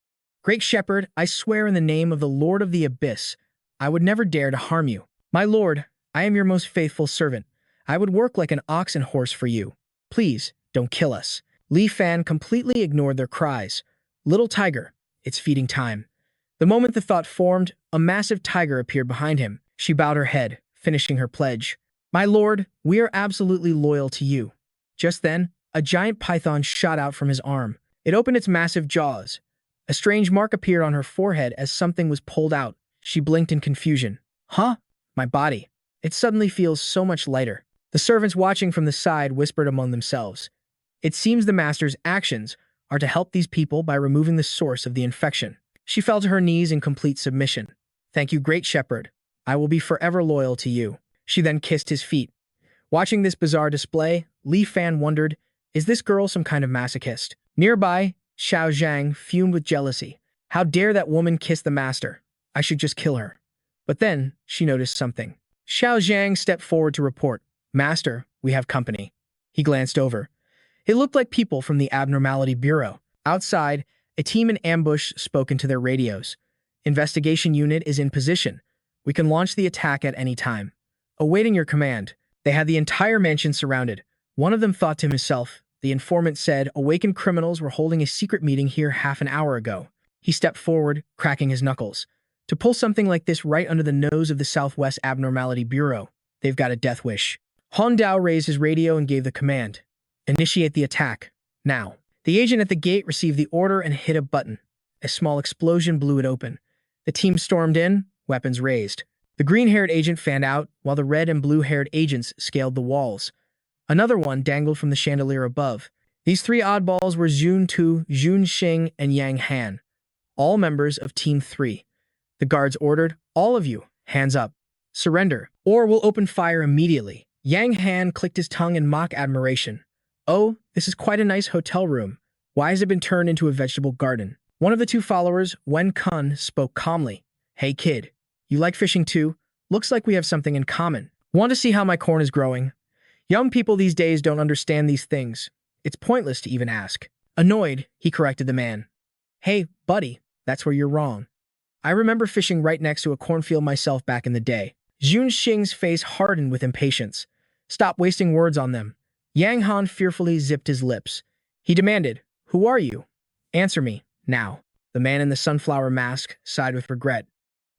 Great shepherd, I swear in the name of the Lord of the Abyss, I would never dare to harm you. My lord, I am your most faithful servant. I would work like an ox and horse for you. Please, don't kill us. Li Fan completely ignored their cries. Little tiger, it's feeding time. The moment the thought formed, a massive tiger appeared behind him. She bowed her head, finishing her pledge. My lord, we are absolutely loyal to you. Just then, a giant python shot out from his arm. It opened its massive jaws. A strange mark appeared on her forehead as something was pulled out. She blinked in confusion. Huh? My body. It suddenly feels so much lighter. The servants watching from the side whispered among themselves. It seems the master's actions are to help these people by removing the source of the infection. She fell to her knees in complete submission. Thank you, great shepherd. I will be forever loyal to you. She then kissed his feet. Watching this bizarre display, Li Fan wondered, is this girl some kind of masochist? Nearby, Xiao Zhang fumed with jealousy. How dare that woman kiss the master? I should just kill her. But then, she noticed something. Xiao Zhang stepped forward to report. Master, we have company. He glanced over. It looked like people from the Abnormality Bureau. Outside, a team in ambush spoke into their radios. Investigation unit is in position. We can launch the attack at any time. Awaiting your command. They had the entire mansion surrounded. One of them thought to himself. The informant said awakened criminals were holding a secret meeting here half an hour ago. He stepped forward, cracking his knuckles. To pull something like this right under the nose of the Southwest Abnormality Bureau, they've got a death wish. Han Dao raised his radio and gave the command. Initiate the attack. Now. The agent at the gate received the order and hit a button. A small explosion blew it open. The team stormed in, weapons raised. The green-haired agent fanned out, while the red and blue-haired agents scaled the walls. Another one dangled from the chandelier above. These three oddballs were Jun Tu, Jun Xing, and Yang Han, all members of Team 3. The guards ordered, all of you, hands up. Surrender, or we'll open fire immediately. Yang Han clicked his tongue in mock admiration. Oh, this is quite a nice hotel room. Why has it been turned into a vegetable garden? One of the two followers, Wen Kun, spoke calmly. Hey kid, you like fishing too? Looks like we have something in common. Want to see how my corn is growing? Young people these days don't understand these things. It's pointless to even ask. Annoyed, he corrected the man. Hey, buddy, that's where you're wrong. I remember fishing right next to a cornfield myself back in the day. Jun Xing's face hardened with impatience. Stop wasting words on them. Yang Han fearfully zipped his lips. He demanded, Who are you? Answer me, now. The man in the sunflower mask sighed with regret.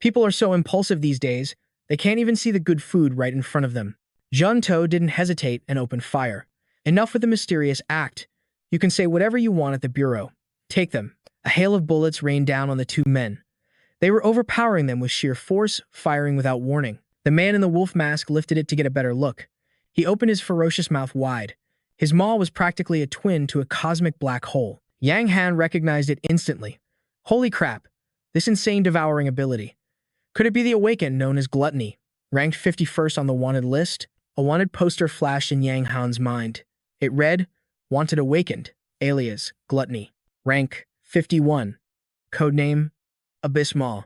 People are so impulsive these days, they can't even see the good food right in front of them. Junto didn't hesitate and opened fire. Enough with the mysterious act. You can say whatever you want at the bureau. Take them. A hail of bullets rained down on the two men. They were overpowering them with sheer force, firing without warning. The man in the wolf mask lifted it to get a better look. He opened his ferocious mouth wide. His maw was practically a twin to a cosmic black hole. Yang Han recognized it instantly. Holy crap, this insane devouring ability. Could it be the Awakened known as Gluttony? Ranked 51st on the wanted list, a wanted poster flashed in Yang Han's mind. It read, Wanted Awakened, alias Gluttony. Rank 51. Codename Abysmal.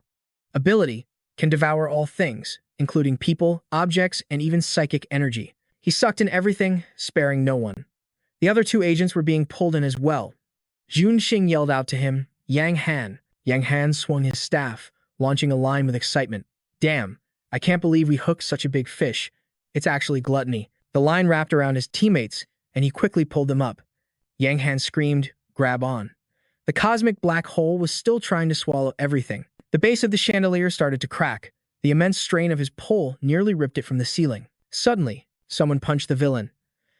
Ability can devour all things, including people, objects, and even psychic energy. He sucked in everything, sparing no one. The other two agents were being pulled in as well. Jun Xing yelled out to him, Yang Han. Yang Han swung his staff, launching a line with excitement. Damn, I can't believe we hooked such a big fish. It's actually Gluttony. The line wrapped around his teammates, and he quickly pulled them up. Yang Han screamed, "Grab on." The cosmic black hole was still trying to swallow everything. The base of the chandelier started to crack. The immense strain of his pull nearly ripped it from the ceiling. Suddenly, someone punched the villain.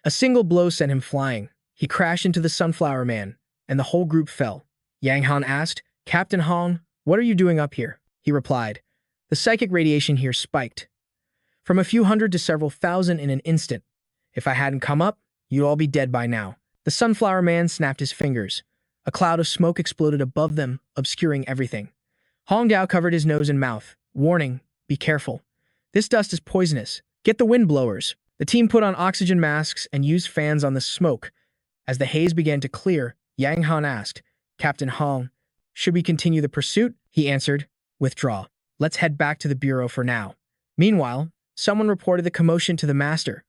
A single blow sent him flying. He crashed into the Sunflower Man, and the whole group fell. Yang Han asked, "Captain Hong, what are you doing up here?" He replied, "The psychic radiation here spiked. From a few hundred to several thousand in an instant. If I hadn't come up, you'd all be dead by now." The Sunflower Man snapped his fingers. A cloud of smoke exploded above them, obscuring everything. Hong Dao covered his nose and mouth. "Warning, be careful. This dust is poisonous. Get the wind blowers." The team put on oxygen masks and used fans on the smoke. As the haze began to clear, Yang Han asked, "Captain Hong, should we continue the pursuit?" He answered, "Withdraw. Let's head back to the bureau for now." Meanwhile, someone reported the commotion to the master.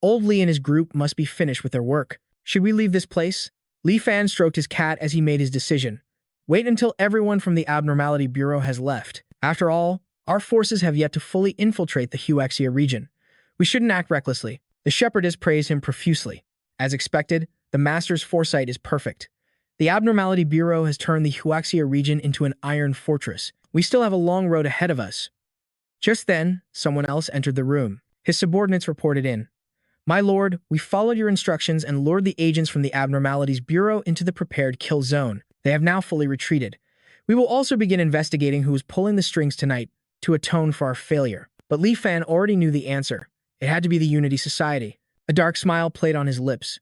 Old Li and his group must be finished with their work. "Should we leave this place?" Li Fan stroked his cat as he made his decision. "Wait until everyone from the Abnormality Bureau has left. After all, our forces have yet to fully infiltrate the Huaxia region. We shouldn't act recklessly." The shepherdess praised him profusely. As expected, the master's foresight is perfect. The Abnormality Bureau has turned the Huaxia region into an iron fortress. We still have a long road ahead of us. Just then, someone else entered the room. His subordinates reported in. "My lord, we followed your instructions and lured the agents from the Abnormalities Bureau into the prepared kill zone. They have now fully retreated. We will also begin investigating who was pulling the strings tonight to atone for our failure." But Li Fan already knew the answer. It had to be the Unity Society. A dark smile played on his lips.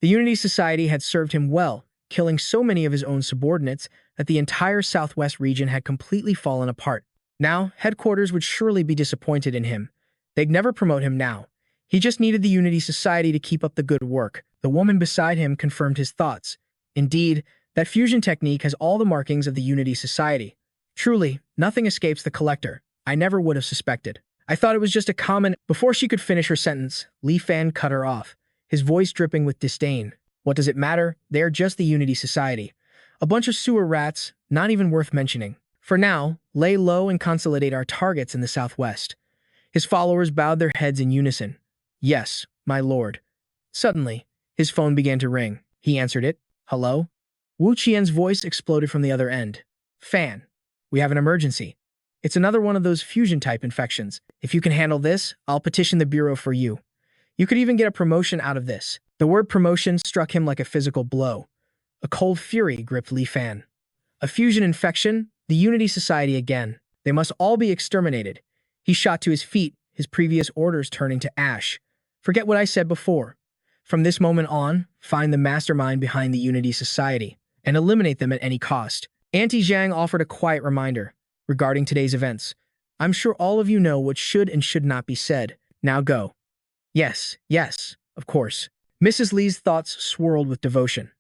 The Unity Society had served him well, killing so many of his own subordinates that the entire Southwest region had completely fallen apart. Now, headquarters would surely be disappointed in him. They'd never promote him now. He just needed the Unity Society to keep up the good work. The woman beside him confirmed his thoughts. Indeed, that fusion technique has all the markings of the Unity Society. Truly, nothing escapes the Collector. I never would have suspected. I thought it was just a common— Before she could finish her sentence, Li Fan cut her off, his voice dripping with disdain. "What does it matter? They are just the Unity Society. A bunch of sewer rats, not even worth mentioning. For now, lay low and consolidate our targets in the southwest." His followers bowed their heads in unison. "Yes, my lord." Suddenly, his phone began to ring. He answered it. "Hello?" Wu Qian's voice exploded from the other end. "Fan, we have an emergency. It's another one of those fusion-type infections. If you can handle this, I'll petition the Bureau for you. You could even get a promotion out of this." The word promotion struck him like a physical blow. A cold fury gripped Li Fan. A fusion infection? The Unity Society again. They must all be exterminated. He shot to his feet, his previous orders turning to ash. "Forget what I said before. From this moment on, find the mastermind behind the Unity Society and eliminate them at any cost." Auntie Zhang offered a quiet reminder. "Regarding today's events, I'm sure all of you know what should and should not be said. Now go." Yes, of course. Mrs. Li's thoughts swirled with devotion.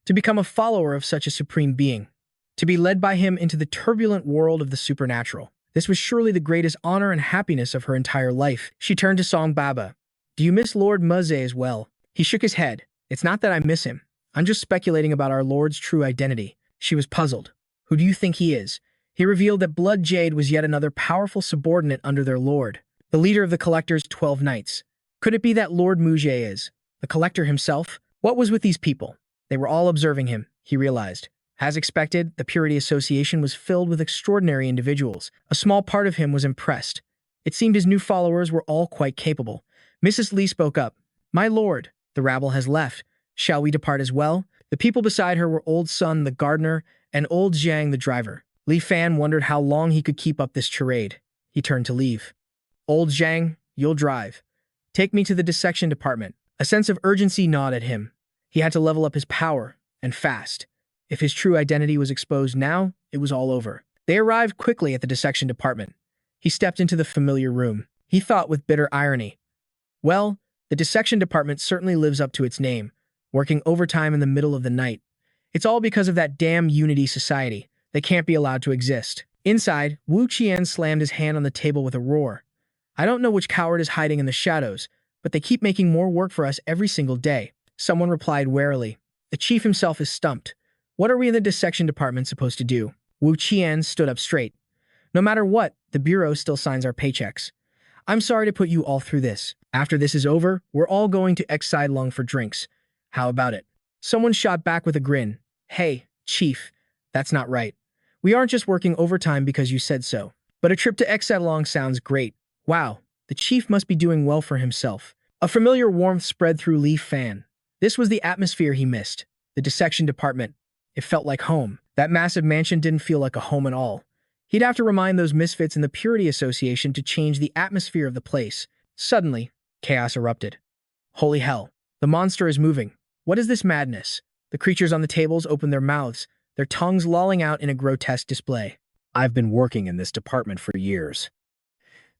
To become a follower of such a supreme being. To be led by him into the turbulent world of the supernatural. This was surely the greatest honor and happiness of her entire life. She turned to Song Baba. "Do you miss Lord Muze as well?" He shook his head. "It's not that I miss him. I'm just speculating about our Lord's true identity." She was puzzled. "Who do you think he is?" He revealed that Blood Jade was yet another powerful subordinate under their lord. The leader of the Collector's 12 Knights. Could it be that Lord Muze is the Collector himself? What was with these people? They were all observing him, he realized. As expected, the Purity Association was filled with extraordinary individuals. A small part of him was impressed. It seemed his new followers were all quite capable. Mrs. Li spoke up. "My lord, the rabble has left. Shall we depart as well?" The people beside her were Old Sun, the gardener, and Old Zhang, the driver. Li Fan wondered how long he could keep up this charade. He turned to leave. "Old Zhang, you'll drive. Take me to the dissection department." A sense of urgency gnawed at him. He had to level up his power, and fast. If his true identity was exposed now, it was all over. They arrived quickly at the dissection department. He stepped into the familiar room. He thought with bitter irony. Well, the dissection department certainly lives up to its name, working overtime in the middle of the night. It's all because of that damn Unity Society. They can't be allowed to exist. Inside, Wu Qian slammed his hand on the table with a roar. "I don't know which coward is hiding in the shadows, but they keep making more work for us every single day." Someone replied warily. "The chief himself is stumped. What are we in the dissection department supposed to do?" Wu Qian stood up straight. "No matter what, the Bureau still signs our paychecks. I'm sorry to put you all through this. After this is over, we're all going to Exide Lung for drinks. How about it?" Someone shot back with a grin. Hey, Chief, that's not right. We aren't just working overtime because you said so. But a trip to Exetlong sounds great. Wow, the Chief must be doing well for himself. A familiar warmth spread through Li Fan. This was the atmosphere he missed. The dissection department. It felt like home. That massive mansion didn't feel like a home at all. He'd have to remind those misfits in the Purity Association to change the atmosphere of the place. Suddenly, chaos erupted. Holy hell, the monster is moving. What is this madness? The creatures on the tables opened their mouths, their tongues lolling out in a grotesque display. I've been working in this department for years,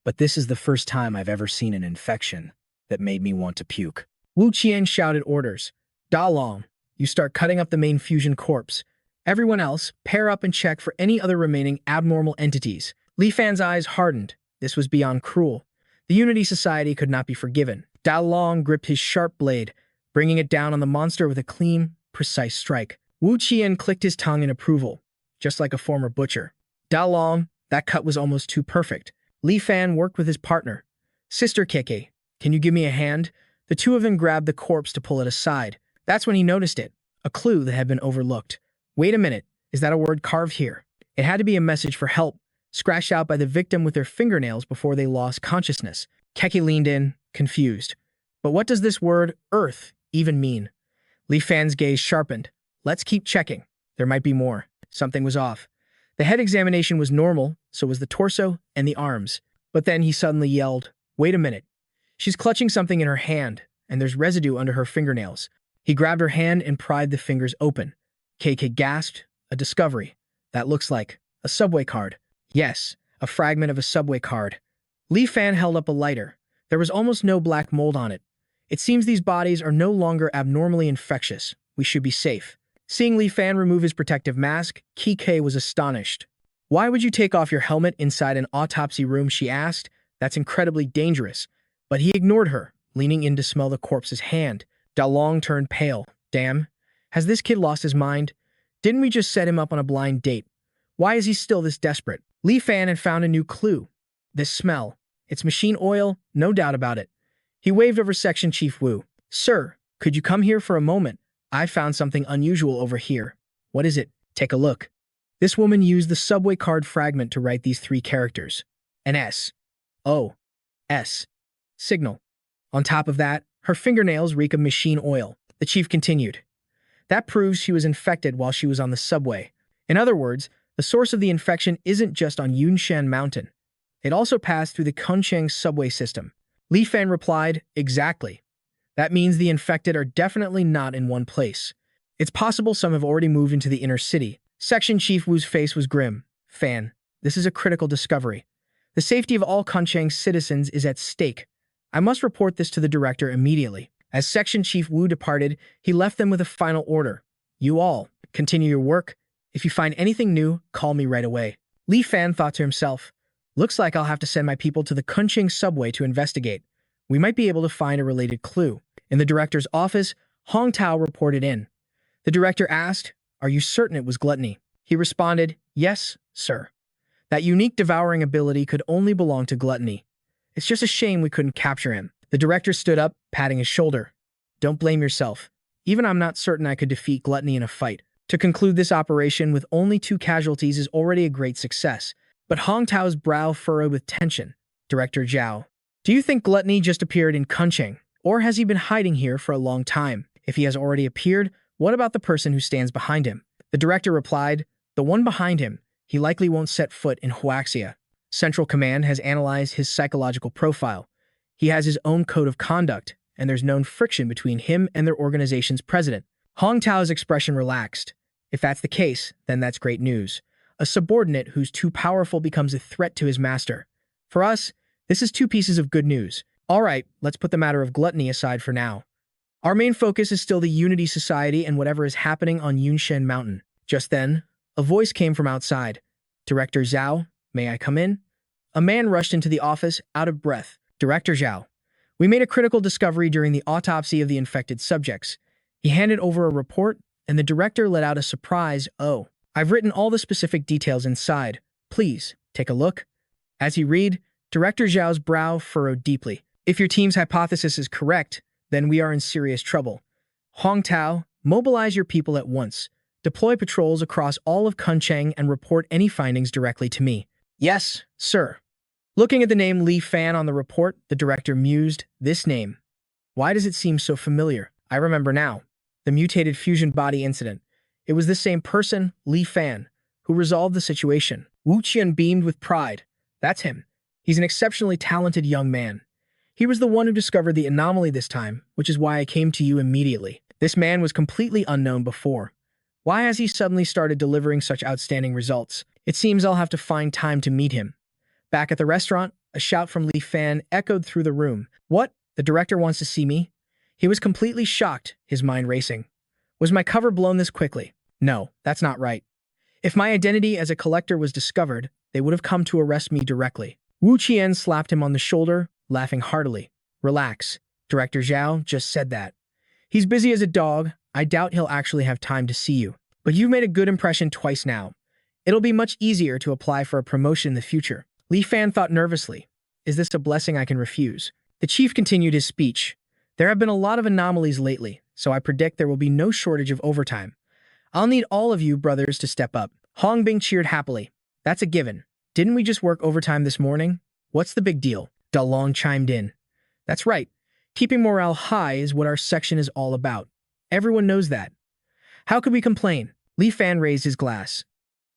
but this is the first time I've ever seen an infection that made me want to puke. Wu Qian shouted orders. Da Long, you start cutting up the main fusion corpse. Everyone else, pair up and check for any other remaining abnormal entities. Li Fan's eyes hardened. This was beyond cruel. The Unity Society could not be forgiven. Da Long gripped his sharp blade, bringing it down on the monster with a clean, precise strike. Wu Qian clicked his tongue in approval, just like a former butcher. Da Long, that cut was almost too perfect. Li Fan worked with his partner. Sister Keke, can you give me a hand? The two of them grabbed the corpse to pull it aside. That's when he noticed it, a clue that had been overlooked. Wait a minute, is that a word carved here? It had to be a message for help, scratched out by the victim with their fingernails before they lost consciousness. Keke leaned in, confused. But what does this word, Earth, even mean? Li Fan's gaze sharpened. Let's keep checking. There might be more. Something was off. The head examination was normal, so was the torso and the arms. But then he suddenly yelled, wait a minute. She's clutching something in her hand, and there's residue under her fingernails. He grabbed her hand and pried the fingers open. KK gasped, a discovery. That looks like a subway card. Yes, a fragment of a subway card. Li Fan held up a lighter. There was almost no black mold on it. It seems these bodies are no longer abnormally infectious. We should be safe. Seeing Li Fan remove his protective mask, Kike was astonished. Why would you take off your helmet inside an autopsy room, she asked. That's incredibly dangerous. But he ignored her, leaning in to smell the corpse's hand. Da Long turned pale. Damn. Has this kid lost his mind? Didn't we just set him up on a blind date? Why is he still this desperate? Li Fan had found a new clue. This smell. It's machine oil, no doubt about it. He waved over Section Chief Wu. Sir, could you come here for a moment? I found something unusual over here. What is it? Take a look. This woman used the subway card fragment to write these three characters. An S. O. S. Signal. On top of that, her fingernails reek of machine oil. The chief continued. That proves she was infected while she was on the subway. In other words, the source of the infection isn't just on Yunshan Mountain. It also passed through the Kuncheng subway system. Li Fan replied, exactly. That means the infected are definitely not in one place. It's possible some have already moved into the inner city. Section Chief Wu's face was grim. Fan, this is a critical discovery. The safety of all Kuncheng citizens is at stake. I must report this to the director immediately. As Section Chief Wu departed, he left them with a final order. You all, continue your work. If you find anything new, call me right away. Li Fan thought to himself, looks like I'll have to send my people to the Kuncheng subway to investigate. We might be able to find a related clue. In the director's office, Hong Tao reported in. The director asked, are you certain it was gluttony? He responded, yes, sir. That unique devouring ability could only belong to gluttony. It's just a shame we couldn't capture him. The director stood up, patting his shoulder. Don't blame yourself. Even I'm not certain I could defeat gluttony in a fight. To conclude this operation with only 2 casualties is already a great success. But Hong Tao's brow furrowed with tension. Director Zhao, do you think gluttony just appeared in Kuncheng? Or has he been hiding here for a long time? If he has already appeared, what about the person who stands behind him? The director replied, the one behind him. He likely won't set foot in Huaxia. Central Command has analyzed his psychological profile. He has his own code of conduct, and there's known friction between him and their organization's president. Hong Tao's expression relaxed. If that's the case, then that's great news. A subordinate who's too powerful becomes a threat to his master. For us, this is 2 pieces of good news. All right, let's put the matter of gluttony aside for now. Our main focus is still the Unity Society and whatever is happening on Yunshan Mountain. Just then, a voice came from outside. Director Zhao, may I come in? A man rushed into the office, out of breath. Director Zhao, we made a critical discovery during the autopsy of the infected subjects. He handed over a report, and the director let out a surprise, oh. I've written all the specific details inside. Please, take a look. As he read, Director Zhao's brow furrowed deeply. If your team's hypothesis is correct, then we are in serious trouble. Hong Tao, Mobilize your people at once. Deploy patrols across all of Kuncheng and report any findings directly to me. Yes, sir. Looking at the name Li Fan on the report, the director mused, this name. Why does it seem so familiar? I remember now. The mutated fusion body incident. It was the same person, Li Fan, who resolved the situation. Wu Qian beamed with pride. That's him. He's an exceptionally talented young man. He was the one who discovered the anomaly this time, which is why I came to you immediately. This man was completely unknown before. Why has he suddenly started delivering such outstanding results? It seems I'll have to find time to meet him. Back at the restaurant, a shout from Li Fan echoed through the room. What? The director wants to see me? He was completely shocked, his mind racing. Was my cover blown this quickly? No, that's not right. If my identity as a collector was discovered, they would have come to arrest me directly. Wu Qian slapped him on the shoulder, laughing heartily. Relax. Director Zhao just said that. He's busy as a dog. I doubt he'll actually have time to see you. But you've made a good impression twice now. It'll be much easier to apply for a promotion in the future. Li Fan thought nervously. Is this a blessing I can refuse? The chief continued his speech. There have been a lot of anomalies lately, so I predict there will be no shortage of overtime. I'll need all of you brothers to step up. Hong Bing cheered happily. That's a given. Didn't we just work overtime this morning? What's the big deal? Da Long chimed in. That's right. Keeping morale high is what our section is all about. Everyone knows that. How could we complain? Li Fan raised his glass.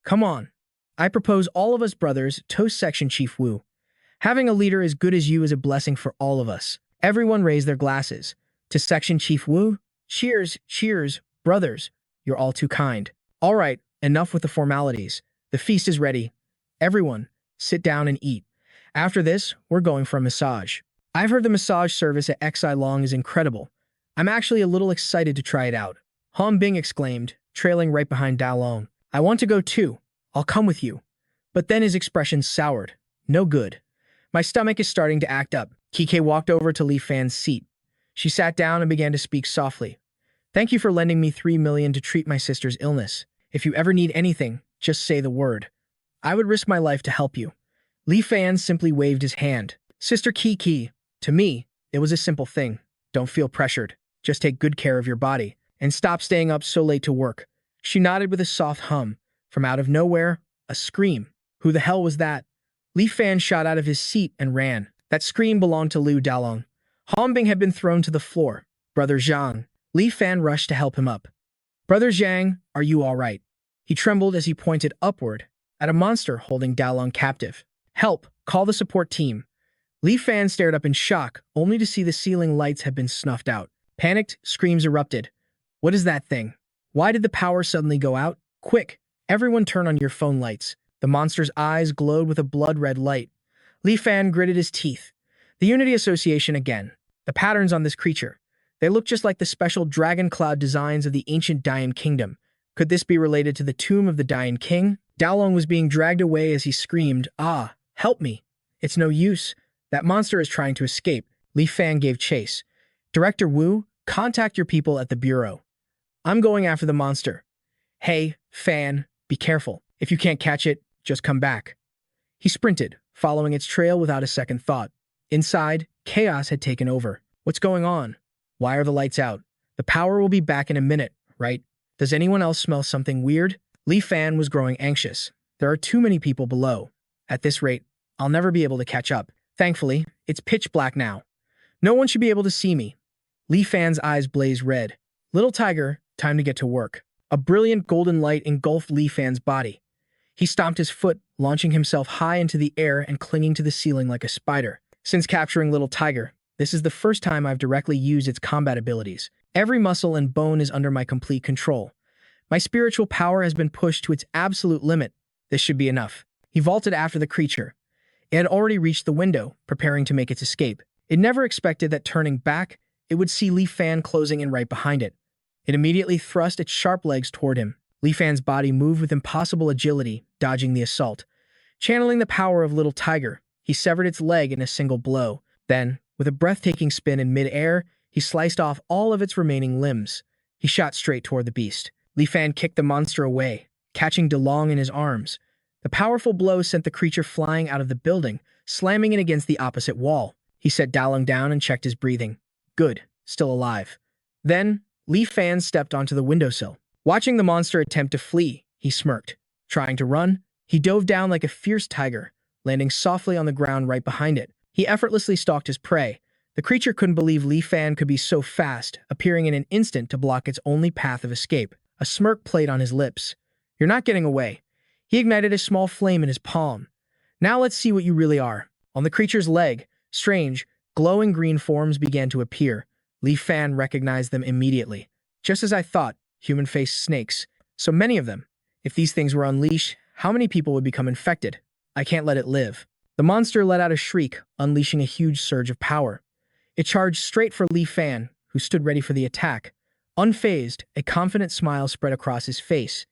Come on. I propose all of us brothers toast Section Chief Wu. Having a leader as good as you is a blessing for all of us. Everyone raised their glasses. To Section Chief Wu, cheers, cheers, brothers. You're all too kind. All right, enough with the formalities. The feast is ready. Everyone, sit down and eat. After this, we're going for a massage. I've heard the massage service at Xi Long is incredible. I'm actually a little excited to try it out. Han Bing exclaimed, trailing right behind Da Long. I want to go too. I'll come with you. But then his expression soured. No good. My stomach is starting to act up. Kike walked over to Li Fan's seat. She sat down and began to speak softly. Thank you for lending me 3 million to treat my sister's illness. If you ever need anything, just say the word. I would risk my life to help you. Li Fan simply waved his hand. Sister Kiki, to me, it was a simple thing. Don't feel pressured. Just take good care of your body. And stop staying up so late to work. She nodded with a soft hum. From out of nowhere, a scream. Who the hell was that? Li Fan shot out of his seat and ran. That scream belonged to Liu Dalong. Han Bing had been thrown to the floor. Brother Zhang. Li Fan rushed to help him up. Brother Zhang, are you all right? He trembled as he pointed upward at a monster holding Dalong captive. Help! Call the support team. Li Fan stared up in shock, only to see the ceiling lights had been snuffed out. Panicked, screams erupted. What is that thing? Why did the power suddenly go out? Quick! Everyone turn on your phone lights. The monster's eyes glowed with a blood-red light. Li Fan gritted his teeth. The Unity Association again. The patterns on this creature. They look just like the special dragon cloud designs of the ancient Dayan kingdom. Could this be related to the tomb of the Dayan king? Daolong was being dragged away as he screamed, Ah, help me. It's no use. That monster is trying to escape. Li Fan gave chase. Director Wu, contact your people at the bureau. I'm going after the monster. Hey, Fan, be careful. If you can't catch it, just come back. He sprinted, following its trail without a second thought. Inside, chaos had taken over. What's going on? Why are the lights out? The power will be back in a minute, right? Does anyone else smell something weird? Li Fan was growing anxious. There are too many people below. At this rate, I'll never be able to catch up. Thankfully, it's pitch black now. No one should be able to see me. Li Fan's eyes blazed red. Little tiger, time to get to work. A brilliant golden light engulfed Li Fan's body. He stomped his foot, launching himself high into the air and clinging to the ceiling like a spider. Since capturing Little Tiger, this is the first time I've directly used its combat abilities. Every muscle and bone is under my complete control. My spiritual power has been pushed to its absolute limit. This should be enough. He vaulted after the creature. It had already reached the window, preparing to make its escape. It never expected that turning back, it would see Li Fan closing in right behind it. It immediately thrust its sharp legs toward him. Li Fan's body moved with impossible agility, dodging the assault. Channeling the power of Little Tiger, he severed its leg in a single blow. Then, with a breathtaking spin in mid-air, he sliced off all of its remaining limbs. He shot straight toward the beast. Li Fan kicked the monster away, catching DeLong in his arms. The powerful blow sent the creature flying out of the building, slamming it against the opposite wall. He set Dalong down and checked his breathing. Good, still alive. Then, Li Fan stepped onto the windowsill. Watching the monster attempt to flee, he smirked. Trying to run, he dove down like a fierce tiger, landing softly on the ground right behind it. He effortlessly stalked his prey. The creature couldn't believe Li Fan could be so fast, appearing in an instant to block its only path of escape. A smirk played on his lips. "You're not getting away." He ignited a small flame in his palm. "Now let's see what you really are." On the creature's leg, strange, glowing green forms began to appear. Li Fan recognized them immediately. "Just as I thought, human-faced snakes. So many of them. If these things were unleashed, how many people would become infected? I can't let it live." The monster let out a shriek, unleashing a huge surge of power. It charged straight for Li Fan, who stood ready for the attack. Unfazed, a confident smile spread across his face.